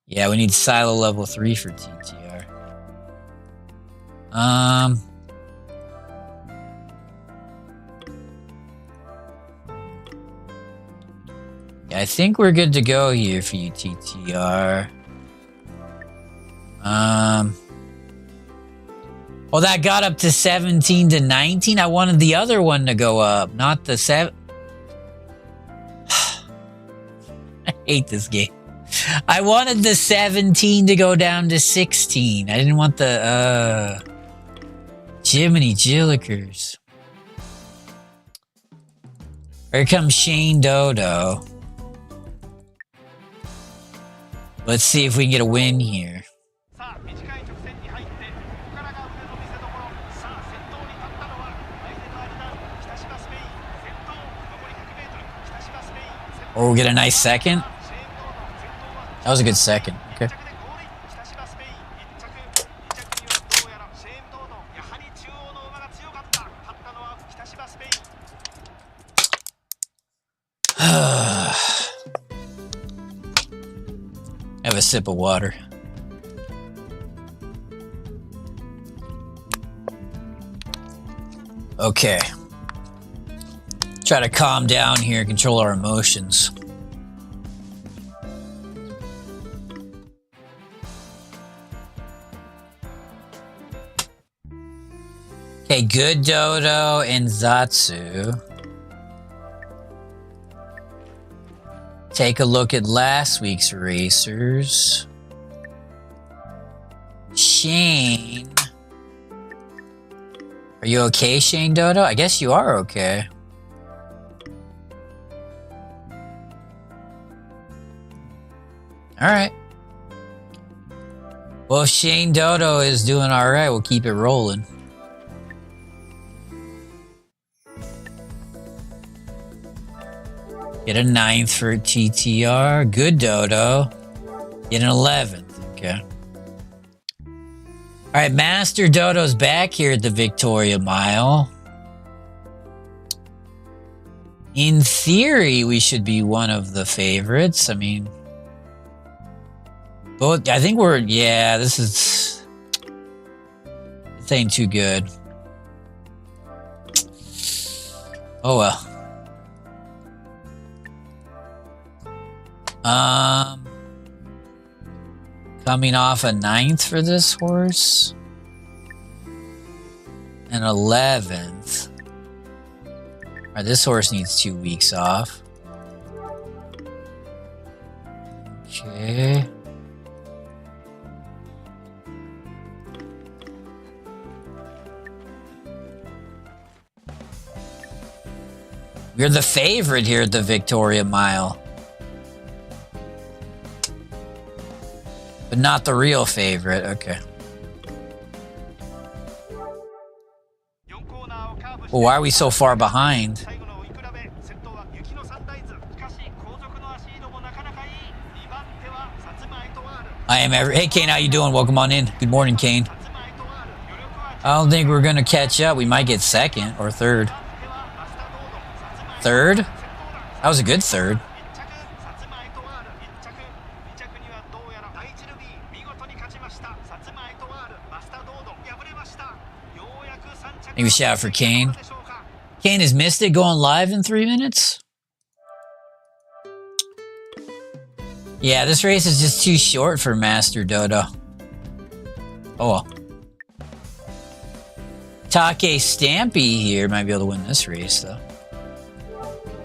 Yeah, we need silo level 3 for TTR. Yeah, I think we're good to go here for you, TTR. Oh, that got up to 17 to 19? I wanted the other one to go up, not the 7. I hate this game. I wanted the 17 to go down to 16. I didn't want the, Jiminy Jillikers. Here comes Shane Dodo. Let's see if we can get a win here. Or we'll get a nice second. That was a good second. Okay. Have a sip of water. Okay. Try to calm down here, control our emotions. Okay, good Dodo and Zatsu. Take a look at last week's racers. Shane. Are you okay, Shane Dodo? I guess you are okay. All right. Well, if Shane Dodo is doing all right, we'll keep it rolling. Get a 9th for TTR. Good Dodo. Get an 11th. Okay. All right, Master Dodo's back here at the Victoria Mile. In theory, we should be one of the favorites. I mean, both. I think we're. Yeah, this ain't too good. Oh well. Coming off a 9th for this horse. An 11th. Alright, this horse needs 2 weeks off. Okay. You're the favorite here at the Victoria Mile. But not the real favorite. Okay. Well, why are we so far behind? I am every. Hey, Kane, how you doing? Welcome on in. Good morning, Kane. I don't think we're gonna catch up. We might get 2nd or 3rd. 3rd? That was a good 3rd. Maybe shout out for Kane. Kane has missed it going live in 3 minutes. Yeah, this race is just too short for Master Dodo. Oh well. Take Stampy here might be able to win this race though.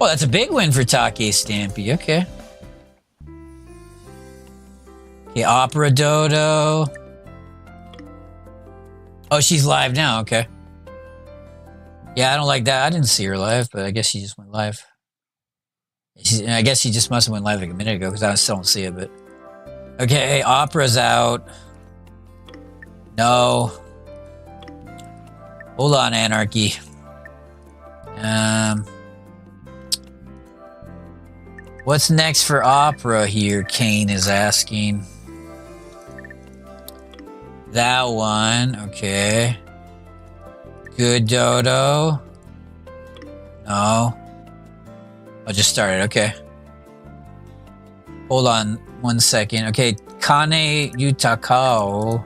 Oh, that's a big win for Take Stampy. Okay. Okay, Opera Dodo. Oh, she's live now. Okay. Yeah, I don't like that. I didn't see her live, but I guess she just went live. I guess she just must have went live like a minute ago because I still don't see it, but... Okay, Opera's out. No. Hold on, Anarchy. What's next for Opera here, Kane is asking. That one, okay. Good Dodo. No. I just started, okay. Hold on 1 second. Okay, Kane Yutakao.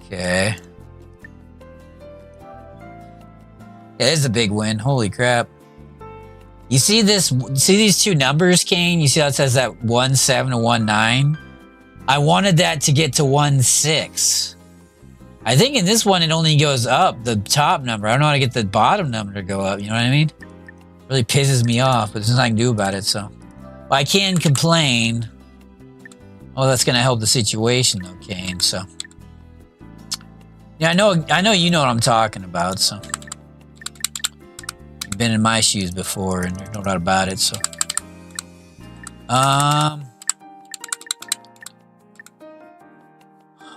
Okay. Yeah, this is a big win. Holy crap. You see this? See these two numbers, Kane? You see how it says that 1-7 to 1-9? I wanted that to get to 1-6. I think in this one it only goes up, the top number. I don't know how to get the bottom number to go up, you know what I mean? It really pisses me off, but there's nothing I can do about it, so. Well, I can complain. Oh, that's gonna help the situation though, Kane, so. Yeah, I know you know what I'm talking about, so. You've been in my shoes before and there's no doubt about it, so.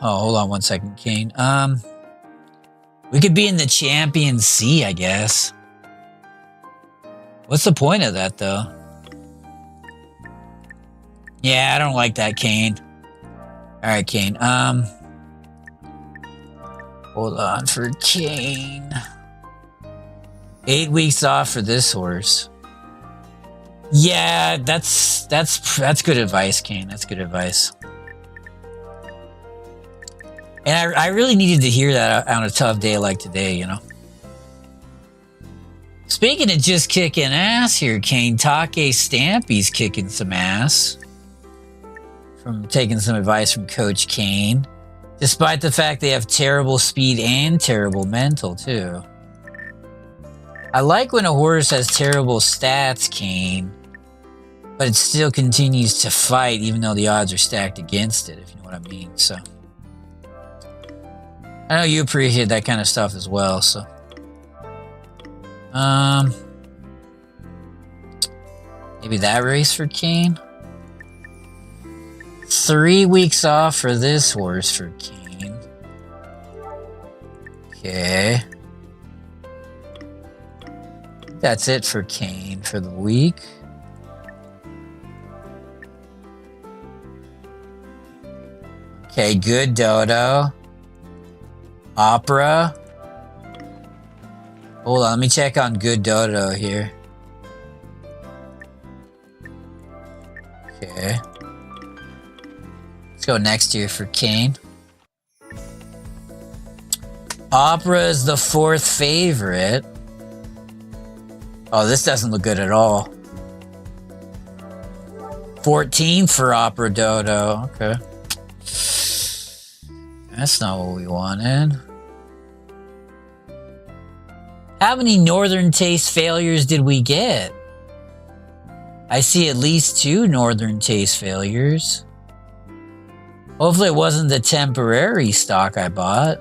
Oh, hold on 1 second, Kane. We could be in the Champion C, I guess. What's the point of that, though? Yeah, I don't like that, Kane. All right, Kane. Hold on for Kane. 8 weeks off for this horse. Yeah, that's good advice, Kane. That's good advice. And I really needed to hear that on a tough day like today, you know. Speaking of just kicking ass here, Kane, Take Stampy's kicking some ass. From taking some advice from Coach Kane. Despite the fact they have terrible speed and terrible mental, too. I like when a horse has terrible stats, Kane. But it still continues to fight even though the odds are stacked against it, if you know what I mean, so... I know you appreciate that kind of stuff as well, so. Maybe that race for Kane? 3 weeks off for this horse for Kane. Okay. That's it for Kane for the week. Okay, good Dodo. Opera. Hold on, let me check on good Dodo here. Okay. Let's go next year for Kane. Opera is the 4th favorite. Oh, this doesn't look good at all. 14 for Opera Dodo. Okay. That's not what we wanted. How many Northern Taste failures did we get? I see at least 2 Northern Taste failures. Hopefully it wasn't the temporary stock I bought.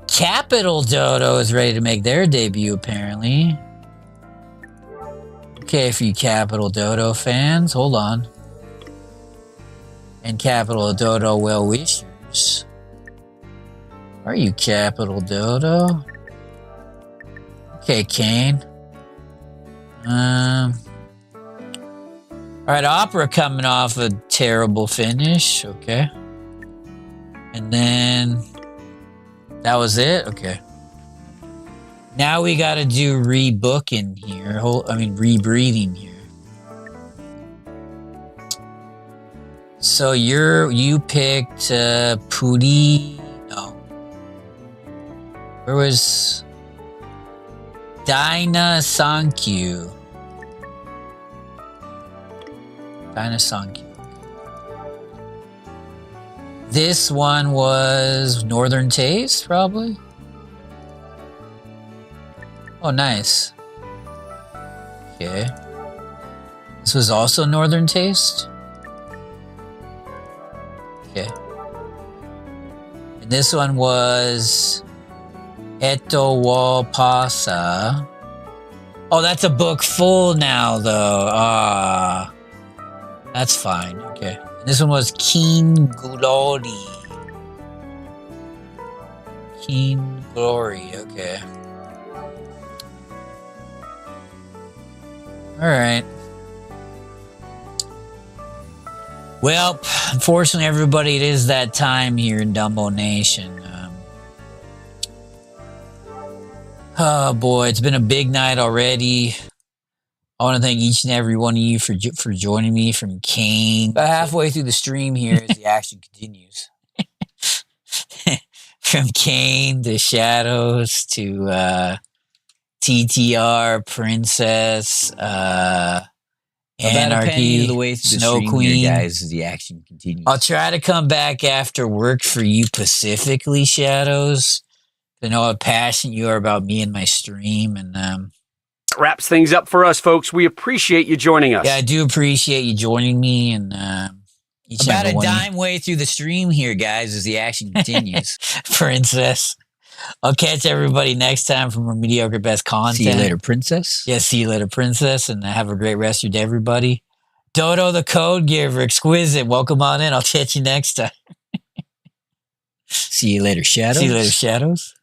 Capital Dodo is ready to make their debut, apparently. Okay, for you Capital Dodo fans, hold on. And Capital Dodo well-wishers. Are you Capital Dodo? Okay, Kane. Alright, Opera coming off a terrible finish. Okay. And then that was it? Okay. Now we gotta do rebooking here. Rebreeding here. So you picked Puri. No. Where was Dinah Sankyu? Dinah Sankyu. This one was Northern Taste, probably. Oh, nice. Okay. This was also Northern Taste. Okay. And this one was Eto Wa Pasa. Oh, that's a book full now, though. Ah. That's fine. Okay. And this one was Keen Glory. Keen Glory. Okay. All right. Well, unfortunately, everybody, it is that time here in Dumbo Nation. Oh boy, it's been a big night already. I want to thank each and every one of you for joining me from Kane. About halfway through the stream here as the action continues. From Kane to Shadows to TTR, Princess, Anarchy, the way through Snow the Queen. here, guys, as the action continues. I'll try to come back after work for you specifically, Shadows. I know how passionate you are about me and my stream, and wraps things up for us, folks. We appreciate you joining us. yeah, I do appreciate you joining me, and each About and a every one. dime way through the stream here, guys, as the action continues. Princess. I'll catch everybody next time from our mediocre best content. See you later, Princess. Yeah, see you later, Princess, and have a great rest of your day, everybody. Dodo the Code Giver, exquisite. Welcome on in. I'll catch you next time. See you later, Shadows. See you later, Shadows.